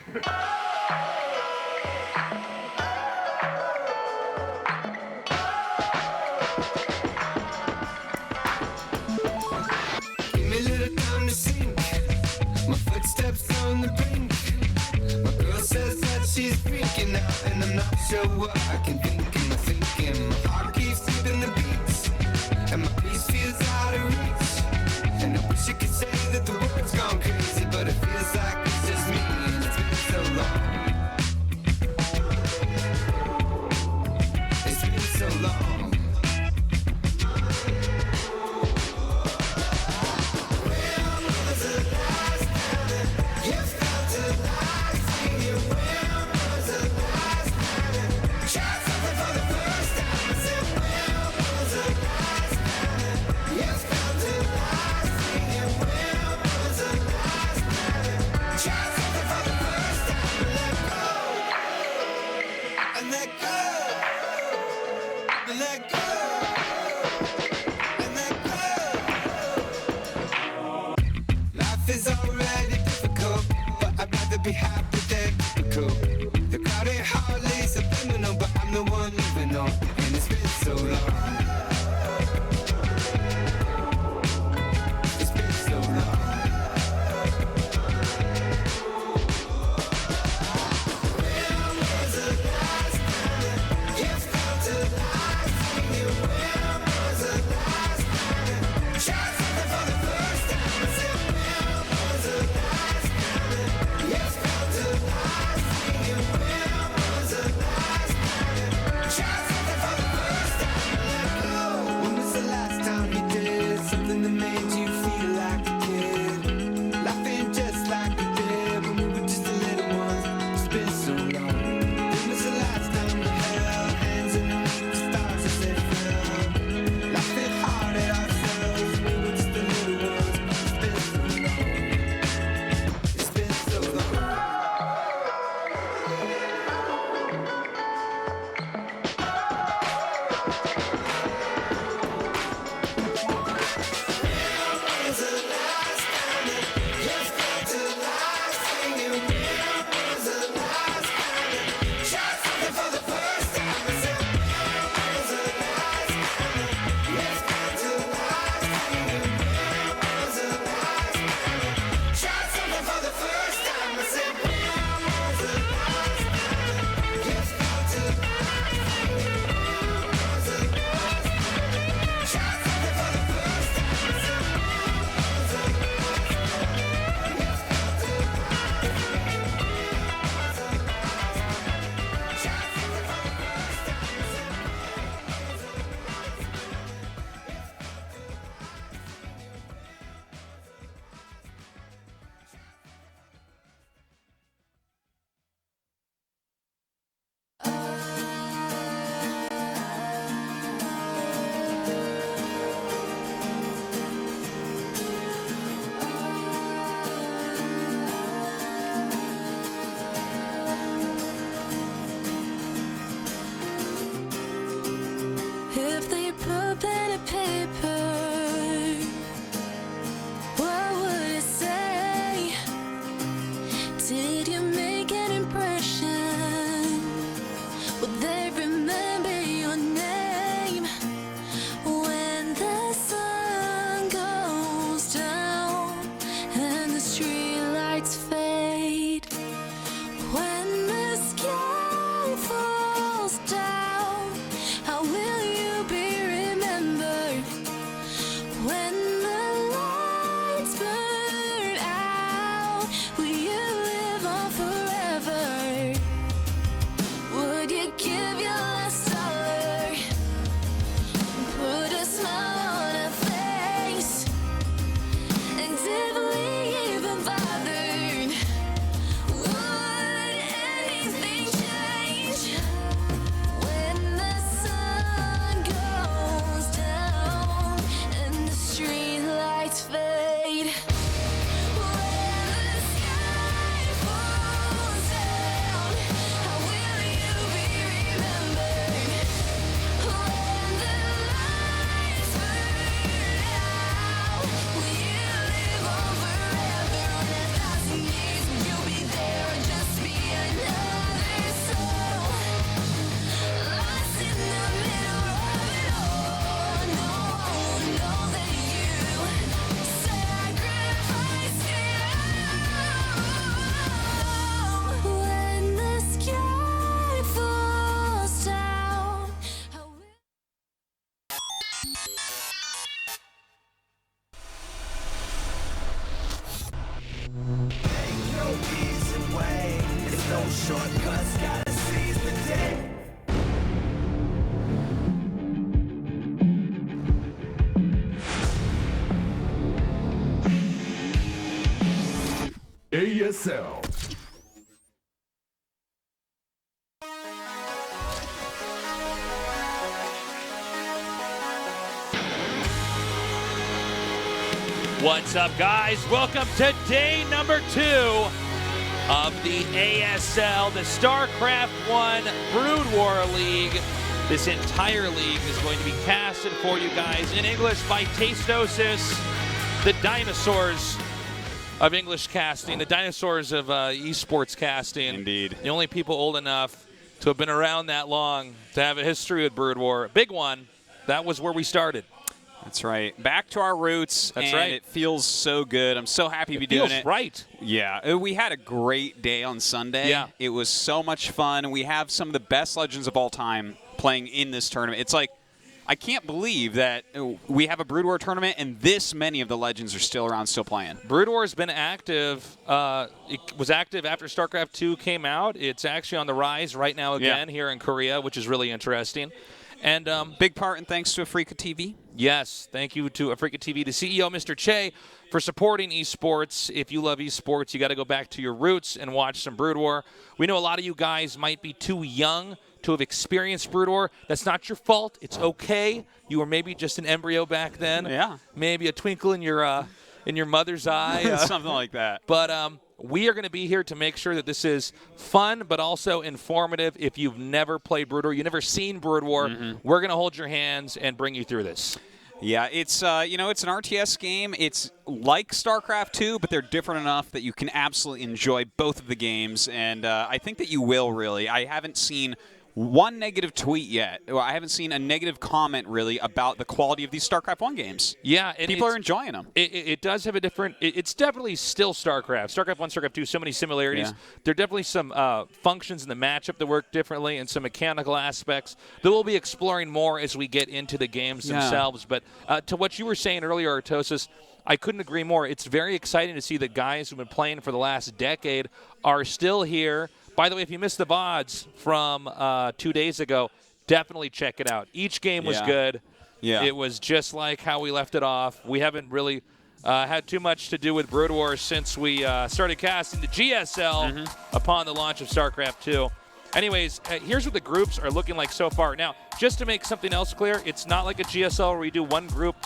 Give me a little time to sink. My footsteps on the brink. My girl says that she's freaking out, and I'm not sure what I can think. Am I thinking? My heart keeps skipping the beats, and my peace feels out of reach. And I wish I could say that the world's gone crazy, but it feels like it's just me, and it's been so long. It's been so long. When was the last time that you felt alive? Singing, when was the last time that tried something for the first time? I said, when was the last time ASL. What's up, guys? Welcome to day number 2 of the ASL, the StarCraft 1 Brood War League. This entire league is going to be casted for you guys in English by Tastosis, the dinosaurs of English casting, the dinosaurs of esports casting. Indeed. The only people old enough to have been around that long to have a history with Brood War. Big one. That was where we started. That's right. Back to our roots. That's and right. It feels so good. I'm so happy to be doing it. Feels right. Yeah. We had a great day on Sunday. Yeah. It was so much fun. We have some of the best legends of all time playing in this tournament. It's like, I can't believe that we have a Brood War tournament and this many of the legends are still around, still playing. Brood War has been active. It was active after StarCraft 2 came out. It's actually on the rise right now again here in Korea, which is really interesting. And big part and thanks to AfreecaTV. Yes, thank you to AfreecaTV, the CEO, Mr. Che, for supporting esports. If you love esports, you got to go back to your roots and watch some Brood War. We know a lot of you guys might be too young to have experienced Brood War. That's not your fault. It's okay. You were maybe just an embryo back then. Yeah. Maybe a twinkle in your mother's eye. Something like that. But we are going to be here to make sure that this is fun but also informative. If you've never played Brood War, you've never seen Brood War, we're going to hold your hands and bring you through this. Yeah, it's it's an RTS game. It's like StarCraft 2, but they're different enough that you can absolutely enjoy both of the games, and I think that you will really. I haven't seen one negative tweet yet. I haven't seen a negative comment, really, about the quality of these StarCraft 1 games. Yeah. And people are enjoying them. It does have a different – it's definitely still StarCraft. StarCraft 1, StarCraft 2, so many similarities. Yeah. There are definitely some functions in the matchup that work differently and some mechanical aspects that we'll be exploring more as we get into the games themselves. But to what you were saying earlier, Artosis, I couldn't agree more. It's very exciting to see the guys who've been playing for the last decade are still here. By the way, if you missed the VODs from 2 days ago, definitely check it out. Each game was good. Yeah. It was just like how we left it off. We haven't really had too much to do with Brood War since we started casting the GSL upon the launch of StarCraft 2. Anyways, here's what the groups are looking like so far. Now, just to make something else clear, it's not like a GSL where we do one group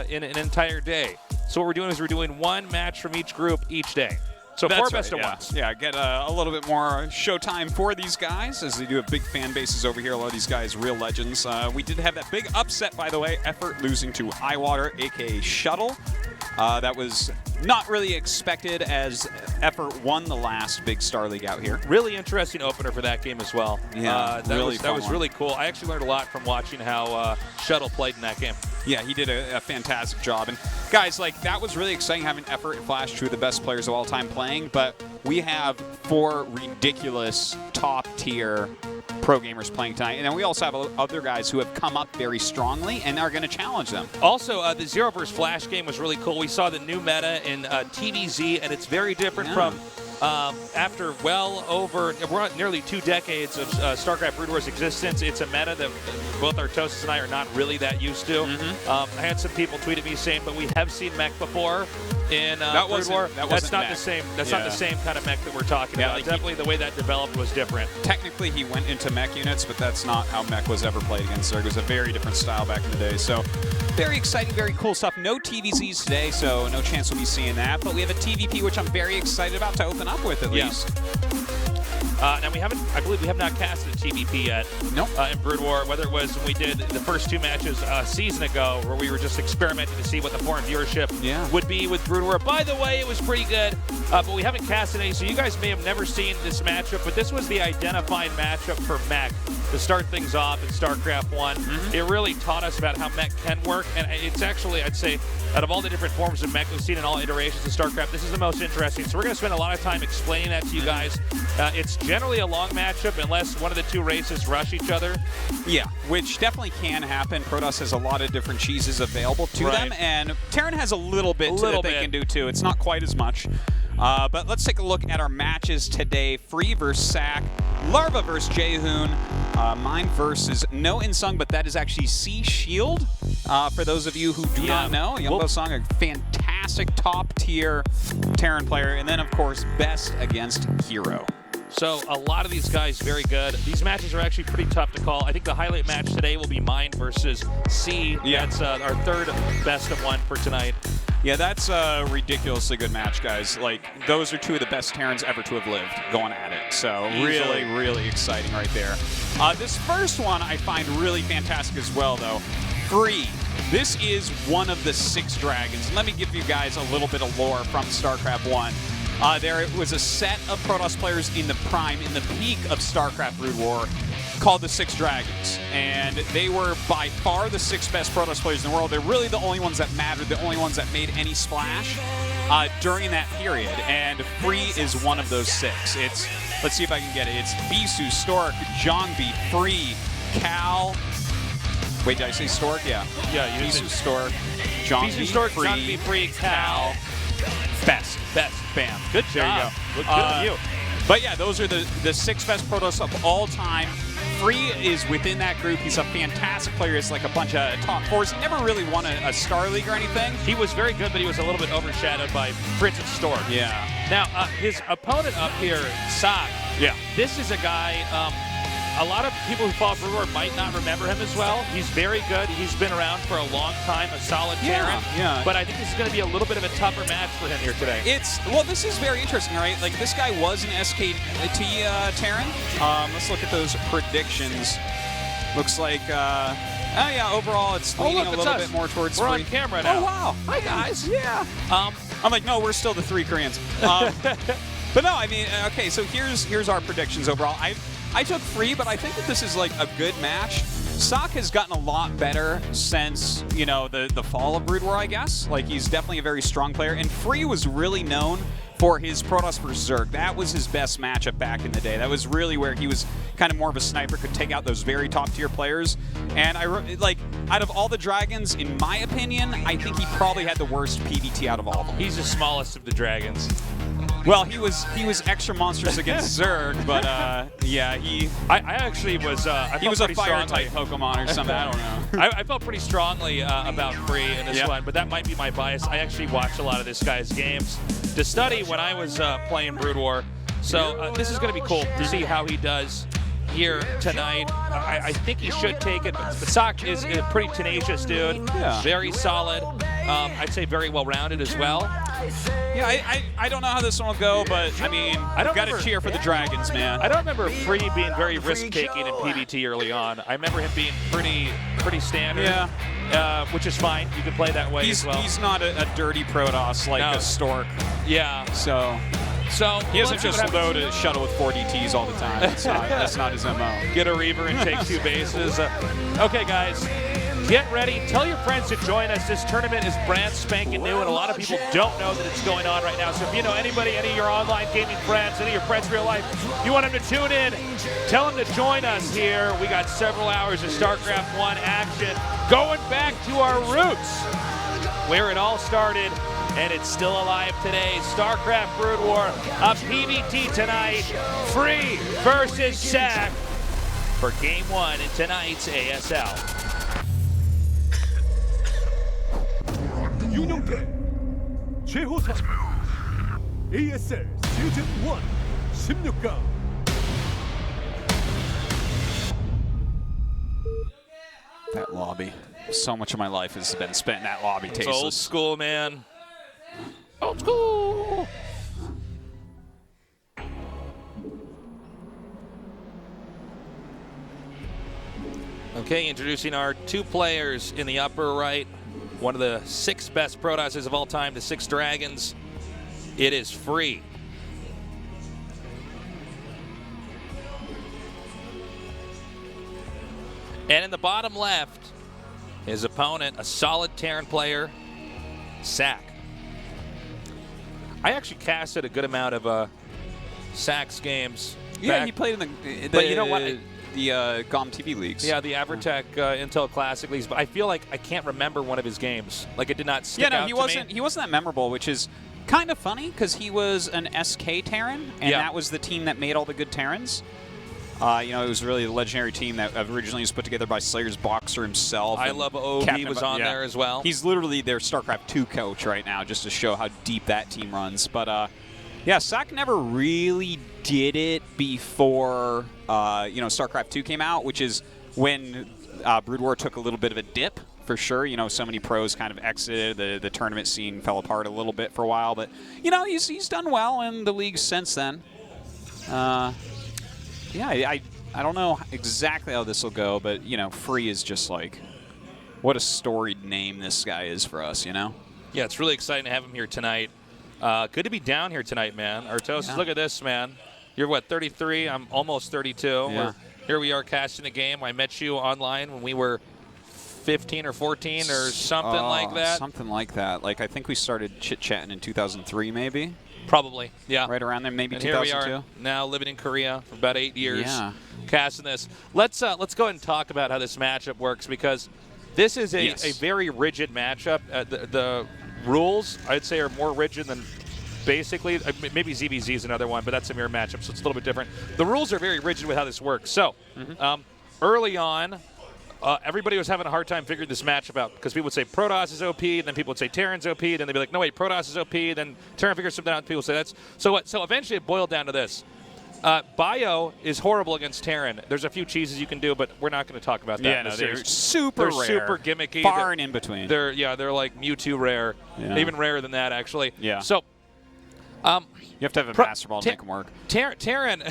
in an entire day. So what we're doing is we're doing one match from each group each day. So That's 4 best of right, ones. Yeah, get a little bit more showtime for these guys as they do have big fan bases over here. A lot of these guys, real legends. We did have that big upset, by the way, Effort losing to Highwater, a.k.a. Shuttle. That was not really expected as Effort won the last big StarLeague out here. Really interesting opener for that game as well. Yeah, that was really cool. I actually learned a lot from watching how Shuttle played in that game. Yeah, he did a fantastic job. And guys, like, that was really exciting having Effort and Flash, 2 of the best players of all time playing. But we have 4 ridiculous top-tier pro gamers playing tonight. And then we also have other guys who have come up very strongly and are going to challenge them. Also, the Zero vs. Flash game was really cool. We saw the new meta in TVZ, and it's very different from after well over nearly 2 decades of StarCraft Brood War's existence. It's a meta that both Artosis and I are not really that used to. I had some people tweet at me saying, but we have seen mech before in Brood War. That's not the same. That's not the same kind of mech that we're talking about. Like definitely the way that developed was different. Technically, he went into mech units, but that's not how mech was ever played against Zerg. It was a very different style back in the day. So very exciting, very cool stuff. No TVZs today, so no chance we'll be seeing that. But we have a TVP, which I'm very excited about to open up with at least. Now I believe we have not casted a TVP yet. Nope. In Brood War, whether it was when we did the first 2 matches a season ago, where we were just experimenting to see what the foreign viewership would be with Brood War. By the way, it was pretty good, but we haven't casted any, so you guys may have never seen this matchup, but this was the identifying matchup for mech to start things off in StarCraft 1. It really taught us about how mech can work, and it's actually, I'd say, out of all the different forms of mech we've seen in all iterations of StarCraft, this is the most interesting. So we're going to spend a lot of time explaining that to you guys. It's generally a long matchup unless one of the 2 races rush each other. Yeah, which definitely can happen. Protoss has a lot of different cheeses available to them, and Terran has a little bit that they can do too. It's not quite as much. But let's take a look at our matches today. Free versus Sack, Larva versus Hune, mine versus No Insung, but that is actually C Shield. For those of you who do not know, Youngbo Song, a fantastic top-tier Terran player, and then, of course, best against hero. So a lot of these guys very good. These matches are actually pretty tough to call. I think the highlight match today will be mine versus C. Yeah. That's our third best of one for tonight. Yeah, that's a ridiculously good match, guys. Like, those are two of the best Terrans ever to have lived going at it. So really, really exciting right there. This first one I find really fantastic as well, though. Free. This is one of the 6 dragons. Let me give you guys a little bit of lore from StarCraft 1. There was a set of Protoss players in the prime, in the peak of StarCraft Brood War, called the 6 Dragons. And they were by far the 6 best Protoss players in the world. They're really the only ones that mattered, the only ones that made any splash during that period. And Free is one of those 6. It's, let's see if I can get it. It's Bisu, Stork, Zhongbi, Free, Cal. Wait, did I say Stork? Yeah. Yeah, you Bisu, Stork, Zhongbi, Stork, Zhongbi, Free, Cal. Best. Bam. Good job. There you go. Look good at you. But yeah, those are the 6 best Protoss of all time. Free is within that group. He's a fantastic player. It's like a bunch of top 4s. He never really won a StarLeague or anything. He was very good, but he was a little bit overshadowed by Fritz and Stork. Yeah. Now, his opponent up here, Sak. Yeah. This is a guy, a lot of people who follow Brood War might not remember him as well. He's very good. He's been around for a long time, a solid Terran. Yeah. But I think this is going to be a little bit of a tougher match for him here today. Well, this is very interesting, right? Like, this guy was an SKT Terran. Let's look at those predictions. Looks like, oh yeah, overall it's leaning a little bit more towards We're Free. on camera now. Oh, wow. Hi, guys. Yeah. I'm like, no, we're still the 3 Koreans. But no, I mean, okay, so here's our predictions overall. I took Free, but I think that this is like a good match. Sak has gotten a lot better since, you know, the fall of Brood War, I guess. Like, he's definitely a very strong player. And Free was really known for his Protoss vs. Zerg. That was his best matchup back in the day. That was really where he was kind of more of a sniper, could take out those very top-tier players. And like, out of all the dragons, in my opinion, I think he probably had the worst PvT out of all of them. He's the smallest of the dragons. Well, he was extra monstrous against Zerg, but yeah, I actually was. He was a fire type Pokemon or something. I don't know. I felt pretty strongly about Free in this one, but that might be my bias. I actually watched a lot of this guy's games to study when I was playing Brood War. So this is going to be cool to see how he does here tonight. I think he should take it, but Sak is a pretty tenacious dude. Yeah. Very solid. I'd say very well-rounded as well. Yeah, I don't know how this one will go, but I mean, I've got to cheer for the Dragons, man. I don't remember Free being very risk-taking in PvT early on. I remember him being pretty standard. Yeah. Which is fine. You can play that way as well. He's not a dirty Protoss like a Stork. Yeah. So he doesn't just load a shuttle with 4 DTs all the time. That's not his MO. Get a Reaver and take 2 bases. Okay, guys, get ready. Tell your friends to join us. This tournament is brand spanking new, and a lot of people don't know that it's going on right now. So if you know anybody, any of your online gaming friends, any of your friends in real life, you want them to tune in, tell them to join us here. We got several hours of StarCraft 1 action, going back to our roots, where it all started. And it's still alive today. StarCraft Brood War, a PvT tonight. Free versus Sak for Game 1 in tonight's ASL. 유년계 최호선 ASL 시즌 1 16강. That lobby. So much of my life has been spent in that lobby. It's tasteless. old school, man. Old school. Okay, introducing our 2 players in the upper right. One of the 6 best Protosses of all time, the 6 Dragons. It is Free. And in the bottom left, his opponent, a solid Terran player, Sak. I actually casted a good amount of Sak's games. Yeah, he played in the but you know what? The GOM TV leagues. Yeah, the Avertech Intel Classic leagues. But I feel like I can't remember one of his games. Like, it did not stick out he to wasn't. me. He wasn't that memorable, which is kind of funny because he was an SK Terran, and that was the team that made all the good Terrans. You know, it was really a legendary team that originally was put together by Slayer's Boxer himself. I Love OB was on there as well. He's literally their StarCraft 2 coach right now, just to show how deep that team runs. But yeah, SAC never really did it before you know, StarCraft 2 came out, which is when Brood War took a little bit of a dip. For sure, you know, so many pros kind of exited. The tournament scene fell apart a little bit for a while, but you know, he's done well in the league since then. Yeah, I don't know exactly how this will go, but you know, Free is just like, what a storied name this guy is for us, you know? Yeah, it's really exciting to have him here tonight. Good to be down here tonight, man. Artosis, look at this, man. You're what, 33? I'm almost 32. Yeah. Here we are casting a game. I met you online when we were 15 or 14 or something like that. Something like that. Like, I think we started chit-chatting in 2003, maybe? Probably, yeah. Right around there, maybe and 2002. Here we are now living in Korea for about 8 years, yeah. Casting this. Let's go ahead and talk about how this matchup works, because this is a very rigid matchup. The rules, I'd say, are more rigid than basically, maybe ZBZ is another one, but that's a mirror matchup, so it's a little bit different. The rules are very rigid with how this works. So, early on, everybody was having a hard time figuring this matchup out, because people would say Protoss is OP, then people would say Terran's OP, then they'd be like, no, wait, Protoss is OP, then Terran figures something out, and people say that's. So eventually it boiled down to this. Bio is horrible against Terran. There's a few cheeses you can do, but we're not going to talk about that. Yeah, no, they're super rare. They're super gimmicky. Far and in between. They're like Mewtwo rare, even rarer than that, actually. Yeah. So, you have to have a Master Ball to make them work. Terran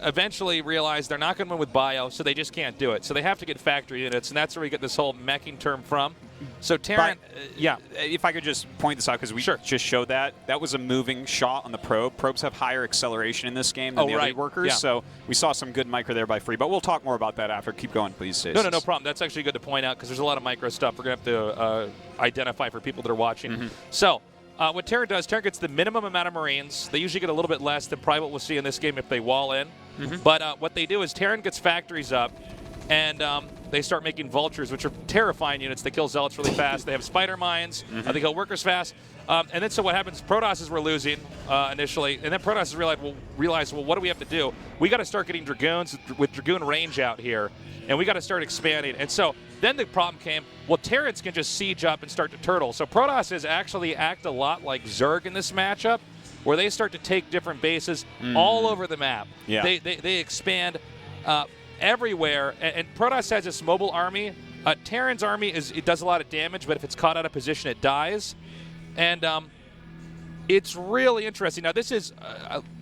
eventually realized they're not going to win with Bio, so they just can't do it. So they have to get factory units, and that's where we get this whole meching term from. So Terran, if I could just point this out, because we just showed that was a moving shot on the probe. Probes have higher acceleration in this game than the other workers, so we saw some good micro there by Free. But we'll talk more about that after. Keep going, please, Stasis. No problem. That's actually good to point out, because there's a lot of micro stuff we're going to have to identify for people that are watching. So what Terran does, Terran gets the minimum amount of Marines. They usually get a little bit less than probably what we'll see in this game if they wall in. But what they do is Terran gets factories up, and they start making vultures, which are terrifying units. They kill zealots really fast. They have spider mines. They kill workers fast. And then so what happens, Protosses were losing initially, and then Protosses realized, well, what do we have to do? We got to start getting Dragoons with Dragoon range out here, and we got to start expanding. And so then the problem came, well, Terrans can just siege up and start to turtle. So Protosses actually act a lot like Zerg in this matchup, where they start to take different bases all over the map. Yeah. They expand everywhere, and Protoss has this mobile army. Terran's army it does a lot of damage, but if it's caught out of position, it dies. And it's really interesting. Now, this is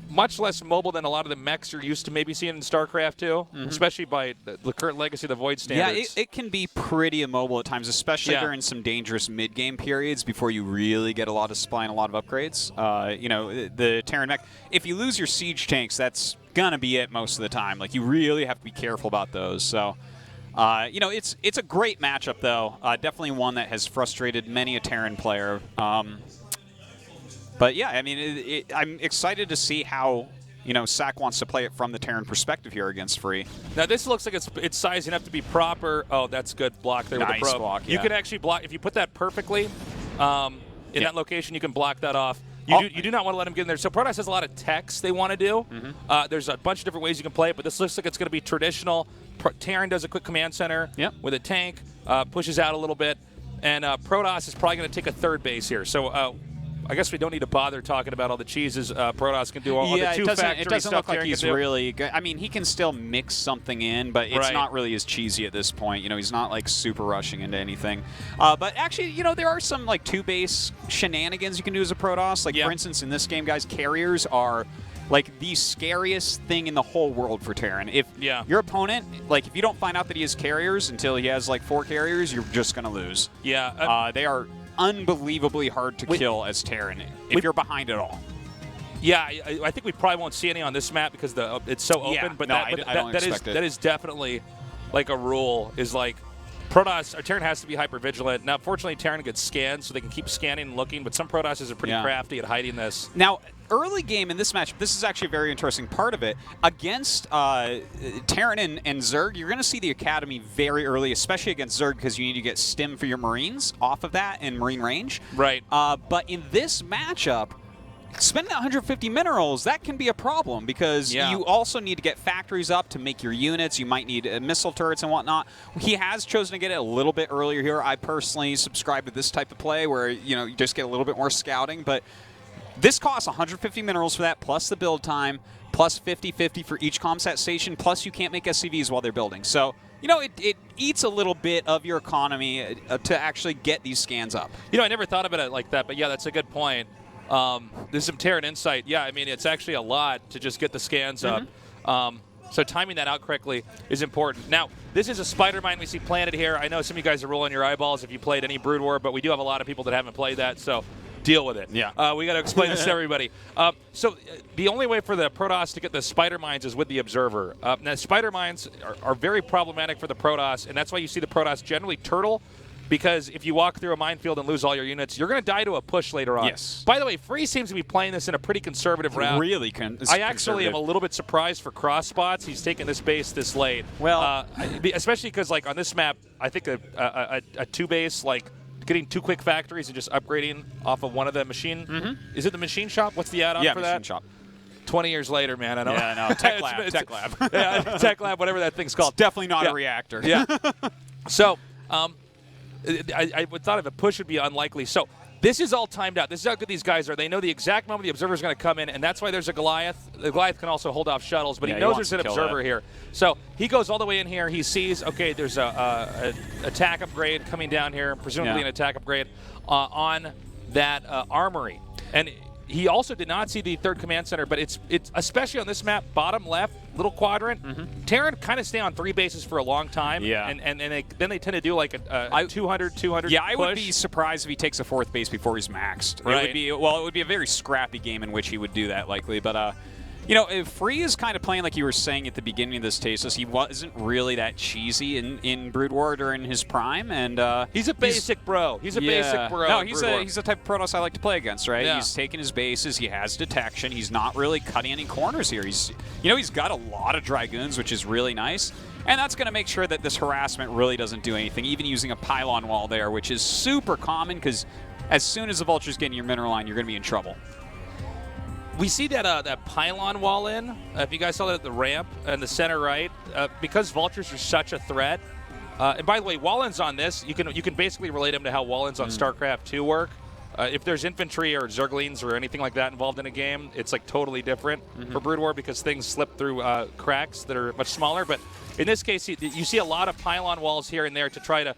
much less mobile than a lot of the mechs you're used to maybe seeing in StarCraft 2, especially by the current legacy of the Void standards. Yeah, it can be pretty immobile at times, especially during some dangerous mid-game periods before you really get a lot of supply and a lot of upgrades. You know, the Terran mech, if you lose your siege tanks, that's going to be it most of the time. Like, you really have to be careful about those. So, you know, it's a great matchup, though. Definitely one that has frustrated many a Terran player. But yeah, I mean, I'm excited to see how, you know, SAC wants to play it from the Terran perspective here against Free. Now, this looks like it's sizing up to be proper. Oh, that's good block there with the probe. Block, You can actually block, if you put that perfectly in that location, you can block that off. You do not want to let him get in there. So Protoss has a lot of techs they want to do. There's a bunch of different ways you can play it, but this looks like it's going to be traditional. Terran does a quick command center with a tank, pushes out a little bit, and Protoss is probably going to take a third base here. So I guess we don't need to bother talking about all the cheeses Protoss can do. All the two factory it doesn't stuff look like Terran he's can do. really good. I mean, he can still mix something in, but it's not really as cheesy at this point. You know, he's not like super rushing into anything. But actually, you know, there are some like two-base shenanigans you can do as a Protoss. Like for instance, in this game, guys, carriers are like the scariest thing in the whole world for Terran. If your opponent, like if you don't find out that he has carriers until he has like 4 carriers, you're just going to lose. Yeah. They are unbelievably hard to kill as Terran if you're behind at all. Yeah, I think we probably won't see any on this map because it's so open. But that is definitely like a rule. Is like Protoss, Terran has to be hyper vigilant. Now, fortunately, Terran gets scanned, so they can keep scanning and looking. But some Protosses are pretty crafty at hiding this. Now, early game in this match, this is actually a very interesting part of it. Against Terran and Zerg, you're going to see the Academy very early, especially against Zerg, because you need to get stim for your Marines off of that and Marine range. Right. But in this matchup, spending 150 minerals, that can be a problem because you also need to get factories up to make your units. You might need missile turrets and whatnot. He has chosen to get it a little bit earlier here. I personally subscribe to this type of play where, you just get a little bit more scouting. But this costs 150 minerals for that, plus the build time, plus 50-50 for each comsat station, plus you can't make SCVs while they're building. So, it eats a little bit of your economy to actually get these scans up. I never thought about it like that, but yeah, that's a good point. There's some Terran insight. Yeah, I mean, it's actually a lot to just get the scans up. So timing that out correctly is important. Now, this is a spider mine we see planted here. I know some of you guys are rolling your eyeballs if you played any Brood War, but we do have a lot of people that haven't played that, so deal with it. Yeah. We got to explain this to everybody. So the only way for the Protoss to get the spider mines is with the Observer. Now, spider mines are very problematic for the Protoss, and that's why you see the Protoss generally turtle, because if you walk through a minefield and lose all your units, you're going to die to a push later on. Yes. By the way, Free seems to be playing this in a pretty conservative route. Really I actually am a little bit surprised for cross spots. He's taking this base this late. Well, especially because like on this map, I think a 2-base, like getting 2 quick factories and just upgrading off of one of the machine. Is it the machine shop? What's the add-on for that? Yeah, machine shop. 20 years later, man. I know. Yeah, no, tech lab. Tech lab. Yeah, tech lab, whatever that thing's called. It's definitely not a reactor. Yeah. So, I would thought of a push would be unlikely. So this is all timed out. This is how good these guys are. They know the exact moment the Observer is going to come in, and that's why there's a Goliath. The Goliath can also hold off shuttles, but he knows there's an Observer here. So he goes all the way in here. He sees, okay, there's a attack upgrade coming down here, presumably an attack upgrade on that armory. And he also did not see the 3rd command center, but it's especially on this map, bottom left, little quadrant. Terran kind of stay on 3 bases for a long time. Yeah. And then they tend to do like a 200 Yeah, push. I would be surprised if he takes a 4th base before he's maxed. Right. It would be a very scrappy game in which he would do that likely. But if Free is kind of playing like you were saying at the beginning of this Tasteless, he wasn't really that cheesy in Brood War during his prime, and he's a basic bro. He's a basic bro. No, he's the type of Protoss I like to play against, right? Yeah. He's taking his bases, he has detection, he's not really cutting any corners here. He's got a lot of Dragoons, which is really nice. And that's going to make sure that this harassment really doesn't do anything, even using a pylon wall there, which is super common because as soon as the Vultures get in your mineral line, you're going to be in trouble. We see that pylon wall in. If you guys saw that at the ramp in the center right, because Vultures are such a threat. And by the way, wall-ins on this, you can basically relate them to how wall-ins on StarCraft 2 work. If there's infantry or Zerglings or anything like that involved in a game, it's like totally different for Brood War because things slip through cracks that are much smaller. But in this case, you see a lot of pylon walls here and there to try to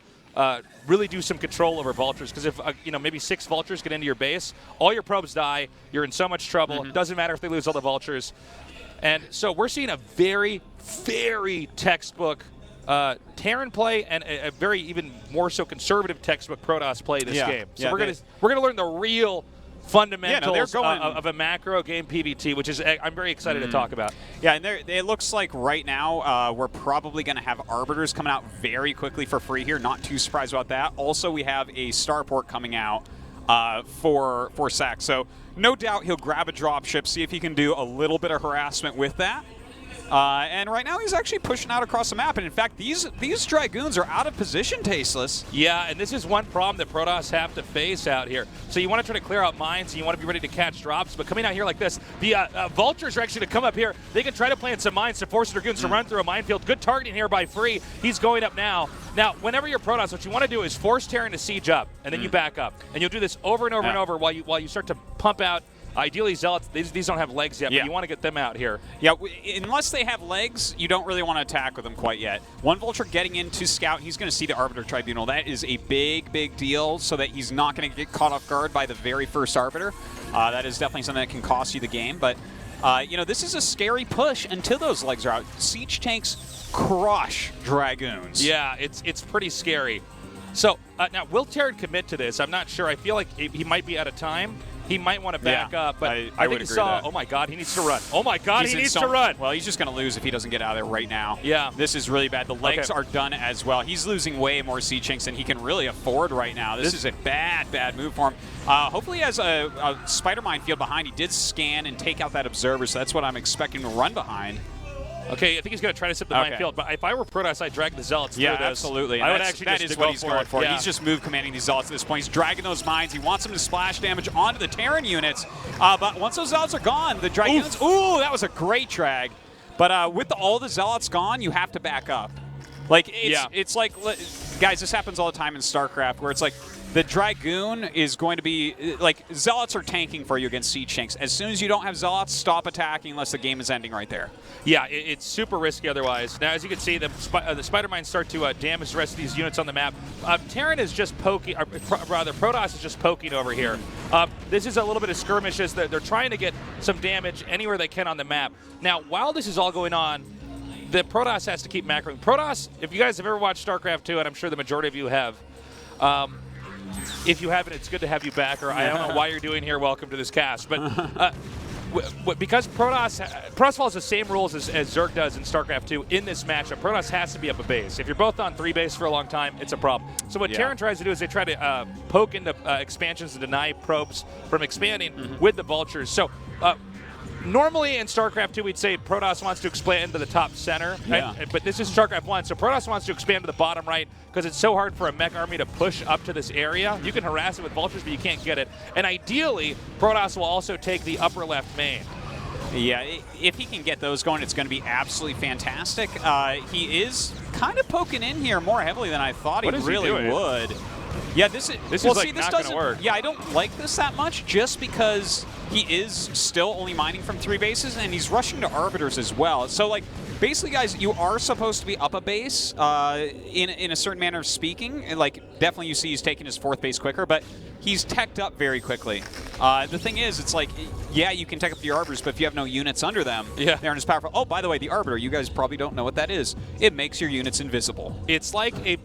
really do some control over Vultures, because if maybe 6 Vultures get into your base, all your probes die, you're in so much trouble. Doesn't matter if they lose all the Vultures. And so we're seeing a very, very textbook Terran play and a very even more so conservative textbook Protoss play this game. So we're gonna learn the real fundamentals of a macro game PvT, which is I'm very excited to talk about. Yeah, and it looks like right now we're probably going to have Arbiters coming out very quickly for Free here. Not too surprised about that. Also, we have a Starport coming out for Sack. So no doubt he'll grab a dropship, see if he can do a little bit of harassment with that. And right now he's actually pushing out across the map. And in fact, these Dragoons are out of position, Tasteless. Yeah, and this is one problem that Protoss have to face out here. So you want to try to clear out mines, and you want to be ready to catch drops. But coming out here like this, the Vultures are actually going to come up here. They can try to plant some mines to force the Dragoons to run through a minefield. Good targeting here by Free. He's going up now. Now, whenever you're Protoss, what you want to do is force Terran to siege up, and then you back up. And you'll do this over and over and over while you start to pump out. Ideally, Zealots, these don't have legs yet, but you want to get them out here. Yeah, unless they have legs, you don't really want to attack with them quite yet. One Vulture getting into Scout, he's going to see the Arbiter Tribunal. That is a big, big deal so that he's not going to get caught off guard by the very first Arbiter. That is definitely something that can cost you the game. But, this is a scary push until those legs are out. Siege tanks crush Dragoons. Yeah, it's pretty scary. So, now, will Terran commit to this? I'm not sure. I feel like he might be out of time. He might want to back up, but I think he saw, oh my God, he needs to run. Oh my God, he needs to run. Well, he's just going to lose if he doesn't get out of there right now. Yeah. This is really bad. The legs are done as well. He's losing way more siege tanks than he can really afford right now. This is a bad, bad move for him. Hopefully he has a spider mine field behind. He did scan and take out that observer, so that's what I'm expecting to run behind. Okay, I think he's going to try to sip the minefield, but if I were Protoss, I'd drag the Zealots through this. Yeah, absolutely. I would actually that just is go what he's for going it. for. Yeah. He's just move commanding these Zealots at this point. He's dragging those mines. He wants them to splash damage onto the Terran units. But once those Zealots are gone, the drag units, ooh, that was a great drag. But with all the Zealots gone, you have to back up. Like, it's like, guys, this happens all the time in StarCraft, where it's like, the Dragoon is going to be, like, Zealots are tanking for you against Siege Tanks. As soon as you don't have Zealots, stop attacking unless the game is ending right there. Yeah, it's super risky otherwise. Now, as you can see, the Spider Mines start to damage the rest of these units on the map. Terran is just poking, or rather, Protoss is just poking over here. This is a little bit of skirmishes. They're trying to get some damage anywhere they can on the map. Now, while this is all going on, the Protoss has to keep macroing. Protoss, if you guys have ever watched StarCraft 2, and I'm sure the majority of you have, if you haven't, it's good to have you back, or I don't know why you're doing here. Welcome to this cast. But because Protoss follows the same rules as Zerg does in StarCraft 2 in this matchup, Protoss has to be up a base. If you're both on 3 base for a long time, it's a problem. So what Terran tries to do is they try to poke into expansions and deny probes from expanding with the Vultures. So normally in StarCraft 2, we'd say Protoss wants to expand into the top center, but this is StarCraft 1, so Protoss wants to expand to the bottom right because it's so hard for a mech army to push up to this area. You can harass it with Vultures, but you can't get it. And ideally, Protoss will also take the upper left main. Yeah, if he can get those going, it's going to be absolutely fantastic. He is kind of poking in here more heavily than I thought he really would. Yeah, this is not going to work. Yeah, I don't like this that much just because he is still only mining from 3 bases and he's rushing to Arbiters as well. So, like, basically, guys, you are supposed to be up a base in a certain manner of speaking. And, like, definitely you see he's taking his 4th base quicker, but he's teched up very quickly. The thing is, it's like, yeah, you can tech up the Arbiters, but if you have no units under them, they aren't as powerful. Oh, by the way, the Arbiter, you guys probably don't know what that is. It makes your units invisible. It's like a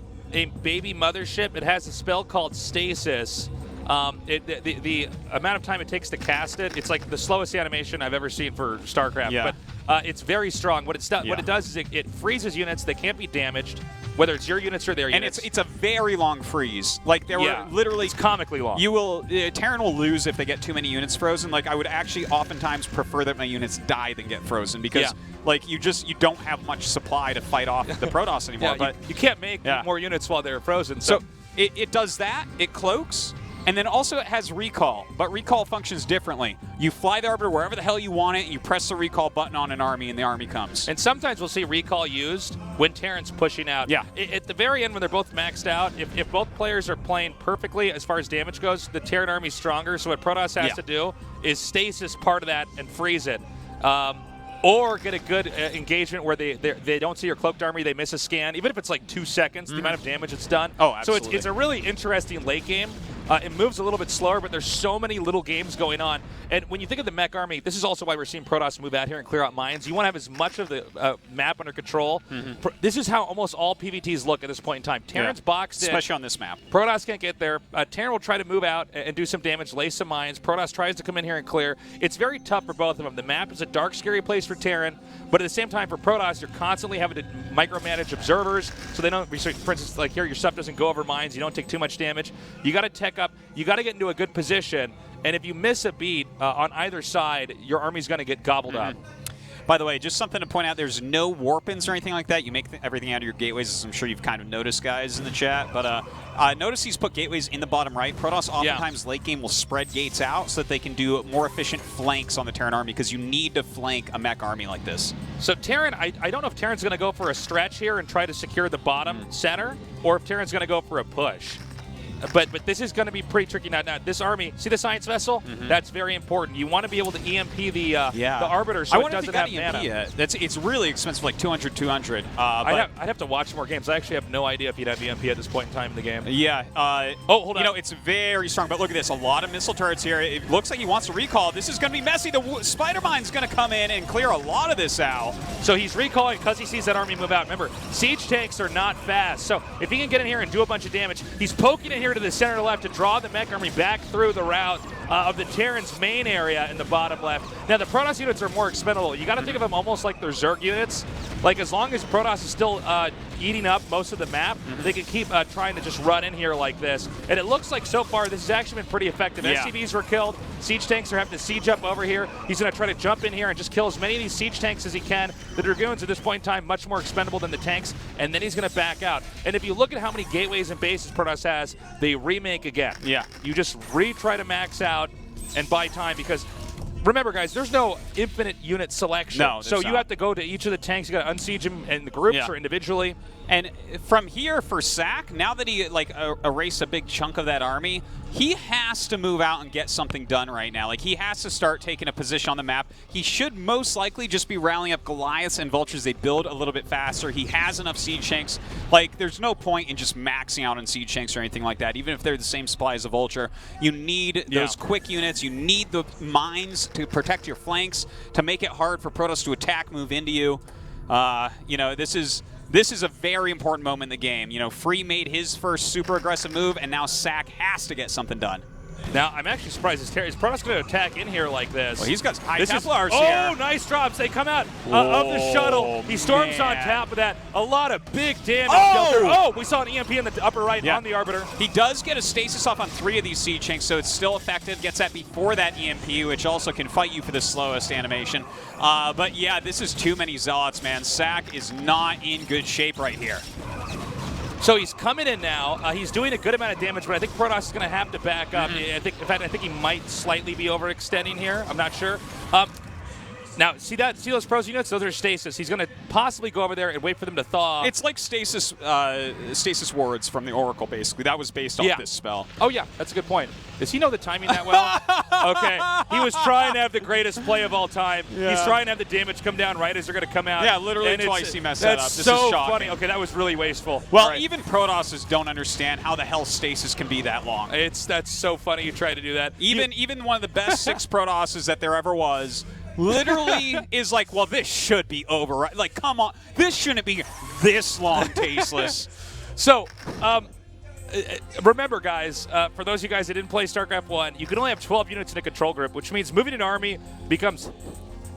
baby mothership. It has a spell called Stasis. The amount of time it takes to cast it, it's like the slowest animation I've ever seen for StarCraft. Yeah. But it's very strong. What it does is it freezes units. They can't be damaged, whether it's your units or their units. And it's a very long freeze. Like, there were literally... It's comically long. You will... Terran will lose if they get too many units frozen. Like, I would actually oftentimes prefer that my units die than get frozen because, like, you don't have much supply to fight off the Protoss anymore. But you can't make more units while they're frozen. So it does that. It cloaks. And then also it has recall, but recall functions differently. You fly the Arbiter wherever the hell you want it, and you press the recall button on an army, and the army comes. And sometimes we'll see recall used when Terran's pushing out. Yeah. At the very end, when they're both maxed out, if both players are playing perfectly as far as damage goes, the Terran army's stronger. So what Protoss has to do is stasis part of that and freeze it. Or get a good engagement where they don't see your cloaked army, they miss a scan, even if it's like 2 seconds, the amount of damage it's done. Oh, absolutely. So it's a really interesting late game. It moves a little bit slower, but there's so many little games going on. And when you think of the mech army, this is also why we're seeing Protoss move out here and clear out mines. You want to have as much of the map under control. This is how almost all PvTs look at this point in time. Terran's boxed in. Especially on this map. Protoss can't get there. Terran will try to move out and do some damage, lay some mines. Protoss tries to come in here and clear. It's very tough for both of them. The map is a dark, scary place for Terran, but at the same time for Protoss, you're constantly having to micromanage observers so they don't, for instance, like here, your stuff doesn't go over mines. You don't take too much damage. You got to tech up. You got to get into a good position, and if you miss a beat on either side, your army's going to get gobbled up. By the way, just something to point out, there's no warp-ins or anything like that. You make everything out of your gateways, as I'm sure you've kind of noticed, guys, in the chat. But notice he's put gateways in the bottom right. Protoss oftentimes late game will spread gates out so that they can do more efficient flanks on the Terran army because you need to flank a mech army like this. So Terran, I don't know if Terran's going to go for a stretch here and try to secure the bottom center, or if Terran's going to go for a push. But this is going to be pretty tricky. Now, this army, see the science vessel? That's very important. You want to be able to EMP the Arbiter so it doesn't have mana. Yet. It's really expensive, like 200. I'd have to watch more games. I actually have no idea if he'd have EMP at this point in time in the game. Yeah. Hold on. You know, it's very strong, but look at this. A lot of missile turrets here. It looks like he wants to recall. This is going to be messy. The Spider Mine's going to come in and clear a lot of this out. So he's recalling because he sees that army move out. Remember, siege tanks are not fast. So if he can get in here and do a bunch of damage, he's poking in here to the center left to draw the mech army back through the route of the Terran's main area in the bottom left. Now, the Protoss units are more expendable. You got to think of them almost like they're Zerg units. like as long as Protoss is still eating up most of the map, they can keep trying to just run in here like this. And it looks like so far this has actually been pretty effective. Yeah. SCVs were killed. Siege tanks are having to siege up over here. He's going to try to jump in here and just kill as many of these siege tanks as he can. The Dragoons at this point in time much more expendable than the tanks, and then he's going to back out. And if you look at how many gateways and bases Protoss has, they remake again. Yeah. You just retry to max out and buy time, because remember, guys, there's no infinite unit selection. No, so you not. have to go to each of the tanks. You got to unsiege them in the groups or individually. And from here for Sack, now that he erased a big chunk of that army, he has to move out and get something done right now. Like, he has to start taking a position on the map. He should most likely just be rallying up Goliaths and Vultures. They build a little bit faster. He has enough siege tanks. Like, there's no point in just maxing out on siege tanks or anything like that, even if they're the same supply as a Vulture. You need those quick units. You need the mines to protect your flanks, to make it hard for Protoss to attack, move into you. You know, this is a very important moment in the game. You know, Free made his first super aggressive move, and now Sack has to get something done. Now, I'm actually surprised. Is Protoss going to attack in here like this? Well, he's got high Templars here. Oh, nice drops. They come out of the shuttle. He storms on top of that. A lot of big damage. Oh, we saw an EMP in the upper right on the Arbiter. He does get a stasis off on 3 of these siege tanks, so it's still effective. Gets that before that EMP, which also can fight you for the slowest animation. But yeah, this is too many Zealots, man. Sack is not in good shape right here. So he's coming in now. He's doing a good amount of damage, but I think Protoss is going to have to back up. In fact, I think he might slightly be overextending here. I'm not sure. Now, see those pros units? Those are stasis. He's going to possibly go over there and wait for them to thaw. It's like stasis wards from the Oracle, basically. That was based off this spell. Oh, yeah. That's a good point. Does he know the timing that well? Okay. He was trying to have the greatest play of all time. Yeah. He's trying to have the damage come down right as they're going to come out. Yeah, literally twice he messed that up. This is shocking. Funny. Okay, that was really wasteful. Well, even Protosses don't understand how the hell stasis can be that long. That's so funny you tried to do that. Even one of the best 6 Protosses that there ever was literally is like, well, this should be over, right? Like, come on. This shouldn't be this long tasteless. So, remember, guys, for those of you guys that didn't play StarCraft 1, you can only have 12 units in a control group, which means moving an army becomes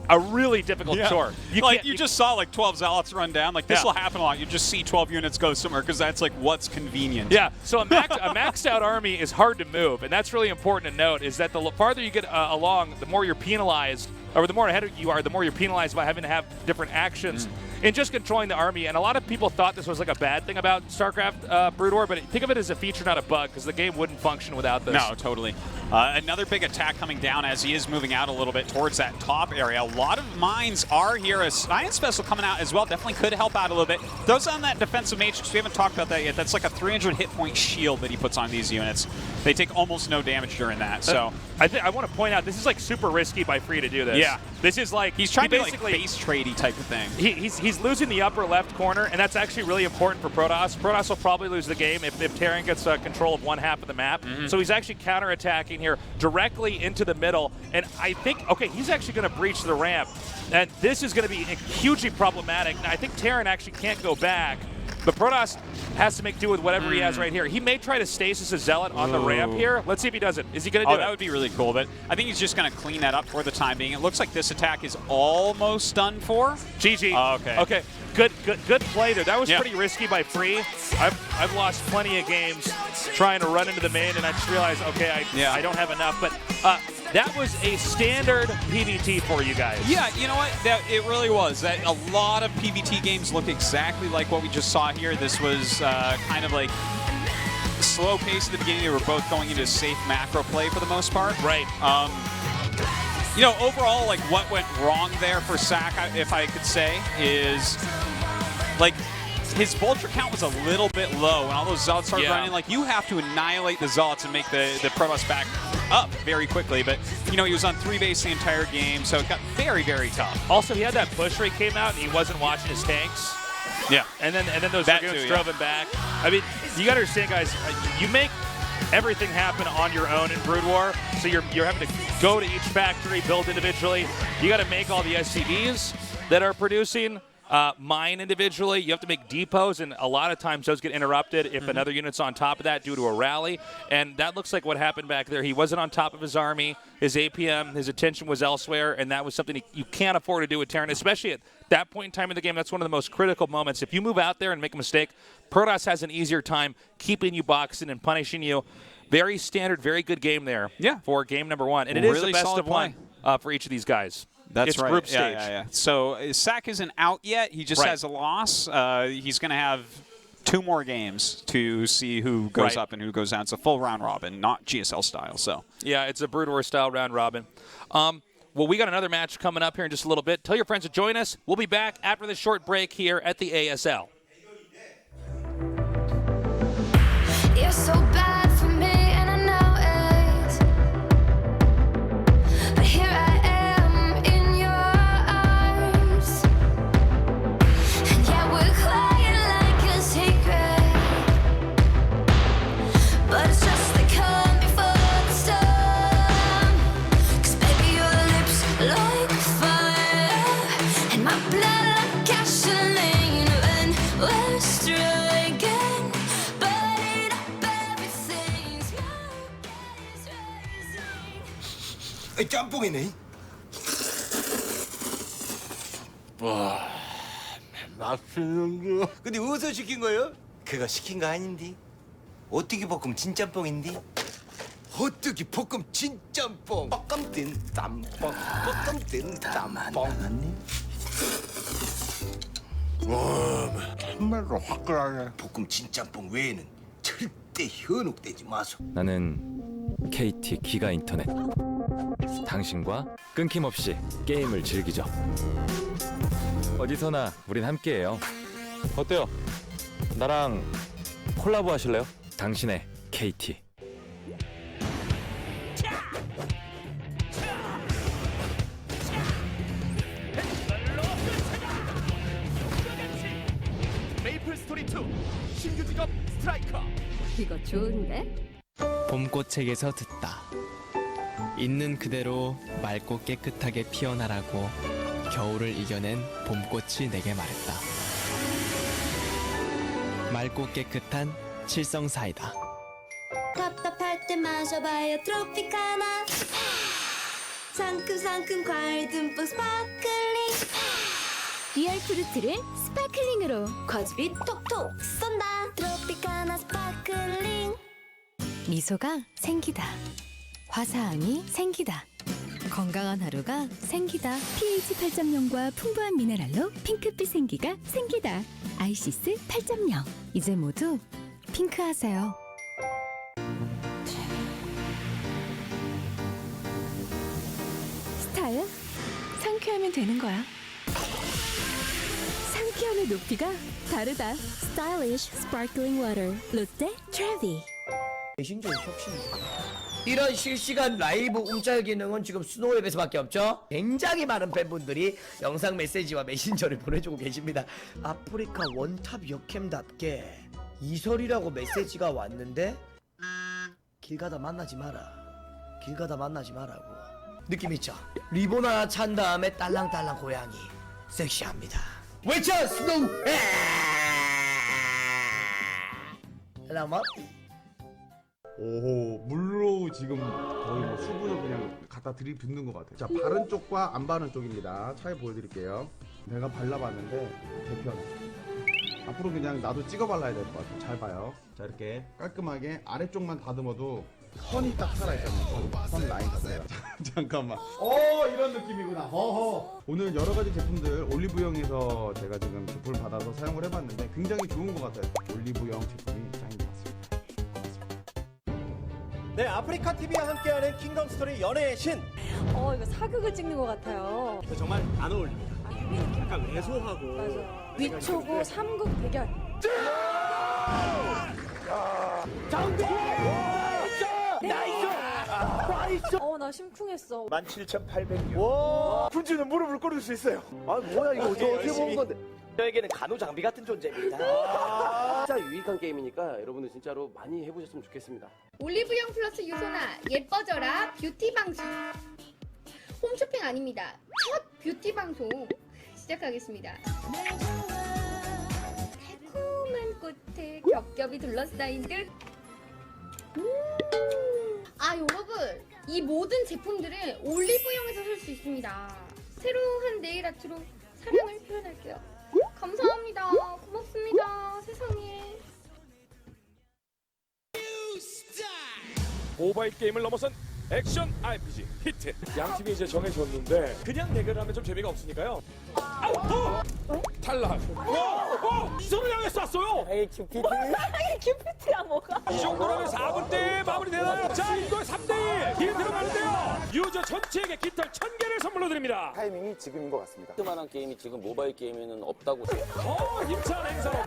a really difficult chore. You just saw like 12 Zealots run down. Like, this will happen a lot. You just see 12 units go somewhere because that's like what's convenient. Yeah, so a maxed out army is hard to move, and that's really important to note, is that the farther you get along, the more you're penalized, or the more ahead you are, the more you're penalized by having to have different actions in just controlling the army. And a lot of people thought this was like a bad thing about StarCraft Brood War, but think of it as a feature, not a bug, because the game wouldn't function without this. No, totally. Another big attack coming down as he is moving out a little bit towards that top area. A lot of mines are here. A Science Vessel coming out as well definitely could help out a little bit. Those on that defensive matrix, we haven't talked about that yet. That's like a 300 hit point shield that he puts on these units. They take almost no damage during that. So I want to point out, this is like super risky by Free to do this. Yeah. This is like, he's trying to basically like base tradey type of thing. He's losing the upper left corner, and that's actually really important for Protoss. Protoss will probably lose the game if Terran gets control of one half of the map. So he's actually counterattacking here directly into the middle, and I think, okay, he's actually going to breach the ramp, and this is going to be hugely problematic. Now, I think Terran actually can't go back, but Protoss has to make do with whatever he has right here. He may try to stasis a Zealot on the ramp here. Let's see if he does it. Is he going to do it? That would be really cool, but I think he's just going to clean that up for the time being. It looks like this attack is almost done for. GG. Okay. Okay. Good play there. That was pretty risky by Free. I've lost plenty of games trying to run into the main, and I just realized, okay, I don't have enough. But that was a standard PvT for you guys. Yeah, you know what? It really was. That a lot of PvT games look exactly like what we just saw here. This was kind of like slow pace at the beginning. They were both going into safe macro play for the most part. Right. You know, overall, like, what went wrong there for Sack, if I could say, is, like, his Vulture count was a little bit low, and all those Zealots started running. Like, you have to annihilate the Zealots and make the Protoss back up very quickly. But, you know, he was on 3 base the entire game, so it got very, very tough. Also, he had that push where he came out, and he wasn't watching his tanks. Yeah. And then those Dragoons drove him back. I mean, you got to understand, guys, you make everything happen on your own in Brood War, so you're having to go to each factory, build individually. You got to make all the SCVs that are producing, mine individually. You have to make depots, and a lot of times those get interrupted if another unit's on top of that due to a rally. And that looks like what happened back there. He wasn't on top of his army. His APM, his attention was elsewhere, and that was something you can't afford to do with Terran, especially at that point in time in the game. That's one of the most critical moments. If you move out there and make a mistake, Protoss has an easier time keeping you boxing and punishing you. Very standard, very good game there for game number 1. And it is the best of one for each of these guys. That's right. Group stage. Yeah. So Sack isn't out yet. He just has a loss. He's going to have 2 more games to see who goes up and who goes down. It's a full round robin, not GSL style. So yeah, it's a Brood War style round robin. Well, we got another match coming up here in just a little bit. Tell your friends to join us. We'll be back after this short break here at the ASL. You're so bad for me, and I know it. But here I am in your arms, and yeah, we're quiet like a secret. But it's just the calm before the storm. 'Cause baby, your lips like fire, and my blood like gasoline when we're striking. 짬뽕이네. 와, 맛있는 거. 근데 어디서 시킨 거예요? 그거 시킨 거 아닌데. 오뚜기 볶음 진짬뽕인데. 오뚜기 볶음 진짬뽕. 볶음 뜬 짬뽕. 볶음 뜬 짬뽕. 와, 정말로 화끈하네. 볶음 진짬뽕 외에는 절대 현혹되지 마소. 나는 KT 기가 인터넷. 당신과 끊김없이 게임을 즐기죠. 어디서나 우린 함께해요. 어때요? 나랑 콜라보 하실래요? 당신의 KT. 메이플 스토리 2 신규 직업 스트라이커. 이거 좋은데? 봄꽃책에서 듣다. 있는 그대로 맑고 깨끗하게 피어나라고 겨울을 이겨낸 봄꽃이 내게 말했다. 맑고 깨끗한 칠성사이다. 답답할 때 마셔봐요 트로피카나. 상큼상큼 과일 듬뿍 스파클링. 리얼 프루트를 스파클링으로 과즙이 톡톡 쏜다. 트로피카나 스파클링. 미소가 생기다. 화사함이 생기다. 건강한 하루가 생기다. pH 8.0과 풍부한 미네랄로 핑크빛 생기가 생기다. 아이시스 8.0. 이제 모두 핑크하세요. 스타일? 상쾌하면 되는 거야. 상쾌함의 높이가 다르다. Stylish Sparkling Water 롯데 트래비. 메신저의 혁신입니다. 이런 실시간 라이브 움짤 기능은 지금 스노우앱에서밖에 없죠. 굉장히 많은 팬분들이 영상 메시지와 메신저를 보내주고 계십니다. 아프리카 원탑 역캠답게 이설이라고 메시지가 왔는데 길 가다 만나지 마라. 길 가다 만나지 마라고. 느낌 있죠? 리본 하나 찬 다음에 딸랑딸랑 고양이 섹시합니다. 외쳐 스노우! 딸랑맛? 오호, 물로 지금 거의 뭐 수분을 그냥 갖다 들이붓는 것 같아요. 자, 바른 쪽과 안 바른 쪽입니다. 차에 보여드릴게요. 내가 발라봤는데 대편. 앞으로 그냥 나도 찍어 발라야 될 것 같아요. 잘 봐요. 자, 이렇게 깔끔하게 아래쪽만 다듬어도 선이 딱 살아있잖아요. 선 라인 자체가. 잠깐만. 이런 느낌이구나. 오늘 여러 가지 제품들 올리브영에서 제가 지금 제품을 받아서 사용을 해봤는데 굉장히 좋은 것 같아요. 올리브영 제품이 짱인 것 같습니다. 네, 아프리카 TV와 함께하는 킹덤 스토리 연애의 신. 이거 사극을 찍는 것 같아요. 정말 안 어울립니다. 약간 왜소하고. 맞아요. 위초고 3국 대결. 장비! 나이스! 나 심쿵했어. 17,800원. 와, 군주는 무릎을 꿇을 수 있어요. 아, 뭐야 이거 어떻게 먹은 건데? 저에게는 간호 장비 같은 존재입니다. 진짜 유익한 게임이니까 여러분들 진짜로 많이 해보셨으면 좋겠습니다. 올리브영 플러스 유소나 예뻐져라 뷰티 방송. 홈쇼핑 아닙니다. 첫 뷰티 방송. 시작하겠습니다. 달콤한 꽃에 겹겹이 둘러싸인 듯. 아 여러분, 이 모든 제품들은 올리브영에서 살 수 있습니다. 새로운 네일 아트로 사랑을 표현할게요. 감사합니다. 고맙습니다. 세상에. 모바일 게임을 넘어선 액션 RPG 히트. 양 팀이 이제 정해졌는데 그냥 대결하면 좀 재미가 없으니까요. 탈락. 이선을 향해 쐈어요. 에이 큐피트. 큐피트야 뭐가? 이 정도라면 4분 때 마무리되나요? 자, 이거 3대1 길 들어가는데요. 유저 전체에게 깃털 1000개를 선물로 드립니다. 타이밍이 지금인 것 같습니다. 그만한 게임이 지금 모바일 게임에는 없다고. 힘찬 행사로.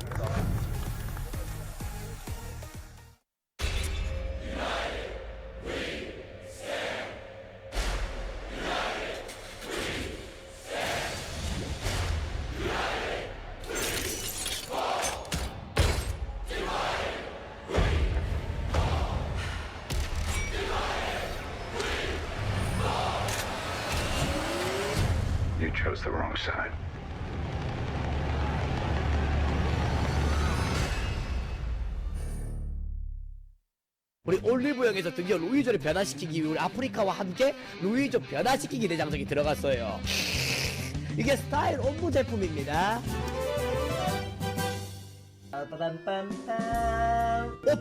You chose the wrong side. 우리 올리브영에서 드디어 루이조를 변화시키기 위해 우리 아프리카와 함께 루이조 변화시키기 대장정이 들어갔어요. 이게 스타일 업무 제품입니다.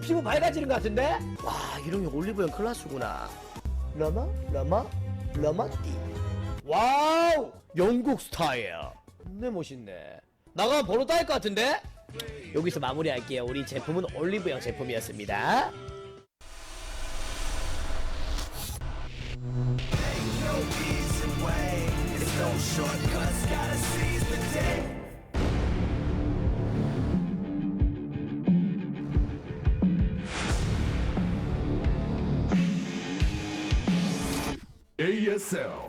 피부 밝아지는 것 같은데? 와, 이름이 올리브영 클라스구나. 러머띠. 와우, 영국 스타일. 네, 멋있네. 나가면 번호 따일 것 같은데? 여기서 마무리할게요. 우리 제품은 올리브영 제품이었습니다. ASL.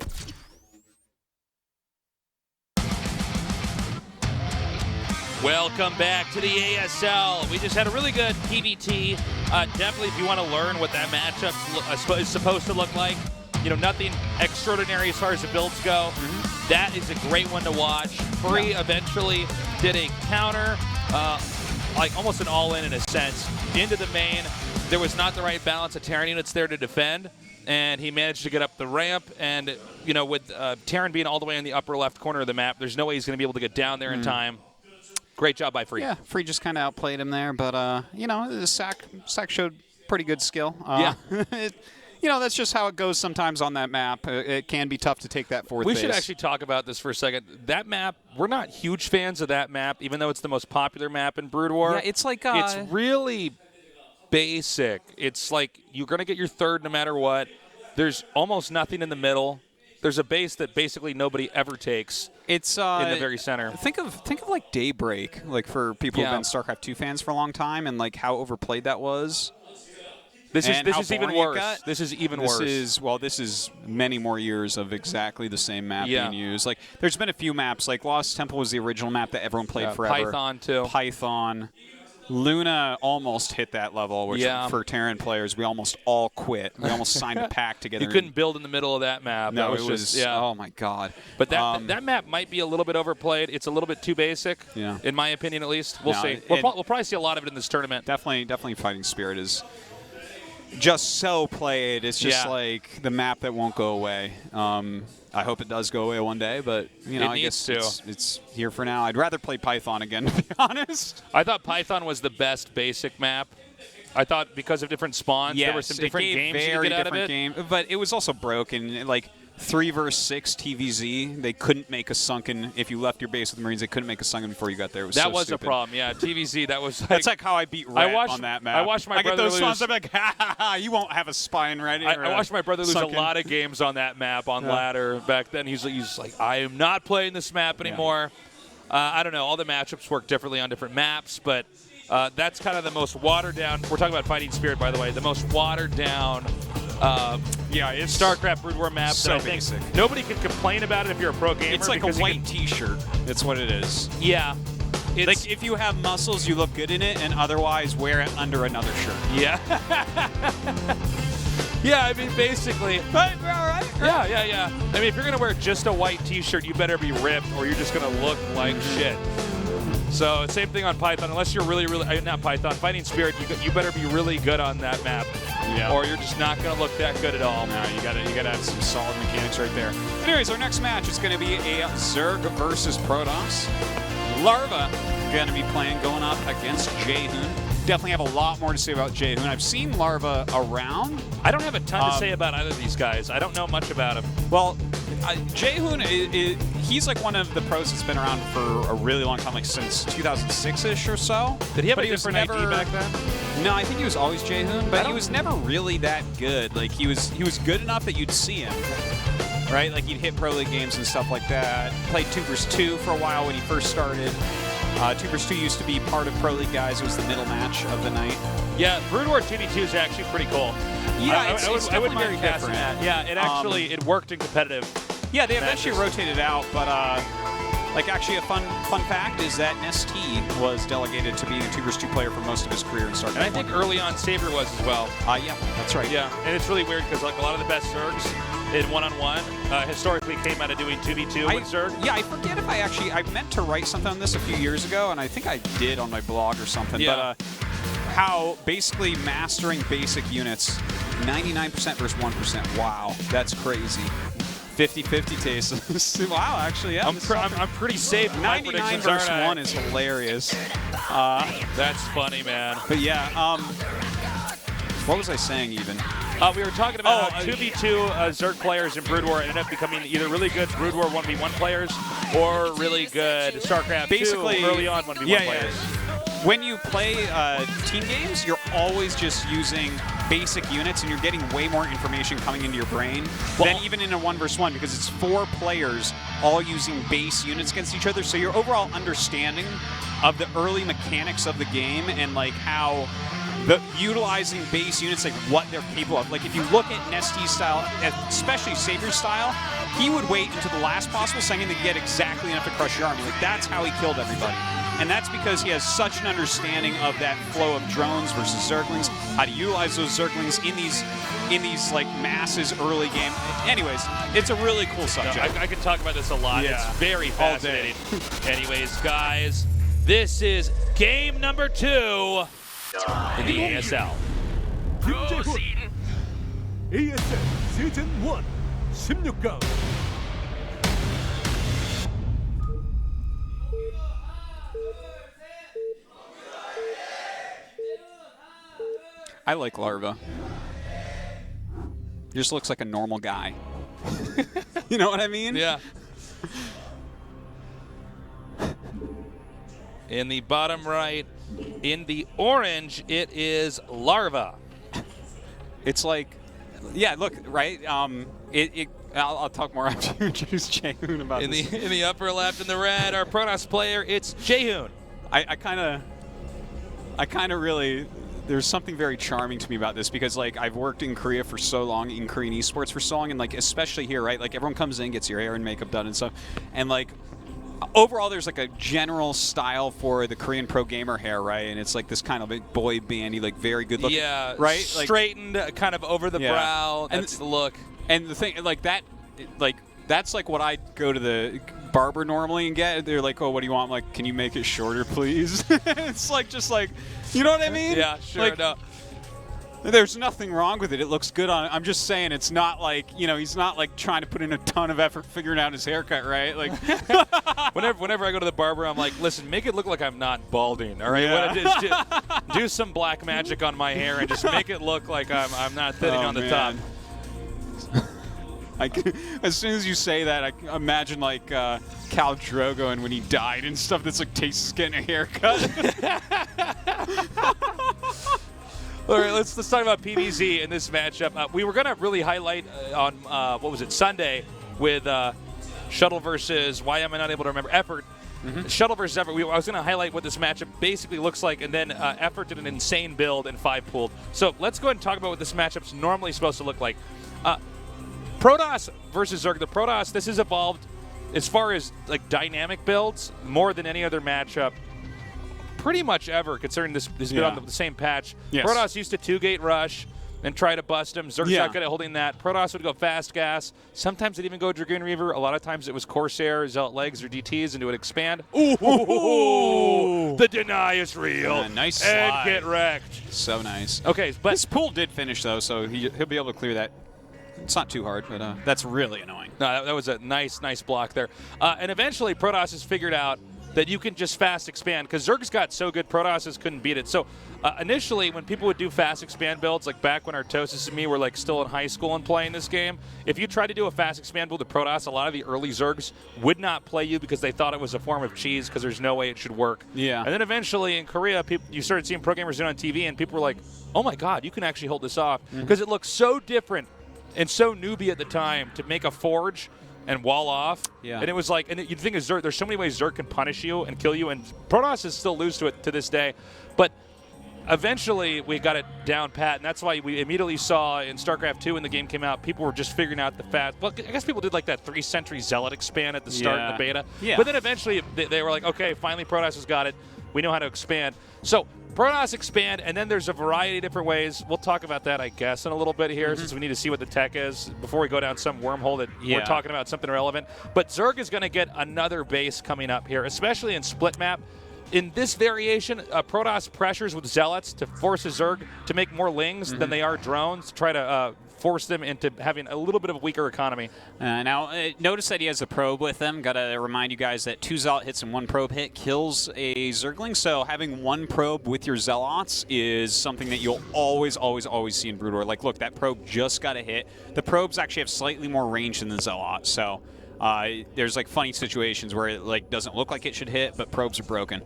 Welcome back to the ASL. We just had a really good PVT. Definitely, if you want to learn what that matchup is supposed to look like, you know, nothing extraordinary as far as the builds go. That is a great one to watch. Free eventually did a counter, like almost an all-in a sense, into the main. There was not the right balance of Terran units there to defend, and he managed to get up the ramp. And, you know, with Terran being all the way in the upper left corner of the map, there's no way he's going to be able to get down there in time. Great job by Free. Yeah, Free just kind of outplayed him there, but, you know, the Sack showed pretty good skill. You know, that's just how it goes sometimes on that map. It can be tough to take that fourth base. We should actually talk about this for a second. That map, we're not huge fans of that map, even though it's the most popular map in Brood War. Yeah, it's like... it's really basic. It's like you're going to get your third no matter what. There's almost nothing in the middle. There's a base that basically nobody ever takes. It's in the very center. Think of like Daybreak, like for people who've been StarCraft 2 fans for a long time, and like how overplayed that was. This is even worse. This is even worse. This is many more years of exactly the same map being used. Like, there's been a few maps. Like Lost Temple was the original map that everyone played forever. Python too. Python. Luna almost hit that level, which for Terran players, we almost all quit. We almost signed a pact together. You couldn't build in the middle of that map. No, it was just, oh my God. But that map might be a little bit overplayed. It's a little bit too basic, in my opinion at least. We'll see. We'll probably see a lot of it in this tournament. Definitely Fighting Spirit is just so played. It's just like the map that won't go away. I hope it does go away one day, but you know, I guess it's here for now. I'd rather play Python again, to be honest. I thought Python was the best basic map. I thought because of different spawns, there were some different games you could get out of it. But it was also broken. Like 3 versus 6 TVZ, they couldn't make a sunken. If you left your base with the Marines, they couldn't make a sunken before you got there. It was that so was stupid. a problem. Yeah, TVZ. That was. That's like how I beat Ret on that map. I watched my brother get those lose. spawns. I'm like, ha ha ha! You won't have a spine ready. I watched my brother lose a lot of games on that map on ladder back then. He's like, I am not playing this map anymore. I don't know. All the matchups work differently on different maps, but that's kind of the most watered down. We're talking about Fighting Spirit, by the way. The most watered down. It's StarCraft Brood War map. So that I think basic. Nobody can complain about it if you're a pro gamer. It's like a white T-shirt. That's what it is. Yeah. It's like if you have muscles, you look good in it, and otherwise wear it under another shirt. Yeah. Yeah, I mean, basically. Right, all right. Yeah. I mean, if you're going to wear just a white t-shirt, you better be ripped or you're just going to look like shit. So, same thing on Python. Unless you're really, not Python, Fighting Spirit, you better be really good on that map. Yeah. Or you're just not going to look that good at all. No, you gotta have some solid mechanics right there. Anyways, our next match is going to be a Zerg versus Protoss. Larva going to be going up against Hune. Definitely have a lot more to say about Hune. I've seen Larva around. I don't have a ton to say about either of these guys. I don't know much about him. Well, Hune, he's like one of the pros that's been around for a really long time, like since 2006-ish or so. Did he have a different ID back then? No, I think he was always Hune, but he was never really that good. Like he was good enough that you'd see him. Right? Like he'd hit Pro League games and stuff like that. Played 2 vs 2 for a while when he first started. 2 vs 2 used to be part of Pro League guys. It was the middle match of the night. Yeah, Brood War 2v2 is actually pretty cool. Yeah, it's I wouldn't very different. That. Yeah, it actually it worked in competitive. Yeah, they eventually rotated out, but like actually a fun fact is that Nesty was delegated to being a 2 vs 2 player for most of his career in StarCraft. And I think early on Saber was as well. Yeah, that's right. Yeah, and it's really weird because like a lot of the best Zergs in one-on-one historically came out of doing 2v2 with Zerg. Yeah, I forget if I meant to write something on this a few years ago, and I think I did on my blog or something. Yeah. But how basically mastering basic units, 99% versus 1%. Wow, that's crazy. 50-50 taste. Wow, actually, yeah. I'm pretty safe. 99 versus 1 is hilarious. That's funny, man. But yeah, what was I saying even? We were talking about how 2v2 Zerg players in Brood War ended up becoming either really good Brood War 1v1 players or really good StarCraft 2 early on 1v1 players. When you play team games, you're always just using basic units, and you're getting way more information coming into your brain than even in a 1 vs 1, because it's 4 players all using base units against each other. So your overall understanding of the early mechanics of the game and like how utilizing base units, like what they're capable of. Like if you look at Nesty's style, especially Saber's style, he would wait until the last possible second to get exactly enough to crush your army. Like that's how he killed everybody. And that's because he has such an understanding of that flow of drones versus Zerglings, how to utilize those Zerglings in these like masses early game. Anyways, it's a really cool subject. I could talk about this a lot. Yeah. It's very fascinating. Anyways, guys, this is game number 2 in the ASL. ASL 시즌 1 16강. I like Larva. He just looks like a normal guy. You know what I mean? Yeah. In the bottom right, in the orange, it is Larva. It's like, yeah, look, right? I'll talk more after you introduce Hune about this. In the upper left, in the red, our Protoss player, it's Hune. I kind of really, there's something very charming to me about this, because like I've worked in Korea for so long, in Korean esports for so long, and like especially here, right? Like everyone comes in, gets your hair and makeup done and stuff, and like overall there's like a general style for the Korean pro gamer hair, right? And it's like this kind of like boy bandy, like very good looking, yeah, right? Straightened, kind of over the brow. That's the look. And the thing, like that, like that's like what I go to the barber normally and get. They're like, oh, what do you want? I'm like, can you make it shorter, please? It's like, just like, you know what I mean? Yeah, sure. Like, no. There's nothing wrong with it. It looks good on it. I'm just saying it's not like, you know, he's not like trying to put in a ton of effort figuring out his haircut, right? Like whenever I go to the barber, I'm like, listen, make it look like I'm not balding, all right? Yeah. Do some black magic on my hair and just make it look like I'm not thinning on the top. As soon as you say that, I imagine like Khal Drogo and when he died and stuff. That's like Tace is getting a haircut. All right, let's talk about PvZ in this matchup. We were gonna really highlight on what was it, Sunday, with Shuttle versus, why am I not able to remember, Effort. Shuttle versus Effort. I was gonna highlight what this matchup basically looks like, and then Effort did an insane build and 5 pooled. So let's go ahead and talk about what this matchup's normally supposed to look like. Protoss versus Zerg. The Protoss, this has evolved as far as like dynamic builds more than any other matchup pretty much ever, considering this has been on the same patch. Yes. Protoss used to 2-gate rush. and try to bust him. Zerg's not good at holding that. Protoss would go fast gas. Sometimes it'd even go Dragoon Reaver. A lot of times it was Corsair, Zealot Legs, or DTs, and it would expand. Ooh! The deny is real. Nice and slide. get wrecked. So nice. Okay, but this pool did finish, though, so he'll be able to clear that. It's not too hard, but that's really annoying. No, that was a nice block there. And eventually Protoss has figured out that you can just fast expand, because Zerg's got so good, Protoss couldn't beat it. So initially, when people would do fast expand builds, like back when Artosis and me were like still in high school and playing this game, if you tried to do a fast expand build with Protoss, a lot of the early Zergs would not play you because they thought it was a form of cheese, because there's no way it should work. Yeah. And then eventually in Korea, you started seeing pro gamers do it on TV, and people were like, oh my God, you can actually hold this off, because it looks so different and so newbie at the time to make a forge and wall off. Yeah. And it was like, and you'd think of Zerg, there's so many ways Zerg can punish you and kill you, and Protoss still lose to it to this day. But eventually we got it down pat, and that's why we immediately saw in StarCraft 2 when the game came out, people were just figuring out the fast. Well, I guess people did like that 3-Century Zealot expand at the start of the beta. Yeah. But then eventually they were like, okay, finally Protoss has got it. We know how to expand. So Protoss expand, and then there's a variety of different ways. We'll talk about that, I guess, in a little bit here, since we need to see what the tech is before we go down some wormhole that we're talking about something relevant. But Zerg is going to get another base coming up here, especially in split map. In this variation, Protoss pressures with Zealots to force a Zerg to make more Lings than they are drones, to try to force them into having a little bit of a weaker economy. Now, notice that he has a probe with him. Got to remind you guys that 2 Zealot hits and 1 probe hit kills a Zergling. So having 1 probe with your Zealots is something that you'll always see in Brood War. Like, look, that probe just got a hit. The probes actually have slightly more range than the Zealot. So there's like funny situations where it like doesn't look like it should hit, but probes are broken.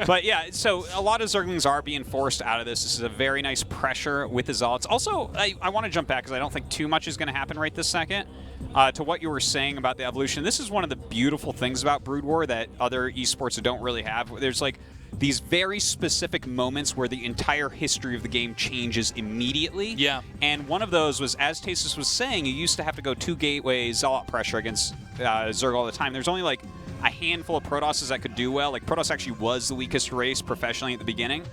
But yeah, so a lot of Zerglings are being forced out of this. This is a very nice pressure with the Zealots. Also, I want to jump back because I don't think too much is going to happen right this second. To what you were saying about the evolution, this is one of the beautiful things about Brood War that other esports don't really have. There's like these very specific moments where the entire history of the game changes immediately. Yeah. And one of those was, as Tasis was saying, you used to have to go 2 gateway Zealot pressure against Zerg all the time. There's only like a handful of Protosses that could do well. Like, Protoss actually was the weakest race professionally at the beginning.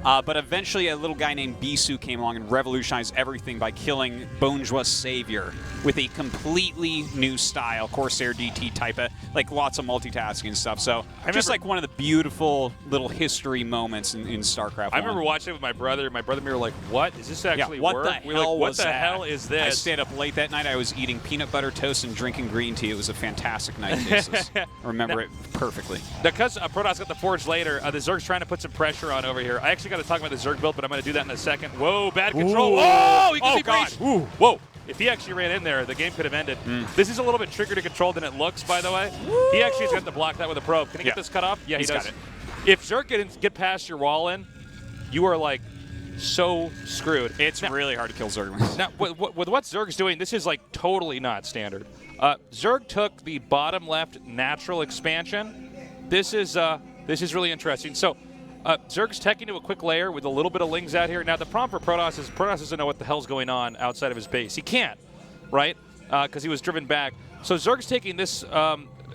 But eventually a little guy named Bisu came along and revolutionized everything by killing Bonjour's Savior with a completely new style, Corsair DT type of, like, lots of multitasking and stuff. So just like one of the beautiful little history moments in StarCraft 1. I remember watching it with my brother. My brother and me were like, what? Is this actually what work? the hell what was the that? hell is this? I stayed up late that night. I was eating peanut butter toast and drinking green tea. It was a fantastic night. I remember it perfectly. Because Protoss got the Forge later, the Zerg's trying to put some pressure on over here. I actually got to talk about the Zerg build, but I'm going to do that in a second. Whoa, bad control. Ooh. Oh, he could Oh, be God. breached. Ooh. Whoa. If he actually ran in there, the game could have ended. This is a little bit trickier to control than it looks, by the way. He actually is going to block that with a probe. Can he get this cut off? Yeah, he does. Got it. If Zerg get past your wall in, you are like so screwed. It's really hard to kill Zerglings. Now, with what Zerg's doing, this is like totally not standard. Zerg took the bottom left natural expansion. This is really interesting. So Zerg's teching to a quick layer with a little bit of Lings out here. Now, the problem for Protoss is Protoss doesn't know what the hell's going on outside of his base. He can't, right? Because he was driven back. So Zerg's taking this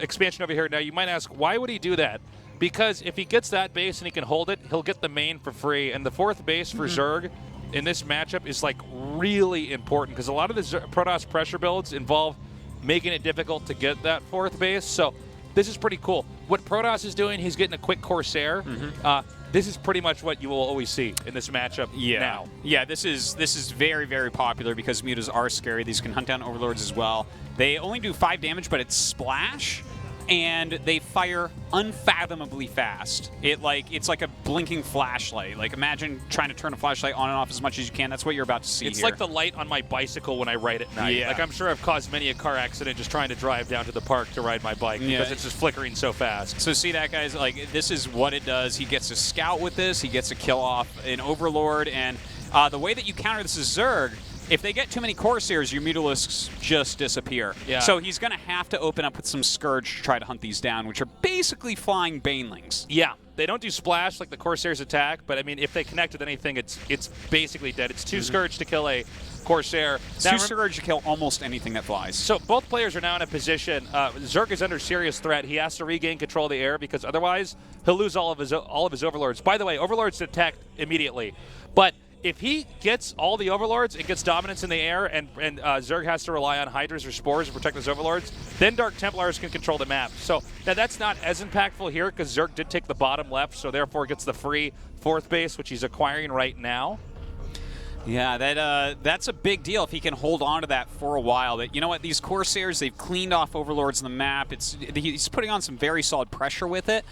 expansion over here. Now, you might ask, why would he do that? Because if he gets that base and he can hold it, he'll get the main for free. And the 4th base for Zerg in this matchup is like really important, because a lot of the Protoss pressure builds involve making it difficult to get that 4th base. So this is pretty cool. What Protoss is doing, he's getting a quick Corsair. This is pretty much what you will always see in this matchup now. Yeah, this is very, very popular because mutas are scary. These can hunt down Overlords as well. They only do 5 damage, but it's splash, and they fire unfathomably fast. It's like a blinking flashlight. Like, imagine trying to turn a flashlight on and off as much as you can. That's what you're about to see It's here. like the light on my bicycle when I ride at night. Yeah. Like, I'm sure I've caused many a car accident just trying to drive down to the park to ride my bike because it's just flickering so fast. So see that, guys? Like, this is what it does. He gets to scout with this. He gets to kill off an Overlord. And the way that you counter this is Zerg. If they get too many Corsairs, your Mutalisks just disappear. Yeah. So he's going to have to open up with some Scourge to try to hunt these down, which are basically flying Banelings. Yeah. They don't do splash like the Corsairs attack, but I mean, if they connect with anything, it's basically dead. It's 2 Scourge to kill a Corsair. Now, 2 Scourge to kill almost anything that flies. So both players are now in a position. Zerg is under serious threat. He has to regain control of the air because otherwise he'll lose all of his Overlords. By the way, Overlords detect immediately, but if he gets all the overlords and gets dominance in the air, and Zerg has to rely on Hydras or Spores to protect those overlords, then Dark Templars can control the map. So now that's not as impactful here because Zerg did take the bottom left, so therefore gets the free 4th base, which he's acquiring right now. Yeah, that's a big deal if he can hold on to that for a while. But you know what? These Corsairs, they've cleaned off overlords on the map. He's putting on some very solid pressure with it.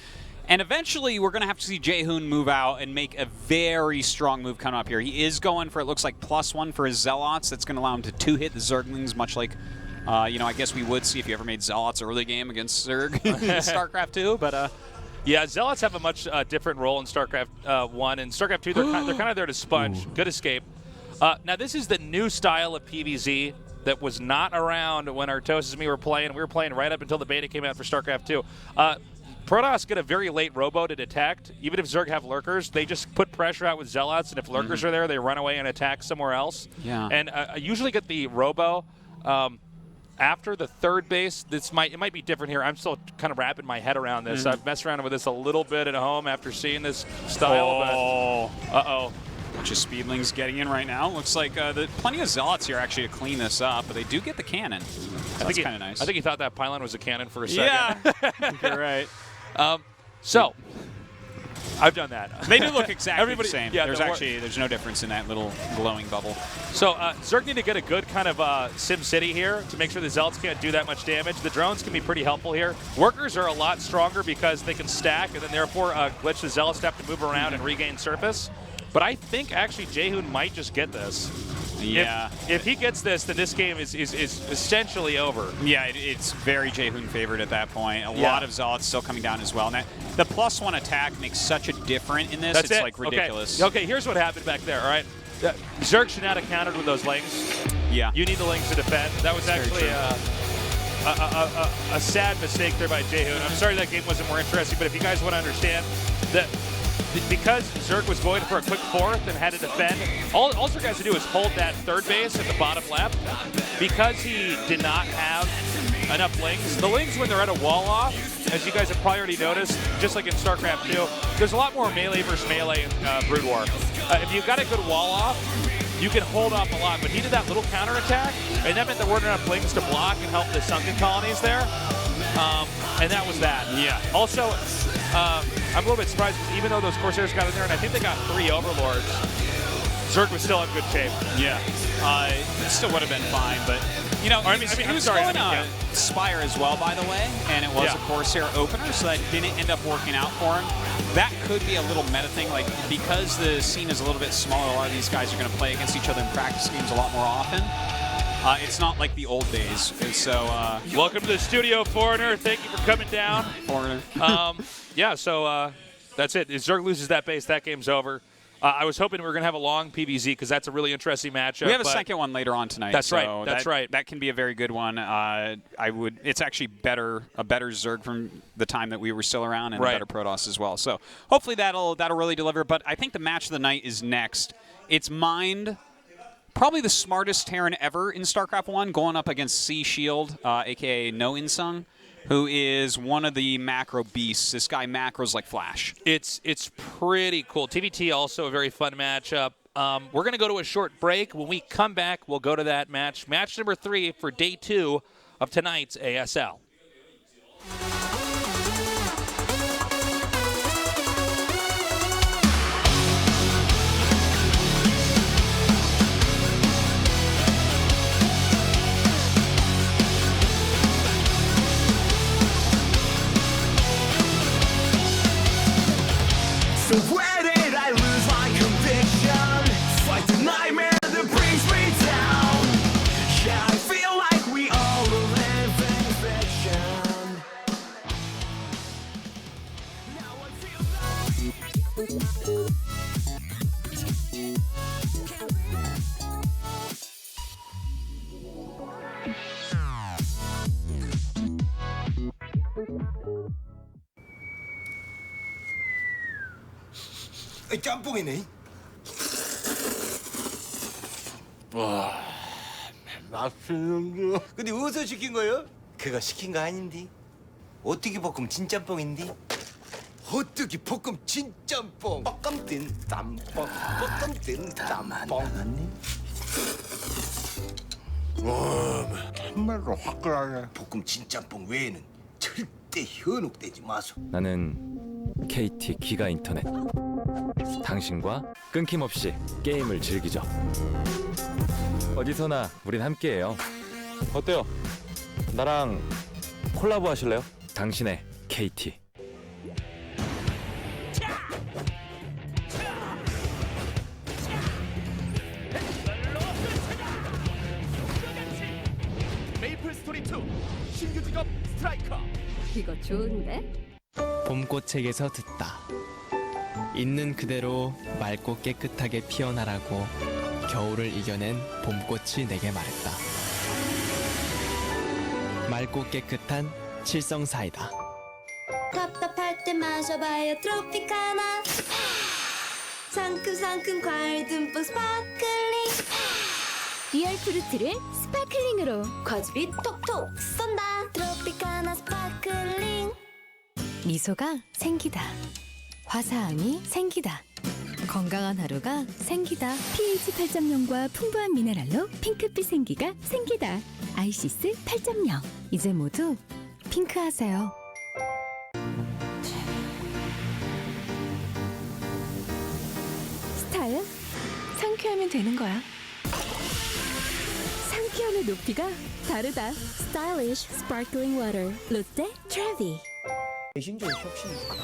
And eventually, we're going to have to see Hune move out and make a very strong move coming up here. He is going for, it looks like, +1 for his Zealots. That's going to allow him to 2-hit the Zerglings, much like, you know, I guess we would see if you ever made Zealots early game against Zerg in StarCraft 2. But, yeah, Zealots have a much different role in StarCraft 1. And StarCraft 2, they're kind of there to sponge. Good escape. Now, this is the new style of PvZ that was not around when Artosis and me were playing. We were playing right up until the beta came out for StarCraft 2. Protoss get a very late robo to detect. Even if Zerg have lurkers, they just put pressure out with Zealots, and if lurkers are there, they run away and attack somewhere else. Yeah. And I usually get the robo after the 3rd base. It might be different here. I'm still kind of wrapping my head around this. I've messed around with this a little bit at home after seeing this style. But bunch of Speedlings getting in right now. Looks like plenty of Zealots here actually to clean this up, but they do get the cannon. So that's kind of nice. I think he thought that pylon was a cannon for a second. Yeah, you're right. So, I've done that. They do look exactly the same. Yeah, there's no difference in that little glowing bubble. So Zerg need to get a good kind of Sim City here to make sure the Zealots can't do that much damage. The drones can be pretty helpful here. Workers are a lot stronger because they can stack, and then therefore glitch the Zealots have to move around and regain surface. But I think actually Hune might just get this. Yeah. If he gets this, then this game is essentially over. Yeah, it's very Hune favored at that point. A lot of Zealots still coming down as well. And the +1 attack makes such a difference in this. It's like ridiculous. Okay, here's what happened back there, all right? Zerg should not have countered with those Lings. Yeah. You need the Lings to defend. That was actually a sad mistake there by Hune. I'm sorry that game wasn't more interesting, but if you guys want to understand that because Zerg was going for a quick 4th and had to defend, all Zerg has to do is hold that 3rd base at the bottom left. Because he did not have enough Lings, the Lings, when they're at a wall off, as you guys have probably already noticed, just like in StarCraft 2, there's a lot more melee versus melee in Brood War. If you've got a good wall off, you can hold off a lot, but he did that little counterattack, and that meant there weren't enough Lings to block and help the sunken colonies there. And that was that. Yeah. Also, I'm a little bit surprised because even though those Corsairs got in there, and I think they got 3 Overlords, Zerg was still in good shape. Yeah. It still would have been fine, but, you know, he was going Spire as well, by the way, and it was a Corsair opener, so that didn't end up working out for him. That could be a little meta thing, like, because the scene is a little bit smaller, a lot of these guys are going to play against each other in practice games a lot more often. It's not like the old days, and so... welcome to the studio, Foreigner. Thank you for coming down. Foreigner. Yeah, so that's it. If Zerg loses that base, that game's over. I was hoping we were going to have a long PvZ because that's a really interesting matchup. We have a second one later on tonight. That's so right. That's right. That can be a very good one. It's actually a better Zerg from the time that we were still around, and a better Protoss as well. So hopefully that'll really deliver. But I think the match of the night is next. It's Mind. Probably the smartest Terran ever in StarCraft 1, going up against Sea Shield, a.k.a. No Insung, who is one of the macro beasts. This guy macros like Flash. It's pretty cool. TVT also a very fun matchup. We're going to go to a short break. When we come back, we'll go to that match. Match number 3 for Day 2 of tonight's ASL. So where did I lose my conviction? Fight the nightmare that brings me down. Yeah, I feel like we all live in fiction. Now I feel 짬뽕이네. 와, 맛있는 거. 근데 어디서 시킨 거예요? 그거 시킨 거 아닌데. 어떻게 볶으면 진짬뽕인데. 호떡이 볶음 진짬뽕 볶음 뜬 짬뽕 볶음 뜬 짬뽕 와 정말로 화끈하네. 볶음 진짬뽕 외에는 절대 현혹되지 마소. 나는 KT 기가 인터넷. 당신과 끊김없이 게임을 즐기죠. 어디서나 우린 함께해요. 어때요? 나랑 콜라보 하실래요? 당신의 KT. 메이플 스토리 2 신규 직업 스트라이커. 이거 좋은데? 봄꽃책에서 듣다. 있는 그대로 맑고 깨끗하게 피어나라고 겨울을 이겨낸 봄꽃이 내게 말했다. 맑고 깨끗한 칠성사이다. 답답할 때 마셔봐요 트로피카나. 상큼상큼 과일 듬뿍 스파클링. 리얼 프루트를 스파클링으로 과즙이 톡톡 쏜다. 트로피카나 스파클링. 미소가 생기다. 화사함이 생기다. 건강한 하루가 생기다. pH 8.0과 풍부한 미네랄로 핑크빛 생기가 생기다. 아이시스 8.0. 이제 모두 핑크하세요. 스타일? 상쾌하면 되는 거야. 상쾌함의 높이가 다르다. Stylish Sparkling Water 롯데 트래비. 메신저의 혁신이다.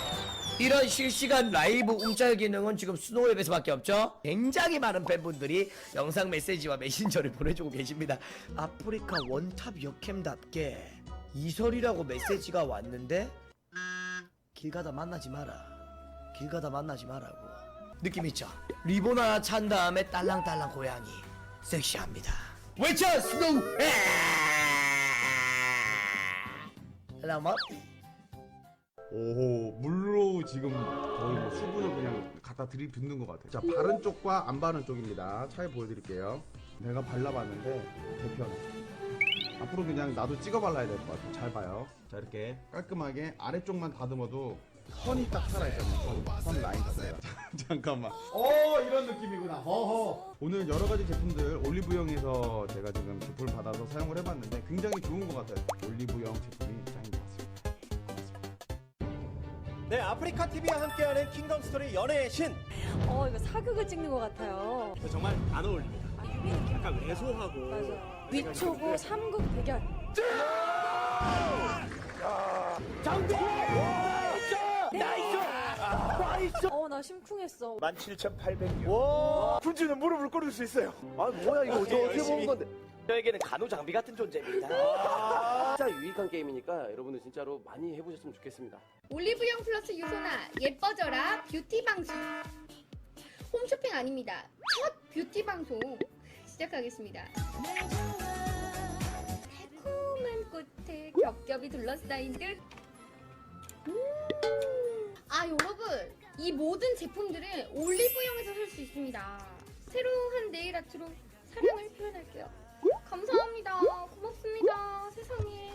이런 실시간 라이브 움짤 기능은 지금 스노우앱에서밖에 없죠. 굉장히 많은 팬분들이 영상 메시지와 메신저를 보내주고 계십니다. 아프리카 원탑 역캠답게 이설이라고 메시지가 왔는데 길 가다 만나지 마라. 길 가다 만나지 마라고. 느낌 있죠? 리본 하나 찬 다음에 딸랑딸랑 고양이 섹시합니다. 외쳐 스노우! 라마? 오호, 물로 지금 거의 뭐 수분을 그냥 갖다 들이붓는 것 같아요. 자, 바른 쪽과 안 바른 쪽입니다. 차이 보여드릴게요. 내가 발라봤는데 대표는 앞으로 그냥 나도 찍어 발라야 될 것 같아요. 잘 봐요. 자, 이렇게 깔끔하게 아래쪽만 다듬어도 선이 딱 살아있잖아요. 선 라인 자체가. 잠깐만. 이런 느낌이구나. 허허. 오늘 여러 가지 제품들 올리브영에서 제가 지금 제품을 받아서 사용을 해봤는데 굉장히 좋은 것 같아요. 올리브영 제품이 짱인 것 같습니다. 네, 아프리카 TV와 함께하는 킹덤 스토리 연애의 신. 이거 사극을 찍는 것 같아요. 정말 안 어울립니다. 약간 왜소하고. 맞아. 위초고 삼국 대결. 장비! 나이스! 나이스! 나 심쿵했어. 17,800원. 와! 군주는 무릎을 꿇을 수 있어요. 아, 뭐야, 이거 어떻게 먹은 건데? 저에게는 간호 장비 같은 존재입니다. 진짜 유익한 게임이니까 여러분들 진짜로 많이 해보셨으면 좋겠습니다. 올리브영 플러스 유소나 예뻐져라 뷰티 방송. 홈쇼핑 아닙니다. 첫 뷰티 방송 시작하겠습니다. 달콤한 꽃에 겹겹이 둘러싸인 듯. 아 여러분, 이 모든 제품들은 올리브영에서 살 수 있습니다. 새로운 네일 아트로 사랑을 표현할게요. 감사합니다. 고맙습니다. 세상에.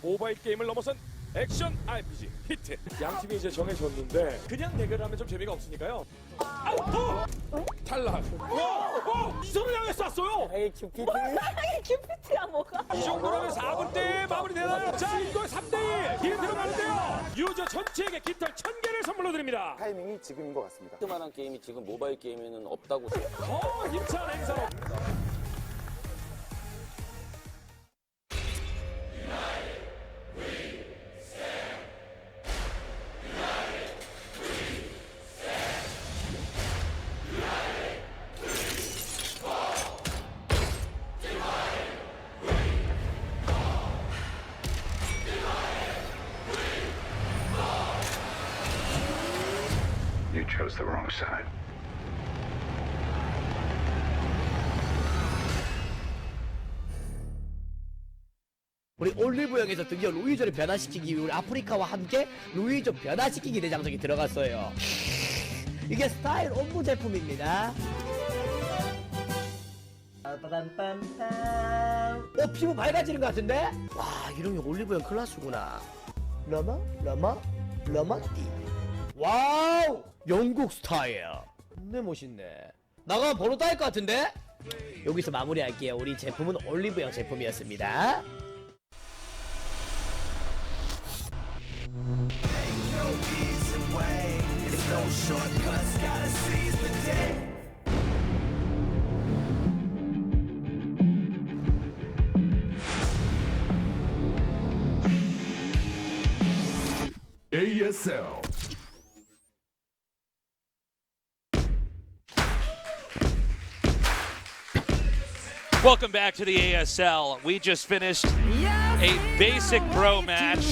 모바일 게임을 넘어선 액션 RPG 히트. 양 팀이 이제 정해졌는데 그냥 대결하면 좀 재미가 없으니까요. 탈락. 이선을 향해 쐈어요. 에이 큐피트야 뭐가? 이 정도라면 4분 때 마무리되나요? 자, 이거 3대1 뒤에 들어가는데요. 유저 전체에게 깃털 1000개를 선물로 드립니다. 타이밍이 지금인 것 같습니다. 그만한 게임이 지금 모바일 게임에는 없다고 힘찬 행사로. You chose the wrong side. 우리 올리브영에서 드디어 루이조를 변화시키기 위해 우리 아프리카와 함께 루이조 변화시키기 대장정이 들어갔어요. 이게 스타일 옴부 제품입니다. 피부 밝아지는 것 같은데? 와, 이름이 올리브영 클라스구나. 러마띠. 와우, 영국 스타일. 근데 멋있네. 나가면 번호 따일 것 같은데? 여기서 마무리할게요. 우리 제품은 올리브영 제품이었습니다. ASL. Welcome back to the ASL. We just finished a basic pro match.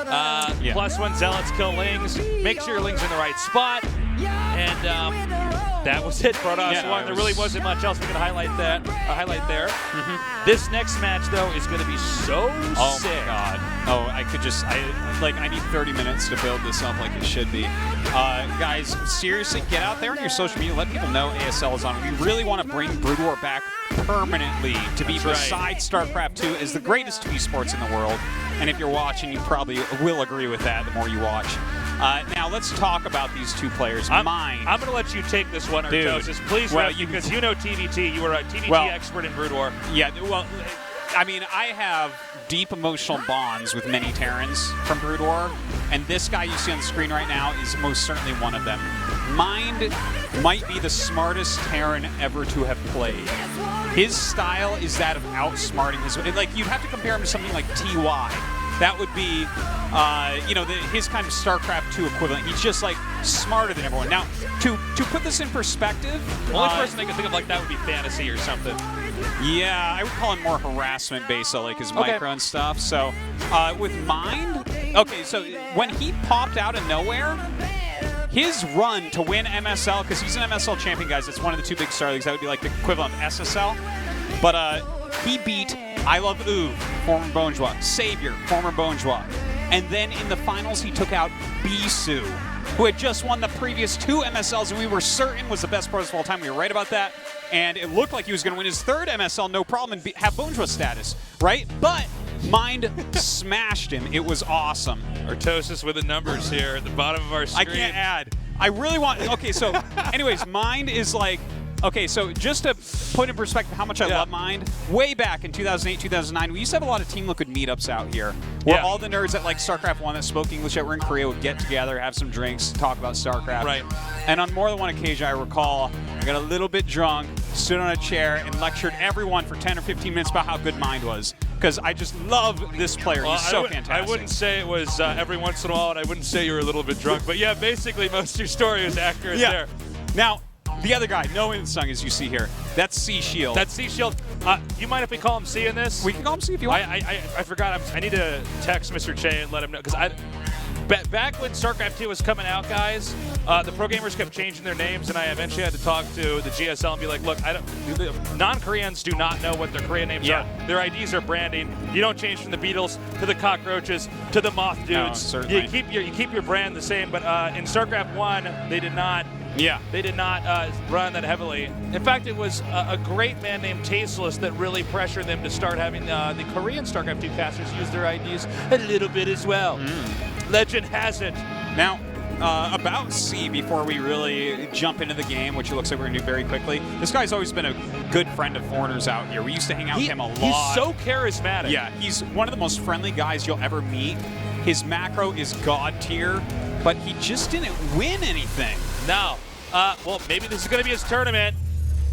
+1 Zealots kill Lings. Make sure your Ling's in the right spot. And that was it. Protoss won. There really wasn't much else we can highlight there. This next match, though, is going to be so sick. Oh, my God. Oh, I need 30 minutes to build this up like it should be. Guys, seriously, get out there on your social media. Let people know ASL is on. We really want to bring Brood War back permanently to be beside StarCraft 2 as the greatest 2 sports in the world. And if you're watching, you probably will agree with that the more you watch. Now let's talk about these 2 players. I'm going to let you take this one, Artosis. Please, because you know TVT. You were a TVT expert in Brood War. Yeah, well, I mean, I have deep emotional bonds with many Terrans from Brood War, and this guy you see on the screen right now is most certainly one of them. Mind might be the smartest Terran ever to have played. His style is that of outsmarting his... Like, you'd have to compare him to something like TY. That would be, his kind of StarCraft 2 equivalent. He's just, like, smarter than everyone. Now, to put this in perspective... The only person I can think of like that would be Fantasy or something. Yeah, I would call him more harassment-based, so like his micro and stuff. So, with Mind... Okay, so when he popped out of nowhere... His run to win MSL, because he's an MSL champion, guys. It's one of the 2 big StarLeagues. That would be like the equivalent of SSL. But he beat I Love Ooh, former Bonjour, Savior, former Bonjour. And then in the finals, he took out Bisu, who had just won the previous 2 MSLs, and we were certain was the best protest of all time. We were right about that. And it looked like he was going to win his 3rd MSL, no problem, and have Bonjour status, right? But Mind smashed him. It was awesome. Artosis with the numbers here at the bottom of our screen. I can't add. I really want... Okay, so anyways, Mind is like... Okay, so just to put in perspective how much I love Mind, way back in 2008, 2009, we used to have a lot of Team Liquid meetups out here where all the nerds that like StarCraft 1 that spoke English that were in Korea would get together, have some drinks, talk about StarCraft. Right. And on more than one occasion, I recall, I got a little bit drunk, stood on a chair, and lectured everyone for 10 or 15 minutes about how good Mind was. Because I just love this player. He's so fantastic. I wouldn't say it was every once in a while, and I wouldn't say you were a little bit drunk. But yeah, basically, most of your story is accurate there. Now, the other guy, no insung, as you see here, that's C Shield. That's C Shield. You mind if we call him C in this? We can call him C if you want. I forgot. I need to text Mr. Che and let him know. Because back when StarCraft 2 was coming out, guys, the pro gamers kept changing their names, and I eventually had to talk to the GSL and be like, look, non-Koreans do not know what their Korean names are. Their IDs are branding. You don't change from the Beatles to the Cockroaches to the Moth Dudes. No, certainly. You keep your brand the same, but in StarCraft 1, they did not. Yeah. They did not run that heavily. In fact, it was a great man named Tasteless that really pressured them to start having the Korean StarCraft 2 casters use their IDs a little bit as well. Legend has it. Now, about C, before we really jump into the game, which it looks like we're going to do very quickly, this guy's always been a good friend of Foreigners out here. We used to hang out with him a lot. He's so charismatic. Yeah, he's one of the most friendly guys you'll ever meet. His macro is god tier, but he just didn't win anything. No. Well, maybe this is going to be his tournament.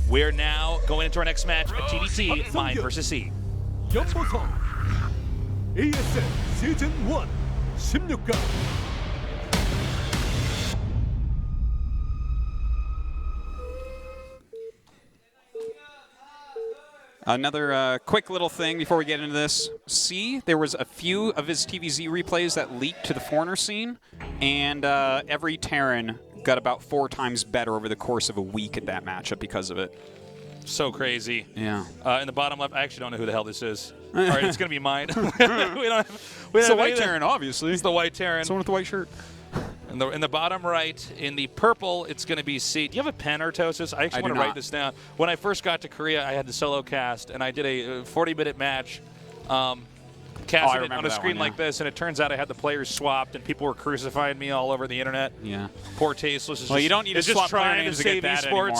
We're now going into our next match at TVT, Mind versus C. 연보성 ASL 시즌 1 16강. Another quick little thing before we get into this. C, there was a few of his TVZ replays that leaked to the Foreigner scene, and every Terran got about 4 times better over the course of a week at that matchup because of it. So crazy. Yeah. In the bottom left, I actually don't know who the hell this is. All right, it's going to be mine. It's the white Terran, obviously. It's the white Terran. Someone with the white shirt. In the bottom right, in the purple, it's going to be C. Do you have a pen, Artosis? I actually want to write this down. When I first got to Korea, I had the solo cast, and I did a 40-minute match. Casted it on a screen like this, and it turns out I had the players swapped, and people were crucifying me all over the internet. Yeah. Poor Tasteless. Well, you don't need to swap player names to get that anymore.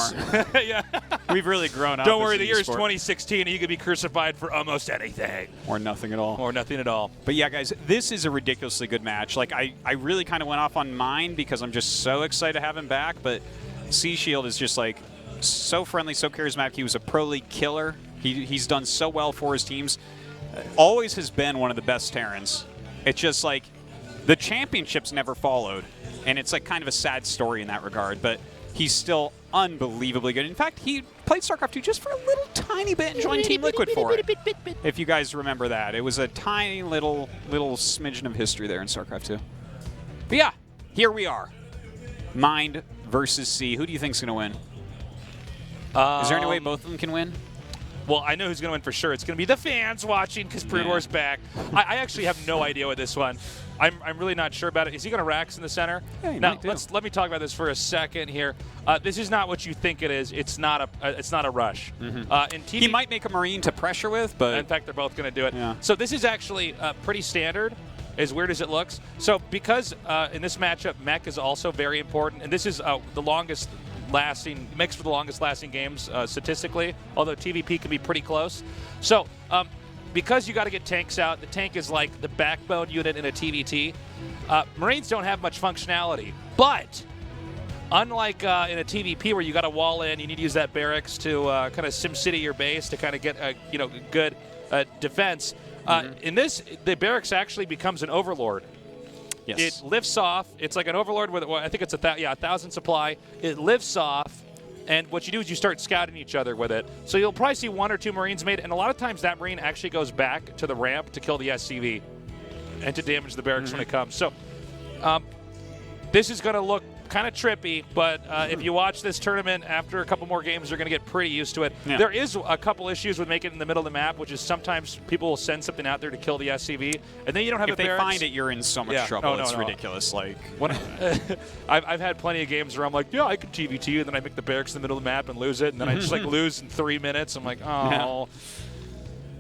Yeah. We've really grown up. Don't worry, the year is 2016, and you could be crucified for almost anything. Or nothing at all. Or nothing at all. But yeah, guys, this is a ridiculously good match. Like, I really kind of went off on mine because I'm just so excited to have him back, but Sea Shield is just, like, so friendly, so charismatic. He was a Pro League killer. He's done so well for his teams. Always has been one of the best Terrans. It's just like the championships never followed, and it's like kind of a sad story in that regard, but he's still unbelievably good. In fact, he played StarCraft 2 just for a little tiny bit and joined Team Liquid for it. If you guys remember that. It was a tiny little smidgen of history there in StarCraft 2. But yeah, here we are. Mind versus Sea. Who do you think's going to win? Is there any way both of them can win? Well, I know who's going to win for sure. It's going to be the fans watching because Brood War's back. I actually have no idea with this one. I'm really not sure about it. Is he going to Rax in the center? Yeah, now, let me talk about this for a second here. This is not what you think it is. It's not a rush. In TV, he might make a Marine to pressure with, but in fact, they're both going to do it. Yeah. So this is actually pretty standard, as weird as it looks. So because in this matchup, mech is also very important, and this is the longest lasting mix for the longest lasting games statistically, although TVP can be pretty close. So because you got to get tanks out, the tank is like the backbone unit in a TVT. Marines don't have much functionality, but unlike in a TVP where you got to wall in, you need to use that barracks to kind of SimCity your base to kind of get a good defense. In this, the barracks actually becomes an overlord. Yes. It lifts off. It's like an overlord with, well, I think it's 1,000 supply. It lifts off, and what you do is you start scouting each other with it. So you'll probably see 1 or 2 Marines made, and a lot of times that Marine actually goes back to the ramp to kill the SCV and to damage the barracks when it comes. So this is going to look kind of trippy, but if you watch this tournament, after a couple more games, you're going to get pretty used to it. Yeah. There is a couple issues with making it in the middle of the map, which is sometimes people will send something out there to kill the SCV, and then you don't have if a barracks. If they find it, you're in so much trouble. It's ridiculous. Like when I've had plenty of games where I'm like, yeah, I could TVT, and then I make the barracks in the middle of the map and lose it, and then I just like lose in 3 minutes. I'm like, oh.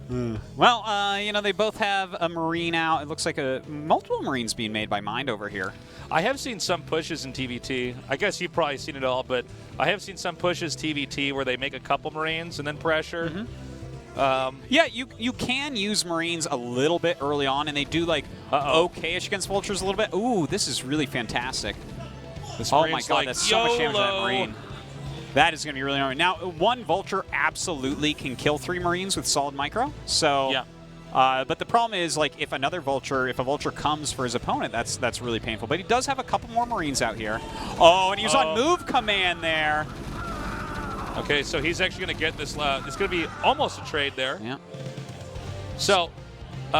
Yeah. Well, they both have a Marine out. It looks like multiple Marines being made by Mind over here. I have seen some pushes in TVT. I guess you've probably seen it all, but I have seen some pushes TVT where they make a couple Marines and then pressure. Yeah, you can use Marines a little bit early on, and they do like okay-ish against Vultures a little bit. Ooh, this is really fantastic. Oh my god, that's so much damage to that Marine. That is going to be really annoying. Now, 1 Vulture absolutely can kill 3 Marines with solid micro. So, yeah. But the problem is, like, if a Vulture comes for his opponent, that's really painful. But he does have a couple more Marines out here. Oh, and he was on move command there. Okay, so he's actually going to get this. It's going to be almost a trade there. Yeah. So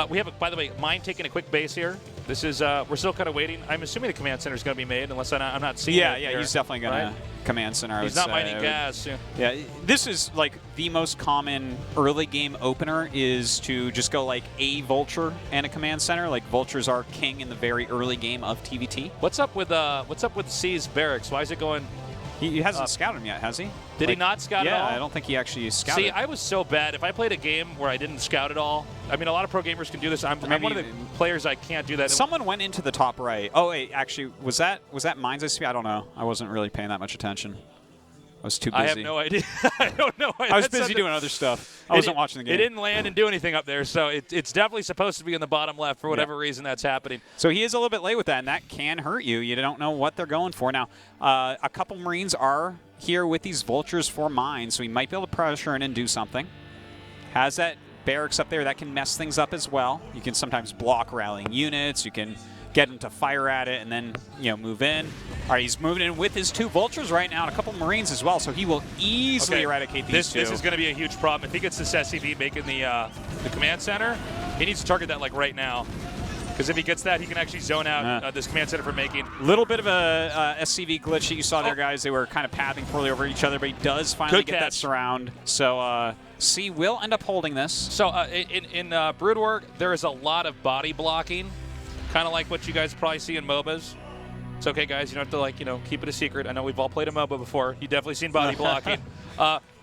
we have, by the way, Mind taking a quick base here. This is we're still kind of waiting. I'm assuming the command center is going to be made, unless I'm not seeing it. Yeah, he's definitely going to command center. He's not mining gas. Yeah, this is like the most common early game opener is to just go like a Vulture and a command center. Like Vultures are king in the very early game of TVT. What's up with C's barracks? Why is it going? He hasn't scouted him yet, has he? Did he not scout at all? Yeah, I don't think he actually scouted. See, I was so bad. If I played a game where I didn't scout at all, I mean, a lot of pro gamers can do this. I'm one of the players I can't do that. Someone went into the top right. Oh, wait, actually, was that Mind's ICP? I don't know. I wasn't really paying that much attention. I was too busy. I have no idea. I don't know. I was busy doing other stuff. I wasn't watching the game. It didn't land and do anything up there, so it's definitely supposed to be in the bottom left for whatever reason that's happening. So he is a little bit late with that, and that can hurt you. You don't know what they're going for. Now, a couple Marines are here with these Vultures for Mine, so he might be able to pressure in and do something. Has that barracks up there. That can mess things up as well. You can sometimes block rallying units. You can get him to fire at it and then, move in. All right, he's moving in with his 2 Vultures right now and a couple Marines as well, so he will easily eradicate these 2. This is going to be a huge problem. If he gets this SCV making the command center, he needs to target that like right now. Because if he gets that, he can actually zone out this command center for making. A little bit of a SCV glitch that you saw there, guys. They were kind of pathing poorly over each other, but he does finally get that surround. So C will end up holding this. So in Brood War, there is a lot of body blocking, kind of like what you guys probably see in MOBAs. It's okay, guys. You don't have to, like, keep it a secret. I know we've all played a MOBA before. You've definitely seen body blocking.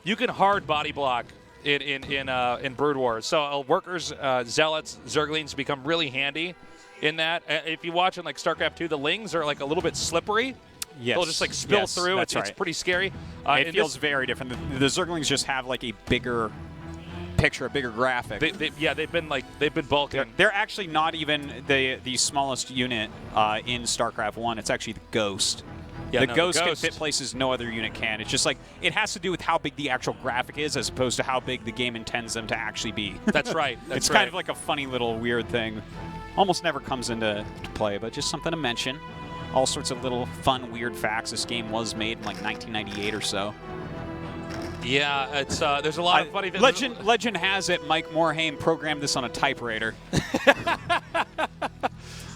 You can hard body block in Brood Wars. So workers, zealots, zerglings become really handy in that. If you watch in like StarCraft 2, the lings are like a little bit slippery. Yes. They'll just like spill through. It's pretty scary. It feels very different. The zerglings just have like a bigger picture, a bigger graphic. They've been bulking. They're actually not even the smallest unit in StarCraft 1. It's actually the Ghost. Yeah, the Ghost can fit places no other unit can. It's just like, it has to do with how big the actual graphic is as opposed to how big the game intends them to actually be. That's right. It's kind of like a funny little weird thing. Almost never comes into play, but just something to mention. All sorts of little fun, weird facts. This game was made in like 1998 or so. Yeah, it's there's a lot of funny. Legend has it Mike Morhaime programmed this on a typewriter.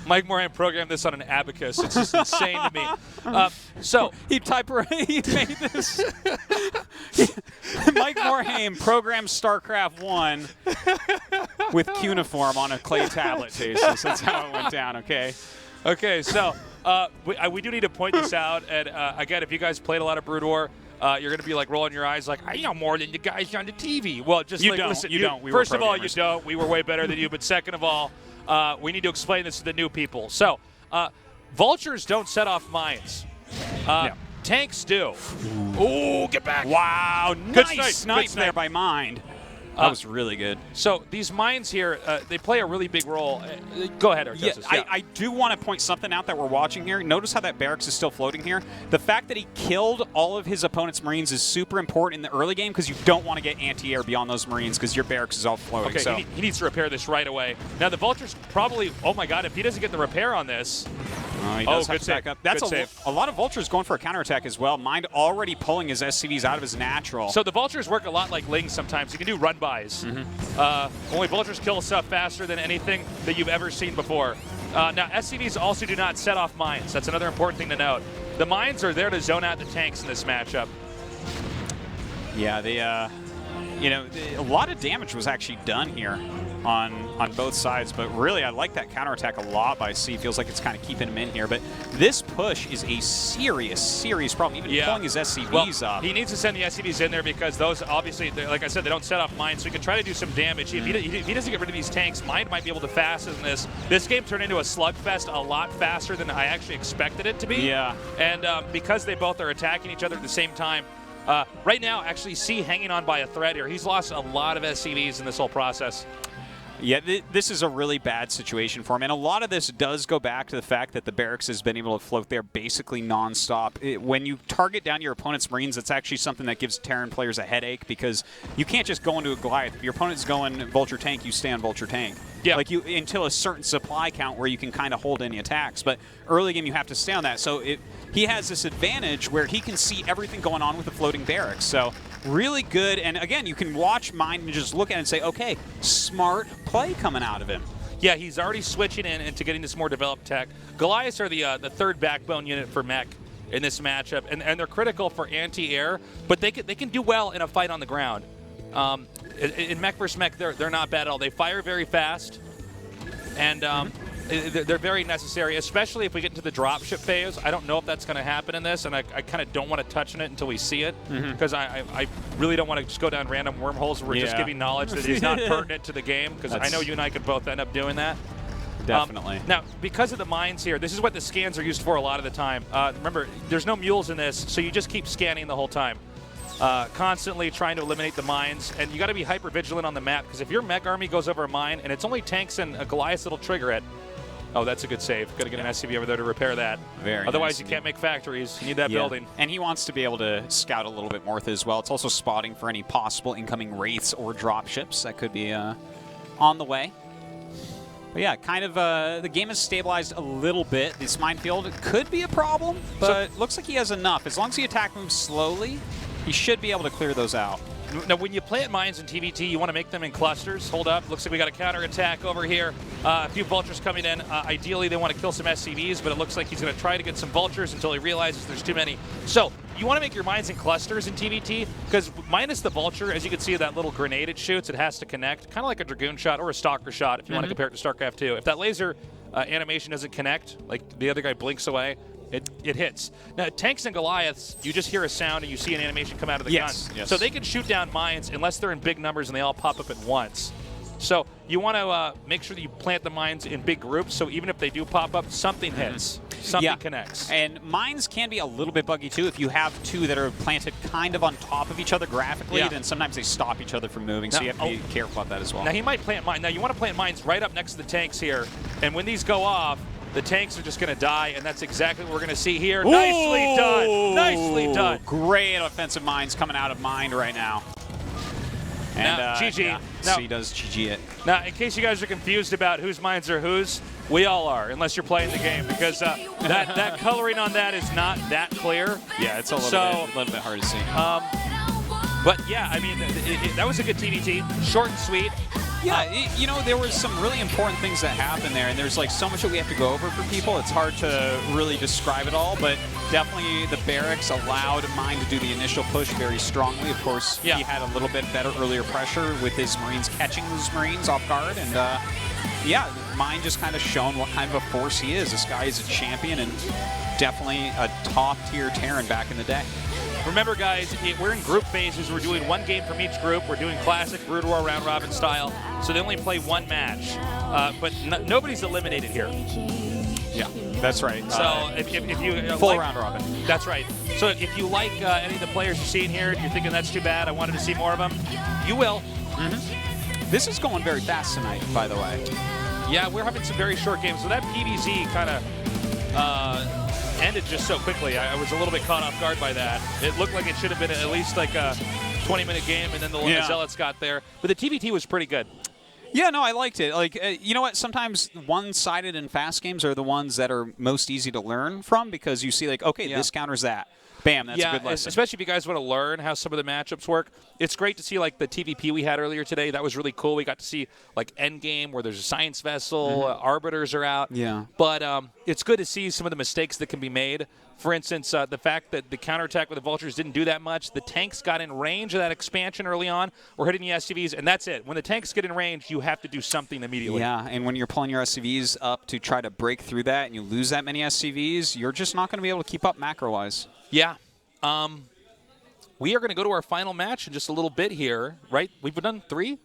Mike Morhaime programmed this on an abacus. It's just insane to me. So he made this. Mike Morhaime programmed StarCraft 1 with cuneiform on a clay tablet. Jesus, that's how it went down. Okay. Okay. So we do need to point this out. And again, if you guys played a lot of Brood War, you're going to be like rolling your eyes like, I know more than the guys on the TV. Well, just you like, don't. Listen, you don't. We first were of all, you don't. We were way better than you. But second of all, we need to explain this to the new people. So, vultures don't set off mines. Tanks do. Ooh, get back. Wow, nice snipe there by Mind. That was really good. So these mines here, they play a really big role. Go ahead, Artosis. Yeah, I do want to point something out that we're watching here. Notice how that barracks is still floating here. The fact that he killed all of his opponent's Marines is super important in the early game because you don't want to get anti-air beyond those Marines because your barracks is all floating. Okay, so he needs to repair this right away. Now the Vulture's probably, oh my god, if he doesn't get the repair on this. He does have to back up. That's a lot of Vultures going for a counterattack as well. Mind already pulling his SCVs out of his natural. So the Vultures work a lot like Lings sometimes. You can do run-bys. Only Vultures kill stuff faster than anything that you've ever seen before. Now, SCVs also do not set off mines. That's another important thing to note. The mines are there to zone out the tanks in this matchup. Yeah, a lot of damage was actually done here on both sides, but really I like that counterattack a lot by C. Feels like it's kind of keeping him in here, but this push is a serious problem, even pulling his SCVs up. He needs to send the SCVs in there because those, obviously, like I said, they don't set off mines, so he can try to do some damage. If he doesn't get rid of these tanks, Mind might be able to fasten this. This game turned into a slugfest a lot faster than I actually expected it to be. Yeah. And because they both are attacking each other at the same time, right now, actually, C hanging on by a thread here. He's lost a lot of SCVs in this whole process. Yeah, this is a really bad situation for him, and a lot of this does go back to the fact that the barracks has been able to float there basically nonstop. When you target down your opponent's Marines, it's actually something that gives Terran players a headache because you can't just go into a Goliath. If your opponent's going Vulture Tank, you stay on Vulture Tank. Yeah. Like until a certain supply count where you can kind of hold any attacks, but early game you have to stay on that. So he has this advantage where he can see everything going on with the floating barracks. So really good, and again, you can watch Mind and just look at it and say, okay, smart play coming out of him. Yeah, he's already switching into getting this more developed tech. Goliaths are the third backbone unit for mech in this matchup, and they're critical for anti-air, but they can do well in a fight on the ground. In mech versus mech, they're not bad at all. They fire very fast, and they're very necessary, especially if we get into the dropship phase. I don't know if that's going to happen in this, and I kind of don't want to touch on it until we see it, because I really don't want to just go down random wormholes where we're just giving knowledge that is not pertinent to the game, because I know you and I could both end up doing that. Definitely. Now, because of the mines here, this is what the scans are used for a lot of the time. Remember, there's no mules in this, so you just keep scanning the whole time. Constantly trying to eliminate the mines, and you got to be hyper vigilant on the map, because if your mech army goes over a mine and it's only tanks and a Goliath that'll trigger it. Oh, that's a good save. Got to get an SCV over there to repair that. Otherwise, you can't make factories. You need that building. And he wants to be able to scout a little bit more as well. It's also spotting for any possible incoming wraiths or dropships that could be on the way. But yeah, kind of the game has stabilized a little bit. This minefield could be a problem, but looks like he has enough. As long as the attack moves slowly, he should be able to clear those out. Now, when you plant mines in TVT, you want to make them in clusters. Hold up. Looks like we got a counterattack over here. A few Vultures coming in. Ideally, they want to kill some SCVs, but it looks like he's going to try to get some Vultures until he realizes there's too many. So, you want to make your mines in clusters in TVT, because minus the Vulture, as you can see, that little grenade it shoots, it has to connect, kind of like a Dragoon shot or a Stalker shot, if you want to compare it to StarCraft 2. If that laser animation doesn't connect, like the other guy blinks away, It hits. Now, tanks and Goliaths, you just hear a sound and you see an animation come out of the gun. Yes. So they can shoot down mines unless they're in big numbers and they all pop up at once. So you want to make sure that you plant the mines in big groups, so even if they do pop up, something hits. Something connects. And mines can be a little bit buggy, too. If you have two that are planted kind of on top of each other graphically, then sometimes they stop each other from moving, so you have to be careful about that as well. Now, he might plant mines. Now, you want to plant mines right up next to the tanks here, and when these go off, the tanks are just going to die, and that's exactly what we're going to see here. Ooh! Nicely done. Nicely done. Great offensive mines coming out of Mind right now. And now, GG. Yeah, now, he does GG it. Now, in case you guys are confused about whose mines are whose, we all are, unless you're playing the game, because that coloring on that is not that clear. Yeah, it's a little bit hard to see. But yeah, I mean, that was a good TVT, short and sweet. Yeah, you know, there was some really important things that happened there, and there's like so much that we have to go over for people. It's hard to really describe it all, but definitely the barracks allowed Mine to do the initial push very strongly. Of course, he had a little bit better earlier pressure with his Marines catching those Marines off guard, and yeah, Mine just kind of shown what kind of a force he is. This guy is a champion and definitely a top-tier Terran back in the day. Remember, guys, we're in group phases. We're doing one game from each group. We're doing classic Brood War round robin style, so they only play one match. But nobody's eliminated here. Yeah, that's right. So if you full round robin. That's right. So if you like any of the players you're seeing here, and you're thinking that's too bad, I wanted to see more of them, you will. This is going very fast tonight, by the way. Yeah, we're having some very short games. So that PVZ kind of ended just so quickly. I was a little bit caught off guard by that. It looked like it should have been at least like a 20-minute game, and then the Zealots got there. But the TVT was pretty good. Yeah, no, I liked it. Like, you know what? Sometimes one-sided and fast games are the ones that are most easy to learn from, because you see, like, okay, this counters that. Bam, that's a good lesson. Especially if you guys want to learn how some of the matchups work. It's great to see, like, the TVP we had earlier today. That was really cool. We got to see, like, Endgame, where there's a science vessel, arbiters are out. Yeah. But it's good to see some of the mistakes that can be made. For instance, the fact that the counterattack with the Vultures didn't do that much. The tanks got in range of that expansion early on. We're hitting the SCVs, and that's it. When the tanks get in range, you have to do something immediately. Yeah, and when you're pulling your SCVs up to try to break through that and you lose that many SCVs, you're just not going to be able to keep up macro-wise. Yeah. We are going to go to our final match in just a little bit here, right? We've done 3?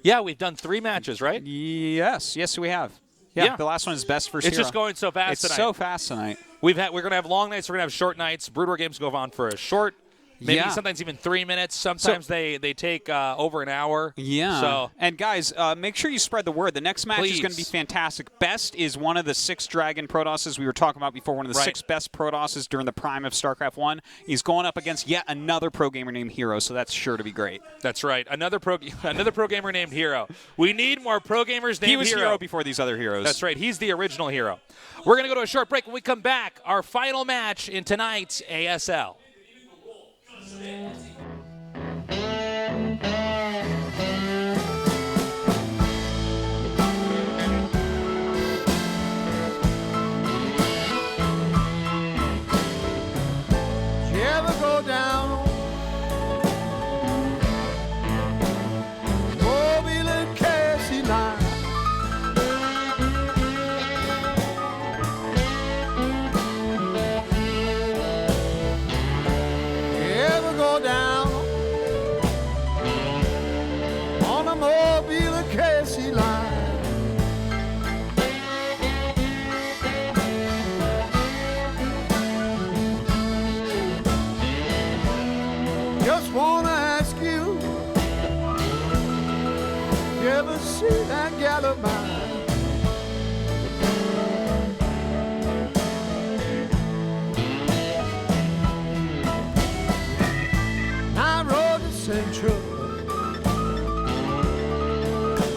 Yeah, we've done 3 matches, right? Yes, we have. Yeah, the last one is best for 0. It's just going so fast tonight. It's so fast tonight. We're going to have long nights. We're going to have short nights. Brood War games go on for a short, maybe sometimes even 3 minutes. Sometimes they take over an hour. Yeah. So, and guys, make sure you spread the word. The next match is going to be fantastic. Best is one of the 6 Dragon Protosses we were talking about before, one of the 6 best Protosses during the prime of StarCraft 1. He's going up against yet another pro gamer named Hero, so that's sure to be great. That's right. Another pro gamer named Hero. We need more pro gamers named Hero. He was Hero before these other heroes. That's right. He's the original Hero. We're going to go to a short break. When we come back, our final match in tonight's ASL. You ever go down Mobile and Cassie line? You ever go down on a Mobile and Cassie line? Just wanna ask you, you ever see that gal of mine? I rode to Central,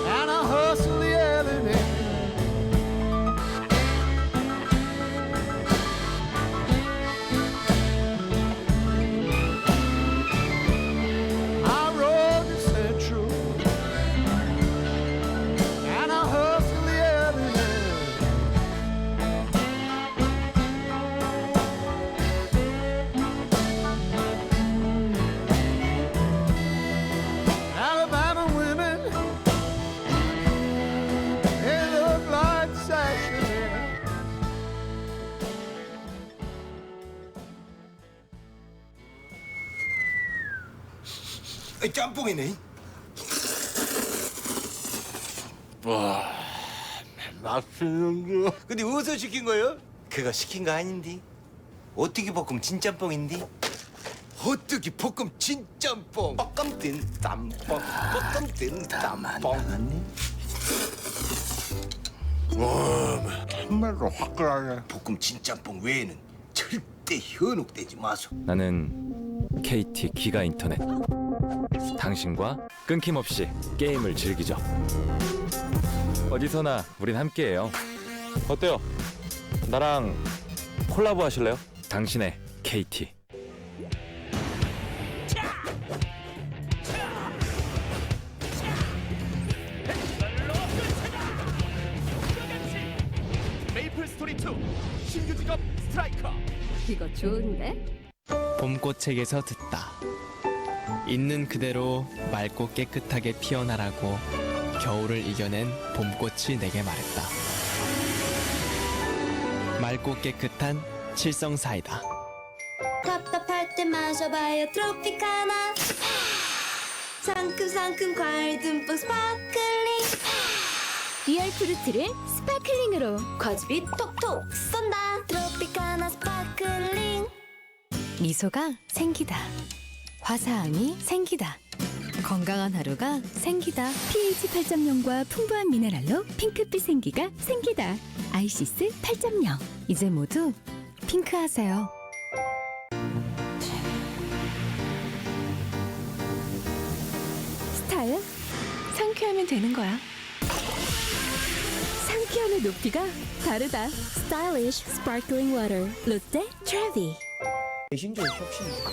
and I hustled the element. I rode to Central, and I hustled the element. 짬뽕이네. 와, 맛있는 거. 근데 어디서 시킨 거예요? 그거 시킨 거 아닌데. 어떻게 볶음 진짬뽕인데. 어떻게 볶음 진짬뽕. 볶음 뜬 짬뽕. 볶음 뜬 짬뽕. 와, 정말로 화끈하네. 볶음 진짬뽕 외에는 절대 현혹되지 마소. 나는 KT 기가 인터넷. 당신과 끊김없이 게임을 즐기죠. 어디서나 우린 함께해요. 어때요? 나랑 콜라보 하실래요? 당신의 KT. 메이플 스토리 2 신규 직업 스트라이커. 이거 좋은데? 봄꽃책에서 듣다. 있는 그대로 맑고 깨끗하게 피어나라고 겨울을 이겨낸 봄꽃이 내게 말했다. 맑고 깨끗한 칠성사이다. 답답할 때 마셔봐요 트로피카나. 상큼상큼 과일 듬뿍 스파클링. 리얼 프루트를 스파클링으로 과즙이 톡톡 쏜다. 트로피카나 스파클링. 미소가 생기다. 화사함이 생기다. 건강한 하루가 생기다. pH 8.0과 풍부한 미네랄로 핑크빛 생기가 생기다. 아이시스 8.0. 이제 모두 핑크하세요. 스타일? 상쾌하면 되는 거야. 상쾌함의 높이가 다르다. Stylish Sparkling Water 롯데 트래비. 메신저의 혁신입니다.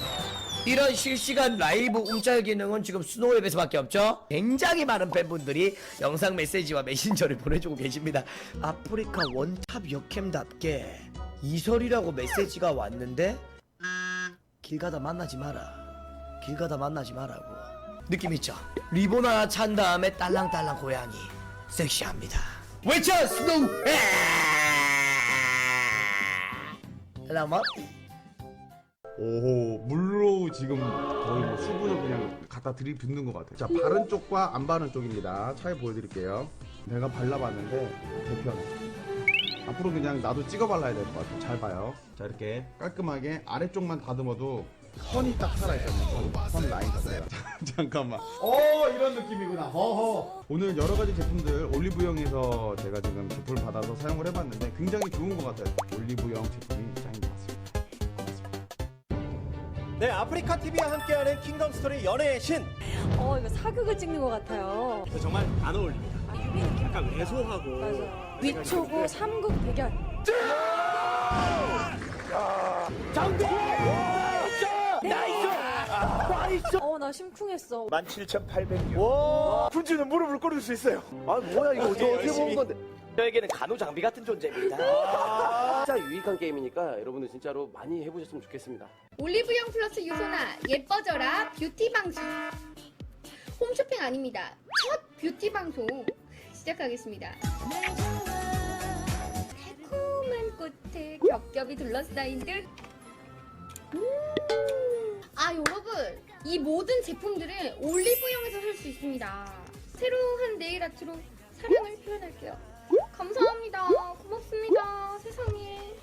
이런 실시간 라이브 움짤 기능은 지금 스노우웹에서밖에 없죠. 굉장히 많은 팬분들이 영상 메시지와 메신저를 보내주고 계십니다. 아프리카 원탑 역캠답게 이설이라고 메시지가 왔는데 길 가다 만나지 마라. 길 가다 만나지 마라고. 느낌 있죠? 리본 하나 찬 다음에 딸랑딸랑 고양이 섹시합니다. 외쳐 스노우. 라마. 오호, 물로 지금 거의 뭐 수분을 그냥 갖다 들이붓는 것 같아요. 자, 바른 쪽과 안 바른 쪽입니다. 차이 보여드릴게요. 내가 발라봤는데 대표는 앞으로 그냥 나도 찍어 발라야 될 것 같아요. 잘 봐요. 자, 이렇게 깔끔하게 아래쪽만 다듬어도 선이 딱 살아있잖아요. 선 라인 자체가. 잠깐만. 이런 느낌이구나. 허허. 오늘 여러 가지 제품들 올리브영에서 제가 지금 제품을 받아서 사용을 해봤는데 굉장히 좋은 것 같아요. 올리브영 제품이 짱인 것 같습니다. 네, 아프리카 TV와 함께하는 킹덤 스토리 연애의 신. 이거 사극을 찍는 것 같아요. 정말 안 어울립니다. 약간 왜소하고. 맞아. 위초고 삼국 대결. 장비! 나이스! 나이스! 나 심쿵했어. 17,800원. 와, 군주는 무릎을 꿇을 수 있어요. 아, 뭐야 이거 어떻게 본 건데? 저에게는 간호 장비 같은 존재입니다. 진짜 유익한 게임이니까 여러분들 진짜로 많이 해보셨으면 좋겠습니다. 올리브영 플러스 유소나 예뻐져라 뷰티 방송. 홈쇼핑 아닙니다. 첫 뷰티 방송 시작하겠습니다. 달콤한 꽃에 겹겹이 둘러싸인 듯. 아 여러분, 이 모든 제품들은 올리브영에서 살 수 있습니다. 새로운 네일 아트로 사랑을 표현할게요. 감사합니다. 고맙습니다. 세상에.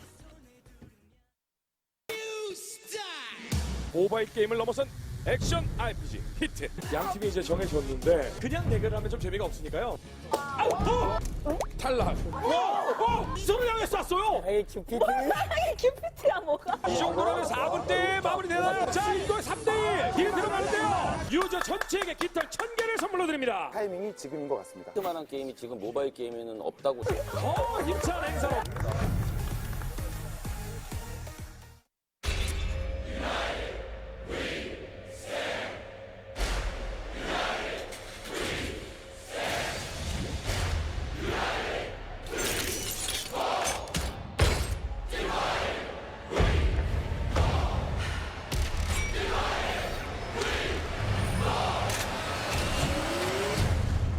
모바일 게임을 넘어선 액션 RPG 히트. 양 팀이 이제 정해졌는데 그냥 대결하면 좀 재미가 없으니까요. 탈락. 이선을 향해 쐈어요. 큐피트야 뭐가? 이 정도라면 4분 때 마무리 되나요? 자, 이거 3대1 딜 들어가는데요. 유저 전체에게 깃털 1000개를 선물로 드립니다. 타이밍이 지금인 것 같습니다. 그만한 게임이 지금 모바일 게임에는 없다고 힘찬 행사로.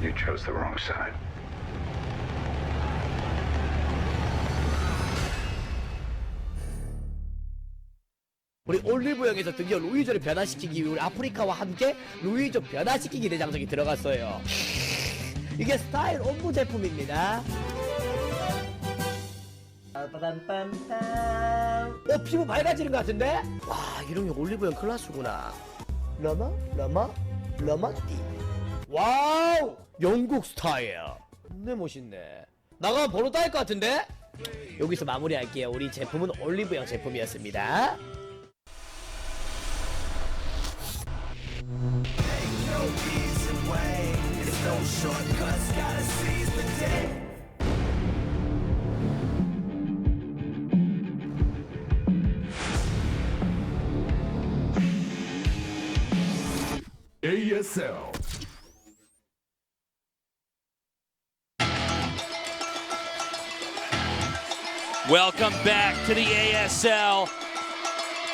You chose the wrong side. 우리 올리브영에서 드디어 루이조를 변화시키기 위해 우리 아프리카와 함께 루이조 변화시키기 대장정이 들어갔어요. 이게 스타일 옴부 제품입니다. 피부 밝아지는 것 같은데? 와, 이름이 올리브영 클라스구나. 러머띠. 와우! 영국 스타일. 존나 멋있네. 나가면 번호 따일 것 같은데? 여기서 마무리할게요. 우리 제품은 올리브영 제품이었습니다. ASL. Welcome back to the ASL.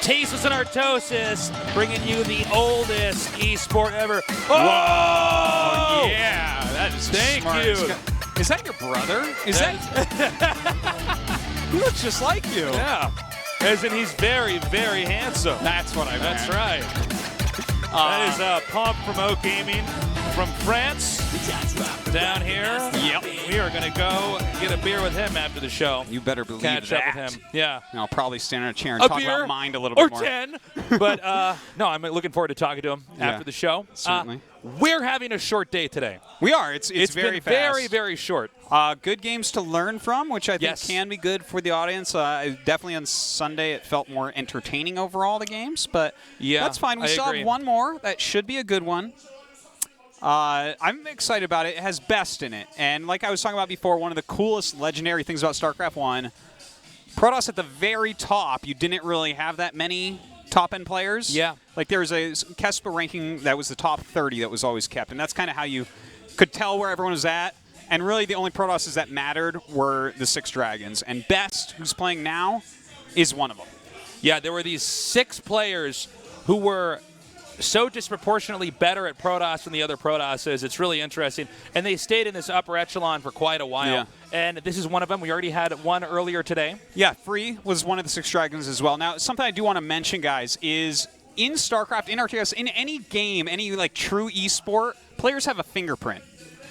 Tasteless and Artosis, bringing you the oldest esport ever. Oh, yeah, that is Thank smart. you. Is that your brother? Is that? He looks just like you. Yeah. As in, he's very, very handsome. That's what I meant. That's right. That is Pomp from O Gaming from France. Down here. Yep. We are going to go get a beer with him after the show. You better believe Catch that. up with him. Yeah. And I'll probably stand in a chair and A talk beer about mind a little or bit more. 10. But no, I'm looking forward to talking to him after the show. Certainly. We're having a short day today. We are. It's very been fast. very, very short. Good games to learn from, which I think can be good for the audience. Definitely on Sunday, it felt more entertaining overall, the games. But yeah, that's fine. We I still agree. have one more. That should be a good one. I'm excited about it. It has best in it. And like I was talking about before, one of the coolest legendary things about StarCraft 1, Protoss at the very top, you didn't really have that many top-end players. Yeah. Like there was a Kespa ranking that was the top 30 that was always kept. And that's kind of how you could tell where everyone was at. And really the only Protosses that mattered were the 6 Dragons. And Best, who's playing now, is one of them. Yeah, there were these 6 players who were so disproportionately better at Protoss than the other Protosses. It's really interesting. And they stayed in this upper echelon for quite a while. Yeah. And this is one of them. We already had one earlier today. Yeah, Free was one of the 6 Dragons as well. Now, something I do want to mention, guys, is in StarCraft, in RTS, in any game, any like true esport, players have a fingerprint.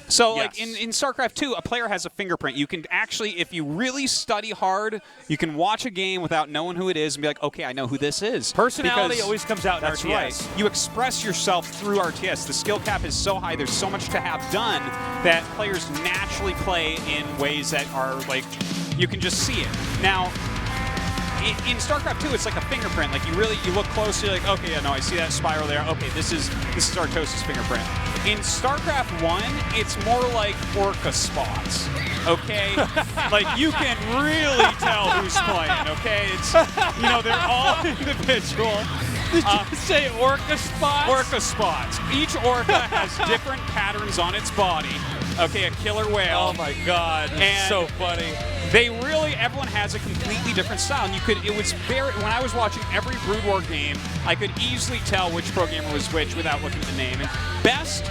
So, like in StarCraft 2, a player has a fingerprint. You can actually, if you really study hard, you can watch a game without knowing who it is and be like, okay, I know who this is. Personality Because always comes out in that's RTS. Right. You express yourself through RTS. The skill cap is so high, there's so much to have done that players naturally play in ways that are like, you can just see it. Now, in StarCraft 2, it's like a fingerprint. Like you look closely, like, okay, yeah, no, I see that spiral there. Okay, this is Artosis' fingerprint. In StarCraft 1, it's more like orca spots. Okay, like you can really tell who's playing. Okay, it's they're all individual. Did you say orca spots? Orca spots. Each orca has different patterns on its body. Okay, a killer whale. Oh my God, it's so funny. Everyone has a completely different style, and it was very, when I was watching every Brood War game, I could easily tell which pro gamer was which without looking at the name. And Best,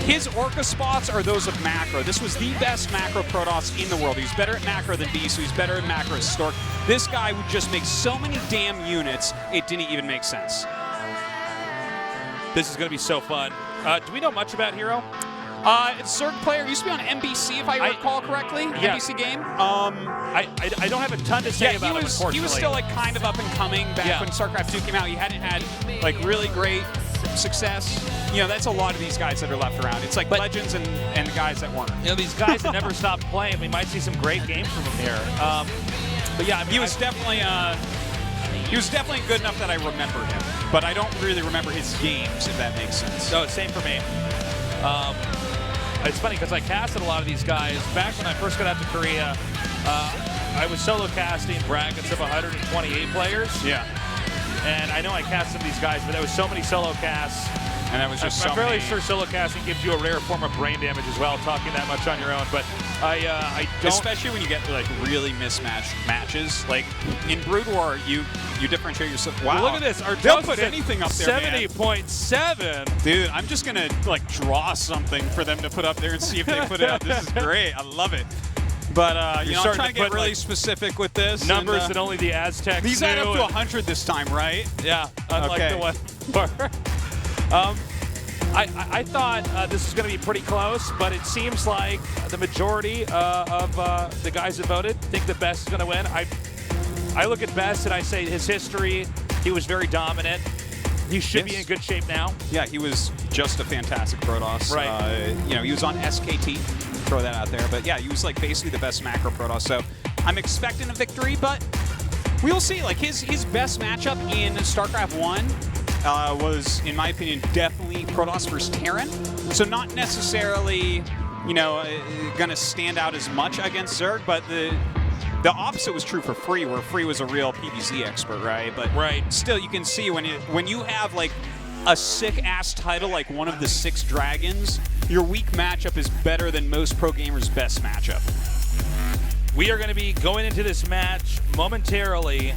his orca spots are those of macro. This was the best macro Protoss in the world. He's better at macro than B, so he's better at macro as Stork. This guy would just make so many damn units, it didn't even make sense. This is going to be so fun. Do we know much about Hero? It's a Zerg player. Used to be on NBC, if I recall correctly. Yeah. NBC game. I don't have a ton to say about him, unfortunately. He was still like kind of up and coming back when StarCraft 2 came out. He hadn't had like really great success. That's a lot of these guys that are left around. It's like legends and the guys that weren't. These guys that never stopped playing. We might see some great games from him here. But yeah, I mean, he was definitely good enough that I remember him, but I don't really remember his games, if that makes sense. No, same for me. It's funny because I casted a lot of these guys. Back when I first got out to Korea, I was solo casting brackets of 128 players. Yeah. And I know I casted these guys, but there was so many solo casts. And that was just I'm fairly sure solo casting gives you a rare form of brain damage as well, talking that much on your own. But I don't. Especially when you get like really mismatched matches. Like in Brood War, you differentiate yourself. Wow, look at this. They'll put anything up there, 70.7. Dude, I'm just gonna like draw something for them to put up there and see if they put it up. This is great. I love it. But, you know, I'm trying to get really specific with this. Numbers that only the Aztecs These add up do, to 100 this time, right? Yeah, unlike the one before. I thought this was going to be pretty close, but it seems like the majority of the guys that voted think the Best is going to win. I look at Best and I say his history, he was very dominant. He should be in good shape now. Yeah, he was just a fantastic Protoss. Right. You know, he was on SKT. Throw that out there. But yeah, he was like basically the best macro Protoss. So I'm expecting a victory, but we'll see. Like his best matchup in StarCraft 1 was, in my opinion, definitely Protoss versus Terran. So not necessarily, you know, going to stand out as much against Zerg, but the opposite was true for Free, where Free was a real PvZ expert, right? But still, you can see when you have like a sick-ass title like one of the 6 dragons, your weak matchup is better than most pro gamers' best matchup. We are going to be going into this match momentarily.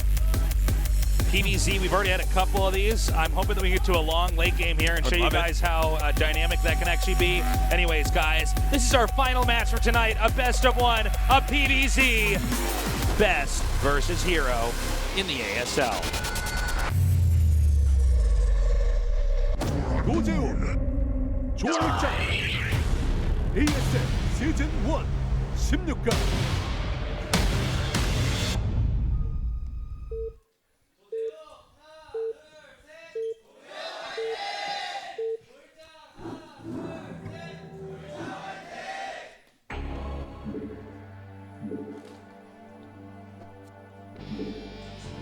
PvZ, we've already had a couple of these. I'm hoping that we get to a long late game here and show you guys how dynamic that can actually be. Anyways, guys, this is our final match for tonight, a best of 1, a PvZ. Best versus Hero in the ASL. 노재훈, 조일장, ASL 시즌 1 16강.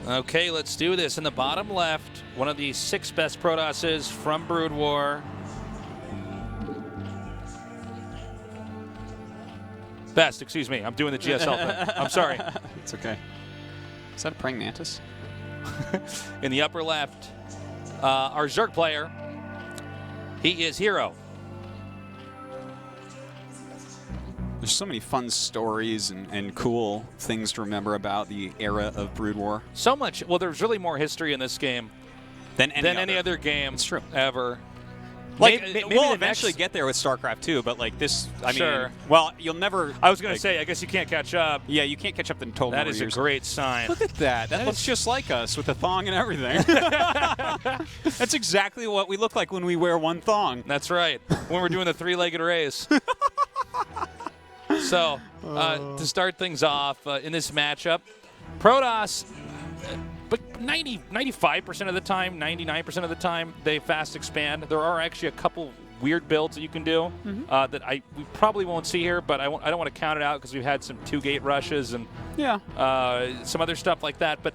Okay, let's do this. In the bottom left, one of the 6 best Protosses from Brood War. Best, excuse me. I'm doing the GSL thing. I'm sorry. It's okay. Is that a praying mantis? In the upper left, our Zerg player, he is Hero. There's so many fun stories and cool things to remember about the era of Brood War. So much. Well, there's really more history in this game than any other game ever. Like, maybe we'll eventually get there with StarCraft 2, but like this, I mean, well, you'll never. I was going to say, I guess you can't catch up. Yeah, you can't catch up in total. That is a great sign. Look at that. That looks just like us with the thong and everything. That's exactly what we look like when we wear one thong. That's right. When we're doing the 3-legged race. So, to start things off in this matchup, Protoss, but 95% of the time, 99% of the time, they fast expand. There are actually a couple weird builds that you can do that we probably won't see here, but I don't want to count it out because we've had some 2-gate rushes and some other stuff like that. But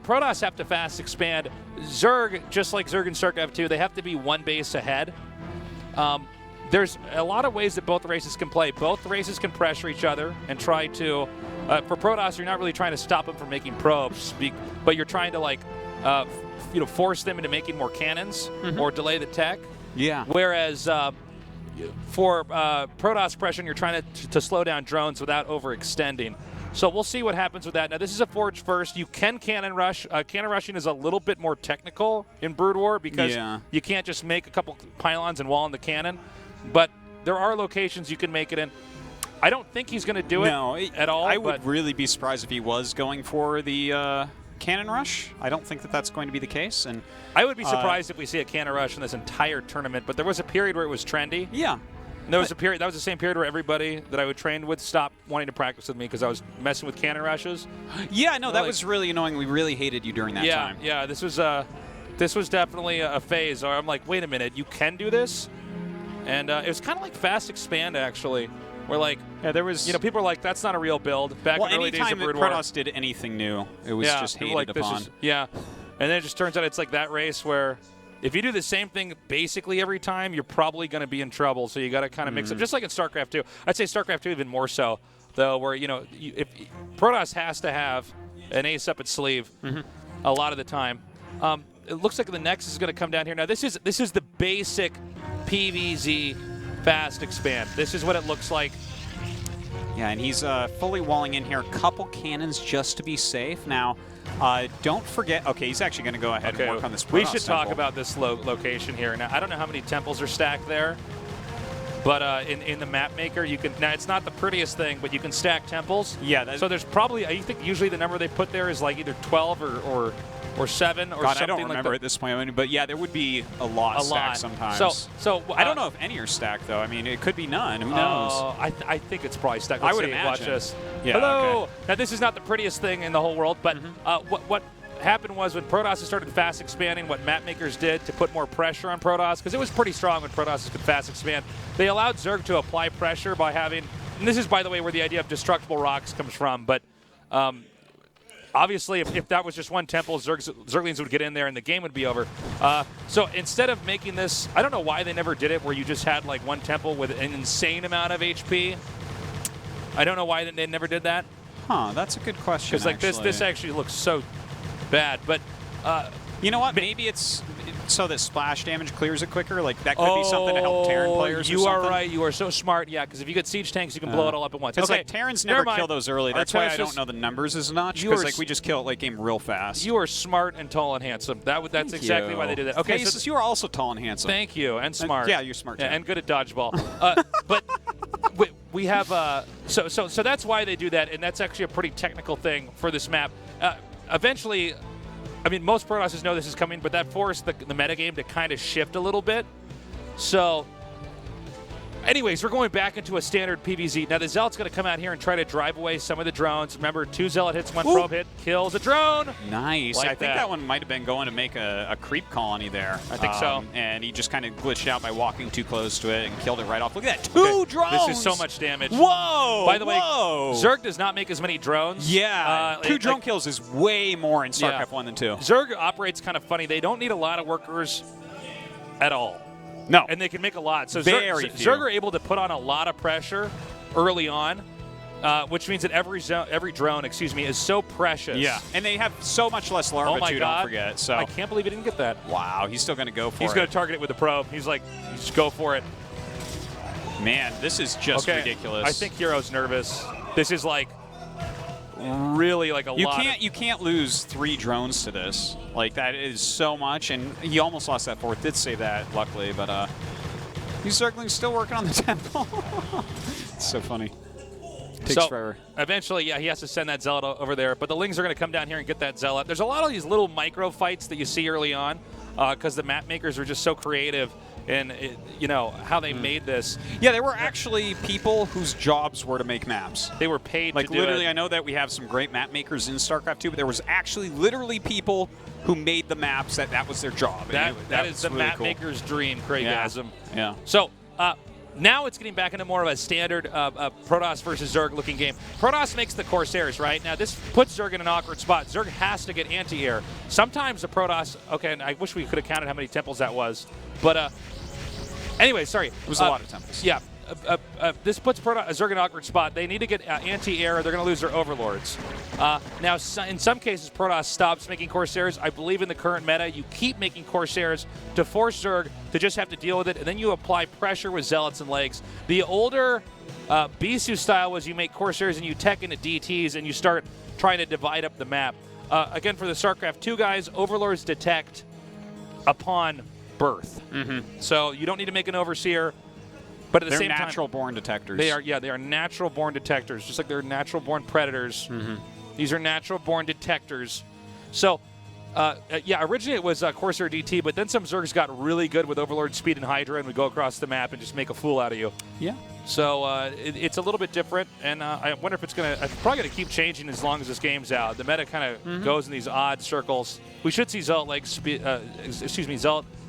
Protoss have to fast expand. Zerg, just like Zerg and StarCraft 2, they have to be 1 base ahead. There's a lot of ways that both races can play. Both races can pressure each other and try to, for Protoss, you're not really trying to stop them from making probes, but you're trying to like, force them into making more cannons or delay the tech. Yeah. Whereas for Protoss pressure, you're trying to slow down drones without overextending. So we'll see what happens with that. Now, this is a Forge first. You can cannon rush. Cannon rushing is a little bit more technical in Brood War because you can't just make a couple pylons and wall in the cannon. But there are locations you can make it in. I don't think he's going to do it at all. I would really be surprised if he was going for the cannon rush. I don't think that that's going to be the case. And I would be surprised if we see a cannon rush in this entire tournament. But there was a period where it was trendy. Yeah. And there was a period. That was the same period where everybody that I would train with stopped wanting to practice with me because I was messing with cannon rushes. Yeah, no, that was really annoying. We really hated you during that time. Yeah, this was definitely a phase where I'm like, wait a minute, you can do this? And it was kind of like fast expand, actually. Where like, there was, people are like, that's not a real build. Back in the early days of Brood War. Protoss did anything new, it was just hated upon. And then it just turns out it's like that race where if you do the same thing basically every time, you're probably going to be in trouble. So you got to kind of mix up, just like in StarCraft 2. I'd say StarCraft 2 even more so, though, where if Protoss has to have an ace up its sleeve a lot of the time. It looks like the next is going to come down here. Now this is the basic PvZ fast expand. This is what it looks like. Yeah, and he's fully walling in here. A couple cannons just to be safe. Now, don't forget. Okay, he's actually going to go ahead and work on this Protoss We should talk temple. about this location here. Now, I don't know how many temples are stacked there, But in the map maker, you can now it's not the prettiest thing, but you can stack temples. Yeah. So there's probably I think usually the number they put there is like either 12 or 7 or God, something. I don't remember like at this point, but yeah, there would be a lot stacked sometimes. So I don't know if any are stacked though. I mean, it could be none. Who knows? I think it's probably stacked. I Let's would see, imagine. Watch this. Yeah, Hello. okay. Now this is not the prettiest thing in the whole world, but what happened was when Protoss started fast expanding, what map makers did to put more pressure on Protoss, because it was pretty strong when Protoss could fast expand, they allowed Zerg to apply pressure by having, and this is, by the way, where the idea of destructible rocks comes from, but obviously if that was just one temple, Zerglings would get in there and the game would be over. So instead of making this, I don't know why they never did it where you just had like one temple with an insane amount of HP. I don't know why they never did that. Huh, that's a good question. Because like this actually looks so bad, but you know what? Maybe it's so that splash damage clears it quicker. Like that could be something to help Terran players. You or are something. right. You are so smart. Yeah, because if you get siege tanks, you can blow it all up at once. It's Okay, like Terrans never kill those early. That's why I don't know the numbers as much. You Because are like we just kill it late game real fast. You are smart and tall and handsome. That's exactly why they did that. Okay, so you are also tall and handsome. Thank you, and smart. Yeah, you're smart. Yeah, and good at dodgeball. But we have so that's why they do that, and that's actually a pretty technical thing for this map. Eventually, I mean, most Protosses know this is coming, but that forced the metagame to kind of shift a little bit. So, anyways, we're going back into a standard PvZ. Now, the Zealot's going to come out here and try to drive away some of the drones. Remember, 2 Zealot hits, 1 probe hit, kills a drone. Nice. Like I think that one might have been going to make a creep colony there. I think so. And he just kind of glitched out by walking too close to it and killed it right off. Look at that. 2 drones. This is so much damage. Whoa. By the way, whoa. Zerg does not make as many drones. Yeah. 2 drone kills is way more in StarCraft 1 than 2. Zerg operates kind of funny. They don't need a lot of workers at all. No. And they can make a lot. So Very few. Zerg are able to put on a lot of pressure early on, which means that every drone, is so precious. Yeah. And they have so much less larva, oh my too, God. don't forget. So I can't believe he didn't get that. Wow. He's still going to go for it. He's going to target it with the probe. He's like, just go for it. Man, this is just ridiculous. I think Hero's nervous. This is like really like a lot. You can't lose 3 drones to this. Like that is so much, and he almost lost that 4th. Did save that, luckily, but he's still working on the temple. It's so funny. Takes forever. Eventually, yeah, he has to send that Zealot over there, but the Lings are going to come down here and get that Zealot. There's a lot of these little micro fights that you see early on because the map makers are just so creative in how they made this. Yeah, there were actually people whose jobs were to make maps. They were paid like to do literally, it. I know that we have some great map makers in StarCraft 2, but there was actually literally people who made the maps that was their job. That is the really map cool. maker's dream, Craigasm. Yeah. So now it's getting back into more of a standard Protoss versus Zerg looking game. Protoss makes the Corsairs, right? Now this puts Zerg in an awkward spot. Zerg has to get anti-air. Sometimes the Protoss, okay, and I wish we could have counted how many temples that was, but anyway, sorry. It was a lot of temples. Yeah. This puts Zerg in an awkward spot. They need to get anti-air. They're going to lose their overlords. Now, in some cases, Protoss stops making Corsairs. I believe in the current meta, you keep making Corsairs to force Zerg to just have to deal with it, and then you apply pressure with Zealots and Legs. The older Bisu style was you make Corsairs and you tech into DTs and you start trying to divide up the map. Again, for the StarCraft 2 guys, overlords detect upon birth. So you don't need to make an overseer. But at the same time, they're natural-born detectors. They are natural-born detectors, just like they're natural-born predators. These are natural-born detectors. So, originally it was Corsair DT, but then some Zergs got really good with Overlord Speed and Hydra and would go across the map and just make a fool out of you. Yeah. So it's a little bit different, and I wonder if it's probably going to keep changing as long as this game's out. The meta kind of goes in these odd circles. We should see Zealot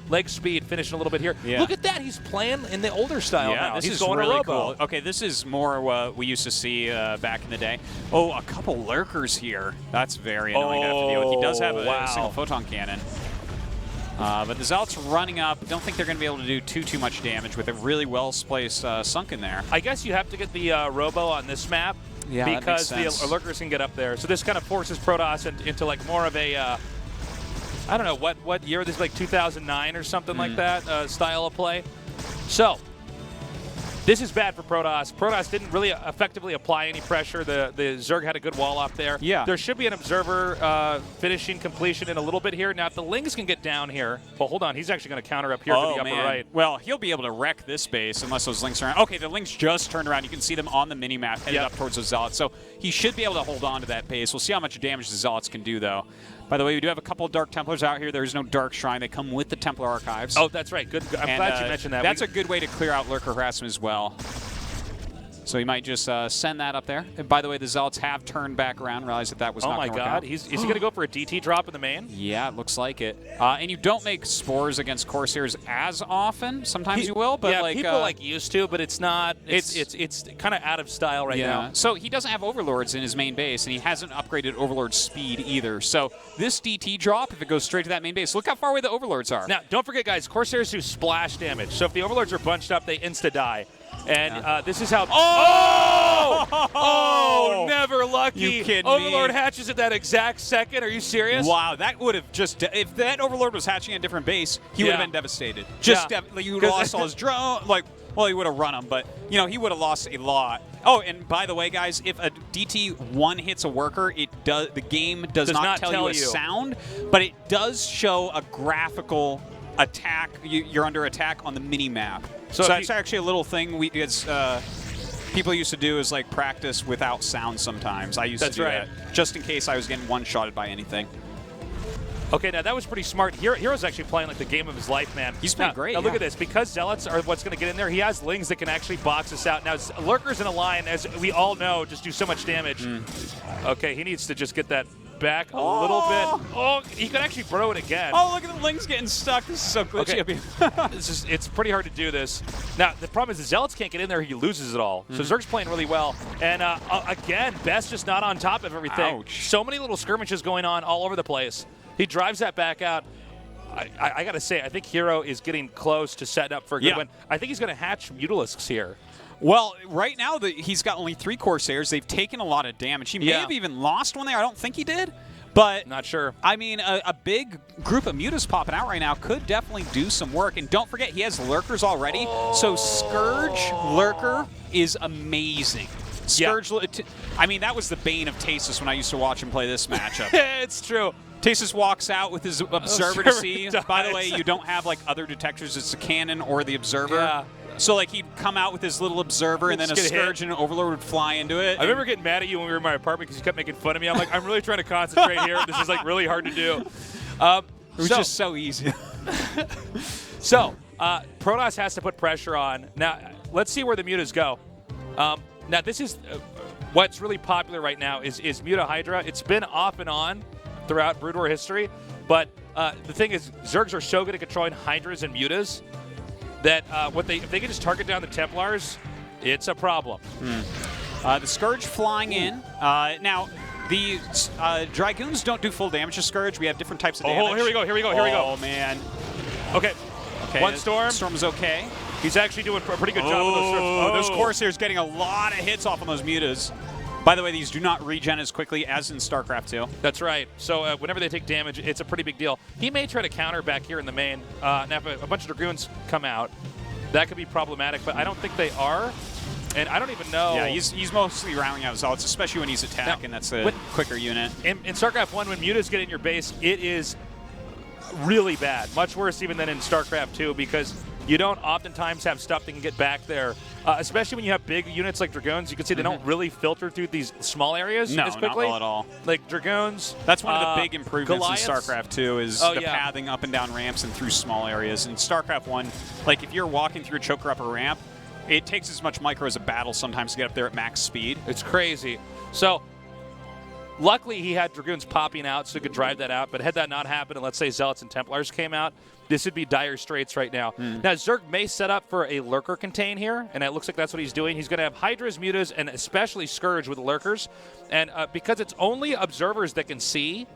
leg speed finishing a little bit here. Yeah. Look at that. He's playing in the older style now. This He's is going really to Robo. cool. Okay, this is more what we used to see back in the day. Oh, a couple lurkers here. That's very annoying to have to deal with. He does have a single photon cannon. But the Zealot's running up. Don't think they're going to be able to do too much damage with a really well-placed sunken there. I guess you have to get the Robo on this map because the lurkers can get up there. So this kind of forces Protoss into like more of a I don't know what year this is, like 2009 or something like that style of play. So This is bad for Protoss. Protoss didn't really effectively apply any pressure. The Zerg had a good wall off there. Yeah. There should be an observer finishing completion in a little bit here. Now, if the Lings can get down here. Well, hold on. He's actually going to counter up here to the upper right. Well, he'll be able to wreck this base unless those Lings are around. Okay, the Lings just turned around. You can see them on the mini-map headed up towards those Zealots. So he should be able to hold on to that base. We'll see how much damage the Zealots can do, though. By the way, we do have a couple of Dark Templars out here. There is no Dark Shrine. They come with the Templar Archives. Oh, that's right. Good. I'm glad you mentioned that. That's a good way to clear out Lurker harassment as well. So he might just send that up there. And by the way, the Zealots have turned back around, realized that was not going to work out. Is he going to go for a DT drop in the main? Yeah, it looks like it. And you don't make spores against Corsairs as often. Sometimes you will, but yeah, people used to, but it's not. It's kind of out of style right now. So he doesn't have Overlords in his main base, and he hasn't upgraded Overlord speed either. So this DT drop, if it goes straight to that main base, look how far away the Overlords are. Now, don't forget, guys, Corsairs do splash damage. So if the Overlords are bunched up, they insta-die. And this is how... Oh, never lucky. You kidding Overlord me? hatches at that exact second. Are you serious? Wow, that would have just... If that Overlord was hatching at a different base, he would have been devastated. You would have lost all his drone. Well, he would have run him, but, he would have lost a lot. Oh, and by the way, guys, if a DT1 hits a worker, the game does not tell you a sound, but it does show a graphical attack. You're under attack on the mini-map. So that's actually a little thing people used to do is practice without sound sometimes. I used to do that just in case I was getting one-shotted by anything. Okay, now that was pretty smart. Hero's actually playing the game of his life, man. He's playing great. Now look at this. Because Zealots are what's going to get in there, he has Lings that can actually box us out. Now, Lurkers in a line, as we all know, just do so much damage. Okay, he needs to just get that back a little bit. Oh, he could actually throw it again. Oh, look at the Lings getting stuck. This is so glitchy up here. It's pretty hard to do this. Now, the problem is the Zealots can't get in there. He loses it all. So Zerg's playing really well. And again, Best just not on top of everything. Ouch. So many little skirmishes going on all over the place. He drives that back out. I got to say, I think Hero is getting close to setting up for a good win. I think he's going to hatch Mutalisks here. Well, right now, he's got only 3 Corsairs. They've taken a lot of damage. He may have even lost one there. I don't think he did. But not sure. I mean, a big group of Mutas popping out right now could definitely do some work. And don't forget, he has Lurkers already. So Scourge Lurker is amazing. Scourge, I mean, that was the bane of Tasis when I used to watch him play this matchup. It's true. Tasis walks out with his Observer to see. By the way, you don't have other detectors. It's the Cannon or the Observer. Yeah. So he'd come out with his little Observer, and then a Scourge and an Overlord would fly into it. I remember getting mad at you when we were in my apartment because you kept making fun of me. I'm like, I'm really trying to concentrate here. This is really hard to do. It was just so easy. So Protoss has to put pressure on. Now, let's see where the Mutas go. Now, this is what's really popular right now is Muta Hydra. It's been off and on throughout Brood War history, but the thing is, Zergs are so good at controlling Hydras and Mutas that if they can just target down the Templars, it's a problem. The Scourge flying in. Now, the Dragoons don't do full damage to Scourge. We have different types of damage. Oh, here we go. Oh, man. Okay. One Storm. Storm's okay. He's actually doing a pretty good job with those Storms. Those Corsairs getting a lot of hits off on those Mutas. By the way, these do not regen as quickly as in StarCraft 2. That's right. So whenever they take damage, it's a pretty big deal. He may try to counter back here in the main. Now, if a bunch of Dragoons come out, that could be problematic, but I don't think they are. And I don't even know. Yeah, he's mostly rounding out Zealots, especially when he's attacking. That's a quicker unit. In StarCraft 1, when Mutas get in your base, it is really bad. Much worse even than in StarCraft 2 because you don't oftentimes have stuff that can get back there. Especially when you have big units like Dragoons, you can see they don't really filter through these small areas as quickly. No, not at all. Like Dragoons. That's one of the big improvements Goliaths. in StarCraft 2 is the pathing up and down ramps and through small areas. In StarCraft 1, if you're walking through a choker up a ramp, it takes as much micro as a battle sometimes to get up there at max speed. It's crazy. So, luckily he had Dragoons popping out so he could drive that out, but had that not happened and let's say Zealots and Templars came out, this would be dire straits right now. Now, Zerg may set up for a Lurker contain here, and it looks like that's what he's doing. He's going to have Hydras, Mutas, and especially Scourge with Lurkers. And because it's only Observers that can see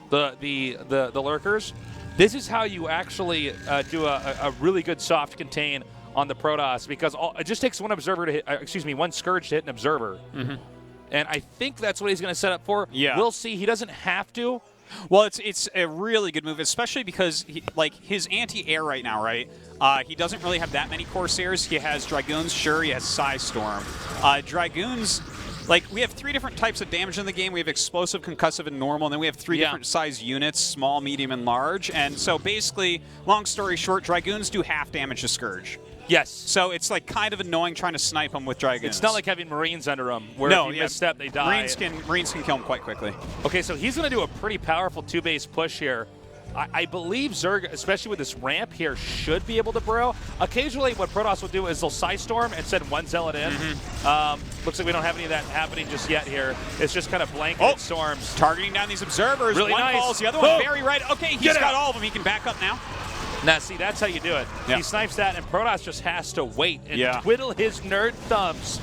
the Lurkers, this is how you actually do a really good soft contain on the Protoss, because it just takes one Observer to hit, one Scourge to hit an Observer. And I think that's what he's going to set up for. Yeah. We'll see. He doesn't have to. Well, it's a really good move, especially because his anti-air right now, right? He doesn't really have that many Corsairs. He has Dragoons, sure. He has Psystorm. Dragoons, we have 3 different types of damage in the game. We have explosive, concussive, and normal. And then we have 3 different size units, small, medium, and large. And so basically, long story short, Dragoons do half damage to Scourge. Yes. So it's kind of annoying trying to snipe them with Dragoons. It's not like having Marines under them, where if you misstep, they die. Marines can kill them quite quickly. Okay, so he's going to do a pretty powerful 2-base push here. I believe Zerg, especially with this ramp here, should be able to burrow. Occasionally, what Protoss will do is they'll Psystorm and send 1 Zealot in. Looks like we don't have any of that happening just yet here. It's just kind of blanket storms. Targeting down these observers. Really one nice. falls, the other one very right. Okay, he's got all of them. He can back up now. Now, see, that's how you do it. He snipes that, and Protoss just has to wait and twiddle his nerd thumbs.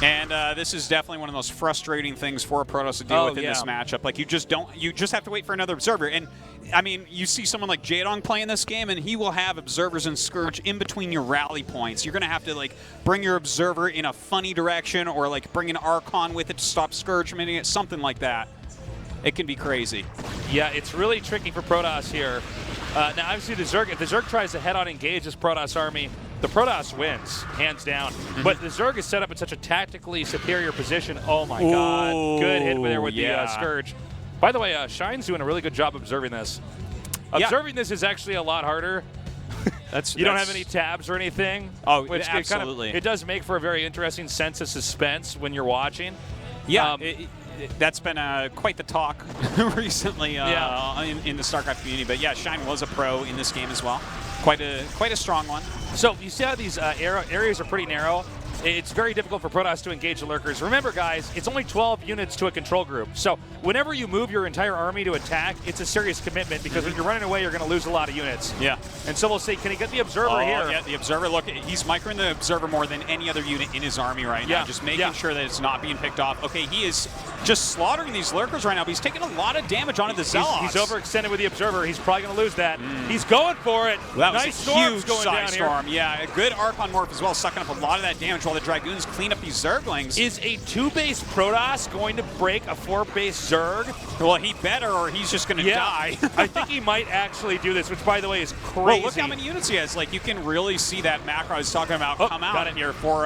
And this is definitely one of the most frustrating things for Protoss to deal with in this matchup. You just have to wait for another observer. And I mean, you see someone like Jaedong playing this game, and he will have observers and Scourge in between your rally points. You're going to have to bring your observer in a funny direction, or bring an Archon with it to stop Scourge from hitting it, something like that. It can be crazy. Yeah, it's really tricky for Protoss here. Now, obviously, if the Zerg tries to head-on engage this Protoss army, the Protoss wins, hands down. But the Zerg is set up in such a tactically superior position. Oh, my God. Good hit there with the Scourge. By the way, Shine's doing a really good job observing this. Observing this is actually a lot harder. You don't have any tabs or anything. Oh, which absolutely. It does make for a very interesting sense of suspense when you're watching. Yeah. That's been quite the talk recently in the StarCraft community. But yeah, Shine was a pro in this game as well. Quite a strong one. So you see how these areas are pretty narrow. It's very difficult for Protoss to engage the Lurkers. Remember, guys, it's only 12 units to a control group. So whenever you move your entire army to attack, it's a serious commitment, because when you're running away, you're going to lose a lot of units. Yeah. And so we'll see, can he get the Observer here? Yeah, the Observer. Look, he's microing the Observer more than any other unit in his army right now, just making sure that it's not being picked off. Okay, he is just slaughtering these Lurkers right now, but he's taking a lot of damage onto the Zealots. He's overextended with the Observer. He's probably going to lose that. He's going for it. Well, that nice was a huge going down storm. here. Yeah, a good Archon Morph as well, sucking up a lot of that damage while the Dragoons clean up these Zerglings. Is a 2-base Protoss going to break a 4-base Zerg? Well, he better, or he's just going to die. I think he might actually do this, which, by the way, is crazy. Well, look how many units he has. You can really see that macro I was talking about come out in here for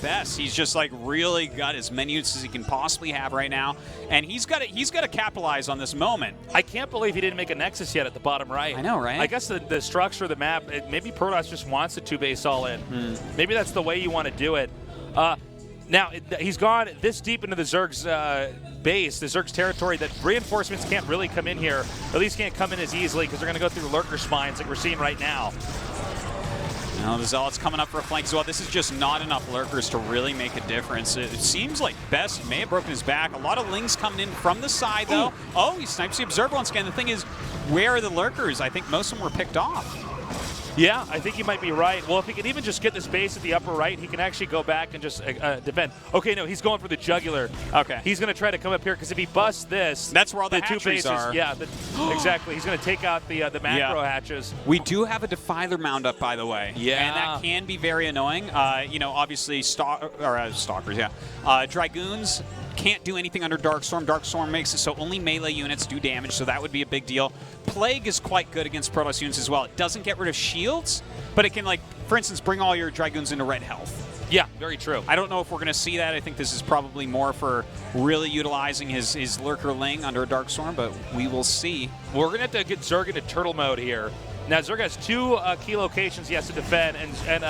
Best. He's just really got as many units as he can possibly have right now, and he's got to capitalize on this moment. I can't believe he didn't make a Nexus yet at the bottom right. I know, right? I guess the structure of the map, maybe Protoss just wants a 2-base all in. Maybe that's the way you want to do it. Now, he's gone this deep into the Zerg's base, the Zerg's territory, that reinforcements can't really come in here. At least can't come in as easily, because they're going to go through lurker spines like we're seeing right now. Now the Zealots coming up for a flank as well. This is just not enough Lurkers to really make a difference. It seems like Best may have broken his back. A lot of Lings coming in from the side, though. Oh, he snipes the Observer once again. The thing is, where are the Lurkers? I think most of them were picked off. Yeah, I think you might be right. Well, if he can even just get this base at the upper right, he can actually go back and just defend. Okay, no, he's going for the jugular. Okay. He's going to try to come up here, because if he busts this... That's where all the 2 hatcheries bases are. Yeah, exactly. He's going to take out the macro hatches. We do have a Defiler mound up, by the way. Yeah. And that can be very annoying. Obviously, Stalkers, Dragoons can't do anything under Darkstorm. Darkstorm makes it so only melee units do damage, so that would be a big deal. Plague is quite good against Protoss units as well. It doesn't get rid of shields, but it can, for instance, bring all your Dragoons into red health. Yeah, very true. I don't know if we're going to see that. I think this is probably more for really utilizing his Lurker Ling under a Darkstorm, but we will see. Well, we're going to have to get Zerg into turtle mode here. Now, Zerg has 2 key locations he has to defend, and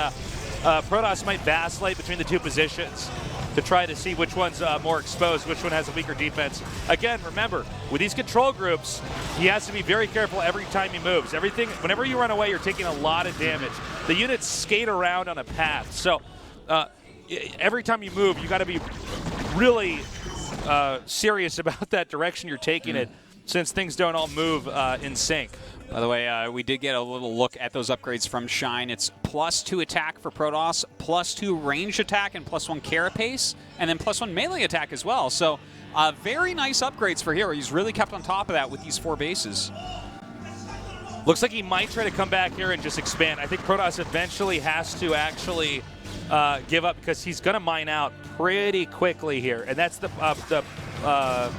Protoss might vacillate between the 2 positions to try to see which one's more exposed, which one has a weaker defense. Again, remember, with these control groups, he has to be very careful every time he moves. Whenever you run away, you're taking a lot of damage. The units skate around on a path, so every time you move, you got to be really serious about that direction you're taking it, since things don't all move in sync. By the way, we did get a little look at those upgrades from Shine. It's +2 attack for Protoss, +2 range attack, and +1 carapace, and then +1 melee attack as well. So very nice upgrades for Hero. He's really kept on top of that with these 4 bases. Looks like he might try to come back here and just expand. I think Protoss eventually has to actually give up, because he's going to mine out pretty quickly here. And that's the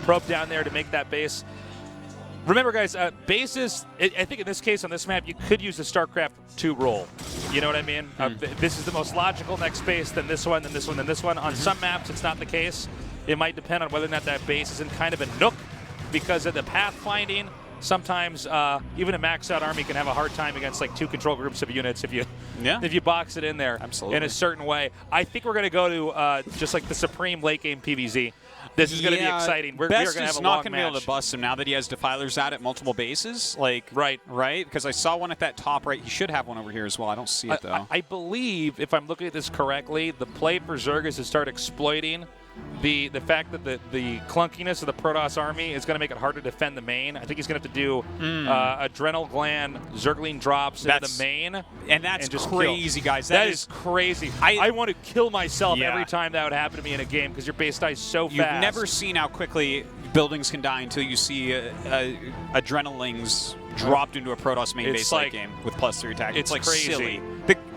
probe down there to make that base. Remember, guys, bases, I think in this case, on this map, you could use the StarCraft 2 rule. You know what I mean? This is the most logical next base, then this one, then this one, then this one. On some maps, it's not the case. It might depend on whether or not that base is in kind of a nook because of the pathfinding. Sometimes even a maxed out army can have a hard time against like 2 control groups of units if you box it in there in a certain way. I think we're going to go to just like the supreme late game PvZ. This is going to be exciting. We're going to have a long match. Best is not going to be able to bust him now that he has Defilers out at multiple bases. Like right? Because I saw one at that top right. He should have one over here as well. I don't see it though. I believe, if I'm looking at this correctly, the play for Zerg is to start exploiting the fact that the clunkiness of the Protoss army is going to make it hard to defend the main. I think he's going to have to do Adrenal Gland Zergling drops into the main. And that's just crazy, guys. That is crazy. I want to kill myself every time that would happen to me in a game because your base dies so fast. You've never seen how quickly buildings can die until you see Adrenalings dropped into a Protoss main base like game with +3 attack. It's like crazy. Silly.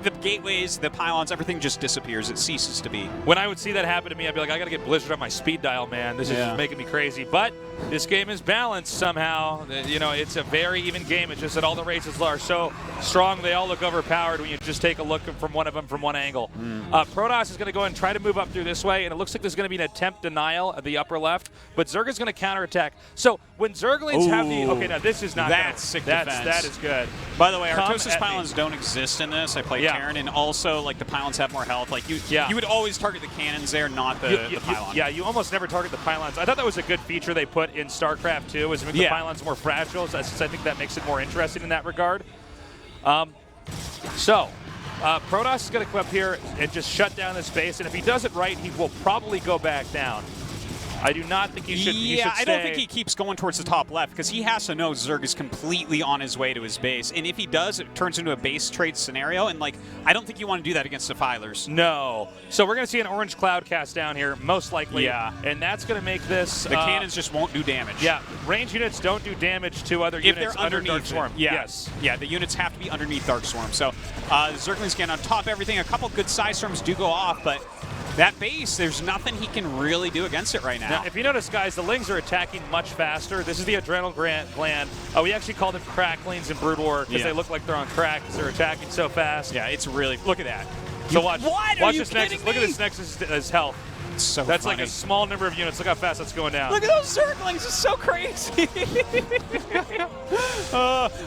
The gateways, the pylons, everything just disappears. It ceases to be. When I would see that happen to me, I'd be like, I got to get Blizzard on my speed dial, man. This is just making me crazy. But this game is balanced somehow. You know, it's a very even game. It's just that all the races are so strong, they all look overpowered when you just take a look from one of them from one angle. Protoss is going to go and try to move up through this way, and it looks like there's going to be an attempt denial at the upper left, but Zerg is going to counterattack. So when Zerglings have the... Okay, now this is not... That's sick defense. That is good. By the way, Artosis pylons don't exist in this. I played Terran, and also, like, the pylons have more health. Like, you would always target the cannons there, not the pylon. You almost never target the pylons. I thought that was a good feature they put in StarCraft 2, was to make the pylons more fragile. So I think that makes it more interesting in that regard. Protoss is going to come up here and just shut down this base, and if he does it right, he will probably go back down. I do not think he should. I don't think he keeps going towards the top left because he has to know Zerg is completely on his way to his base. And if he does, it turns into a base trade scenario. And like, I don't think you want to do that against Defilers. No. So we're going to see an orange cloud cast down here, most likely. Yeah. And that's going to make this. The cannons just won't do damage. Yeah. Range units don't do damage to other units they're underneath Dark Swarm. Yes. Yeah. The units have to be underneath Dark Swarm. So Zerglings get on top. Everything. A couple good Psy Storms do go off, but. That base, there's nothing he can really do against it right now. Now, if you notice, guys, the Lings are attacking much faster. This is the Adrenal Gland. We actually call them Cracklings in Brood War because they look like they're on crack because they're attacking so fast. Yeah, it's really... Look at that. So watch this Nexus. Look at this Nexus' health. It's so That's funny. like a small number of units. Look how fast that's going down. Look at those Zerglings. It's so crazy.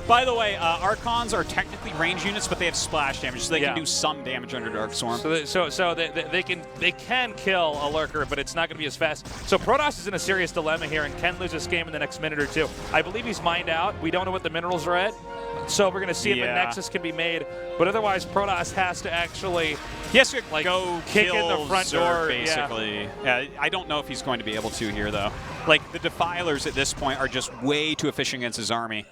By the way, Archons are technically range units, but they have splash damage, so they can do some damage under Dark Swarm. So they can kill a Lurker, but it's not going to be as fast. So Protoss is in a serious dilemma here and can lose this game in the next minute or two. I believe he's mined out. We don't know what the minerals are at. So we're going to see if a Nexus can be made. But otherwise, Protoss has to actually go kick in the front door. Basically. Yeah, I don't know if he's going to be able to here, though. Like, the Defilers at this point are just way too efficient against his army.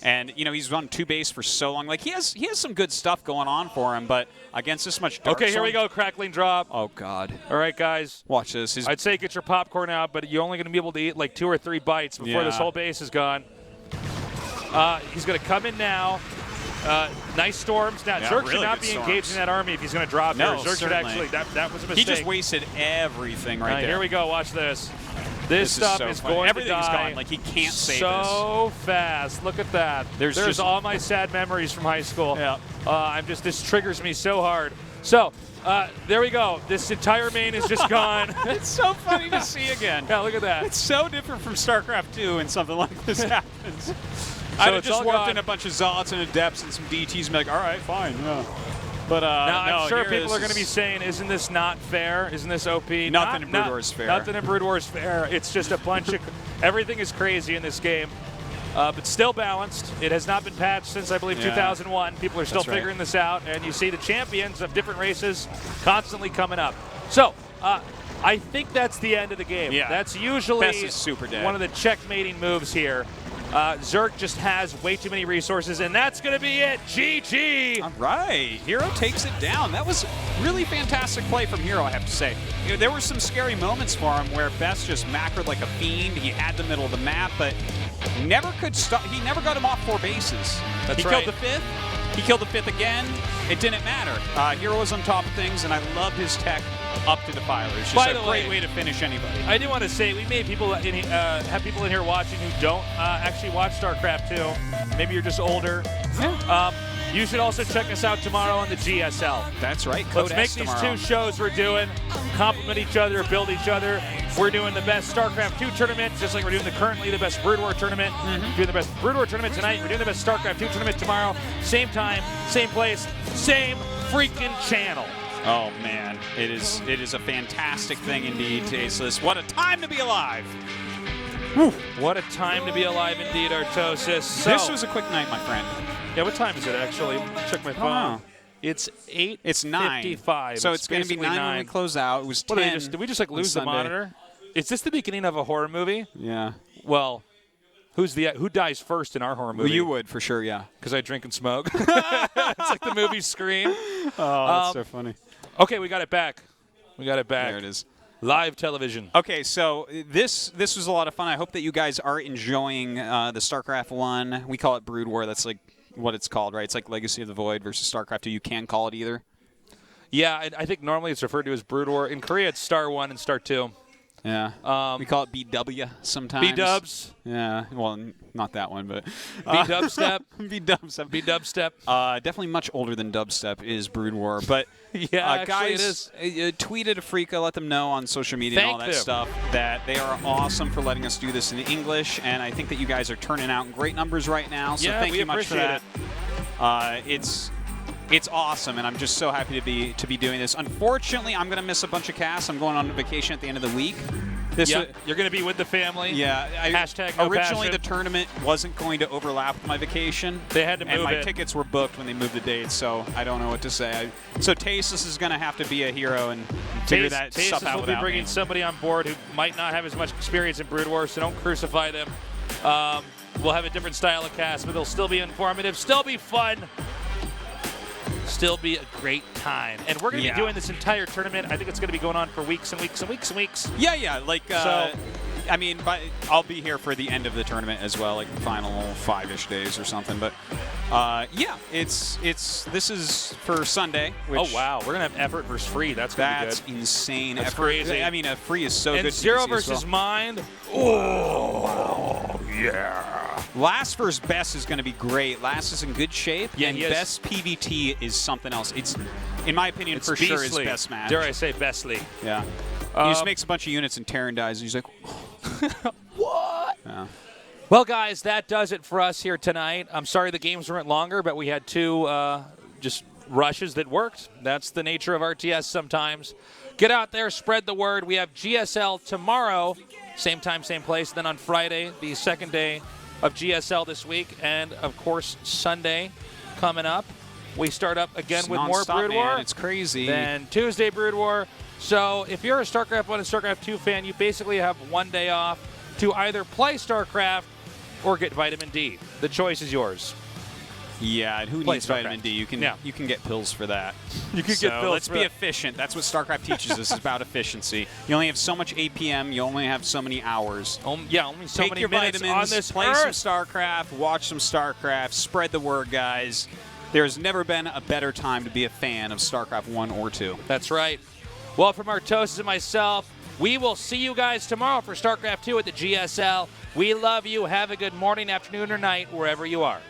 And, you know, he's run 2 base for so long. Like, he has some good stuff going on for him, but against this much Dark Swarm, here we go, Crackling drop. Oh, God. All right, guys. Watch this. I'd say get your popcorn out, but you're only going to be able to eat like 2 or 3 bites before this whole base is gone. He's going to come in now. Nice storms. Now, Zerg should not be engaged in that army if he's going to drop here. Zerg should actually, that was a mistake. He just wasted everything right there. Here we go. Watch this. This stuff is going Everything's to die gone. Like, he can't save so fast. Look at that. There's all my sad memories from high school. Yeah. This triggers me so hard. So, there we go. This entire main is just gone. It's so funny to see again. Yeah, look at that. It's so different from StarCraft 2 when something like this happens. I'd have just warped in a bunch of Zealots and Adepts and some DTs and be like, all right, fine, yeah. But now, no, I'm sure people are going to be saying, isn't this not fair? Isn't this OP? Nothing in Brood War is fair. Nothing in Brood War is fair. It's just a bunch of... Everything is crazy in this game. But still balanced. It has not been patched since, I believe, 2001. People are still figuring this out. And you see the champions of different races constantly coming up. So, I think that's the end of the game. Yeah. That's usually Best is super dead. one of the checkmating moves here. Zerg just has way too many resources, and that's going to be it. GG! All right. Hero takes it down. That was really fantastic play from Hero, I have to say. You know, there were some scary moments for him where Best just macroed like a fiend. He had the middle of the map, but never could stop. He never got him off 4 bases. That's he right. killed the 5th. He killed the 5th again. It didn't matter. Hero was on top of things, and I loved his tech up to Defiler. It's just a great way to finish anybody. I do want to say we may have people in here watching who don't actually watch StarCraft 2. Maybe you're just older. Yeah. You should also check us out tomorrow on the GSL. That's right. Let's make these two shows we're doing complement each other, build each other. We're doing the best StarCraft 2 tournament, just like we're doing currently the best Brood War tournament. Doing the best Brood War tournament tonight. We're doing the best StarCraft 2 tournament tomorrow. Same time, same place, same freaking channel. Oh man, it is a fantastic thing indeed, Tasteless. What a time to be alive! Whew. What a time to be alive indeed, Artosis. So, this was a quick night, my friend. Yeah, what time is it actually? Check my phone. It's 8:55. It's 9. So it's going to be 9 when we close out. It was 10. Did we just like lose the monitor? Is this the beginning of a horror movie? Yeah. Well, who dies first in our horror movie? Well, you would for sure, yeah. Because I drink and smoke. It's like the movie Scream. Oh, that's so funny. Okay, we got it back. There it is. Live television. Okay, so this was a lot of fun. I hope that you guys are enjoying the StarCraft 1. We call it Brood War. That's like what it's called, right? It's like Legacy of the Void versus StarCraft 2. You can call it either. Yeah, I think normally it's referred to as Brood War. In Korea, it's Star 1 and Star 2. Yeah. We call it BW sometimes. B-dubs. Yeah. Well, not that one, but B-dubstep. B-dubstep. B-dubstep. Definitely much older than dubstep is Brood War, but yeah, guys, tweet at Africa, let them know on social media and all that stuff that they are awesome for letting us do this in English, and I think that you guys are turning out in great numbers right now. So thank you much for that. It's awesome, and I'm just so happy to be doing this. Unfortunately, I'm going to miss a bunch of casts. I'm going on vacation at the end of the week. You're going to be with the family. Yeah. Hashtag no originally, passion. the tournament wasn't going to overlap with my vacation. They had to move and my it. tickets were booked when they moved the dates, so I don't know what to say. So Tasteless is going to have to be a hero and figure that stuff out without me. Tasteless will be bringing somebody on board who might not have as much experience in Brood War, so don't crucify them. We'll have a different style of cast, but they'll still be informative, still be fun. Still be a great time. And we're going to be doing this entire tournament. I think it's going to be going on for weeks and weeks and weeks and weeks. Yeah. Like, I mean, I'll be here for the end of the tournament as well, like the final 5-ish days or something. But yeah, this is for Sunday. Which, oh wow, we're gonna have Effort versus Free. That's insane. That's Effort, crazy. I mean, Free is so and good. Zero versus Mind. Oh yeah. Last versus Best is going to be great. Last is in good shape. Yeah, and Best PVT is something else. It's, in my opinion, for sure his best match. Dare I say bestly? Yeah. He just makes a bunch of units and Terran dies, and he's like, what? Yeah. Well, guys, that does it for us here tonight. I'm sorry the games weren't longer, but we had two just rushes that worked. That's the nature of RTS sometimes. Get out there, spread the word. We have GSL tomorrow, same time, same place. Then on Friday, the second day of GSL this week. And, of course, Sunday coming up. We start up again with more Brood War. It's crazy. Then Tuesday, Brood War. So if you're a StarCraft 1 and StarCraft 2 fan, you basically have one day off to either play StarCraft or get vitamin D. The choice is yours. Yeah, and who needs vitamin D? You can get pills for that. You can get pills. Let's be efficient. That's what StarCraft teaches us, is about efficiency. You only have so much APM. You only have so many hours. Only so Take many your minutes vitamins, on this play earth. some StarCraft, watch some StarCraft, spread the word, guys. There's never been a better time to be a fan of StarCraft 1 or 2. That's right. Well, from Artosis and myself, we will see you guys tomorrow for StarCraft 2 at the GSL. We love you. Have a good morning, afternoon, or night, wherever you are.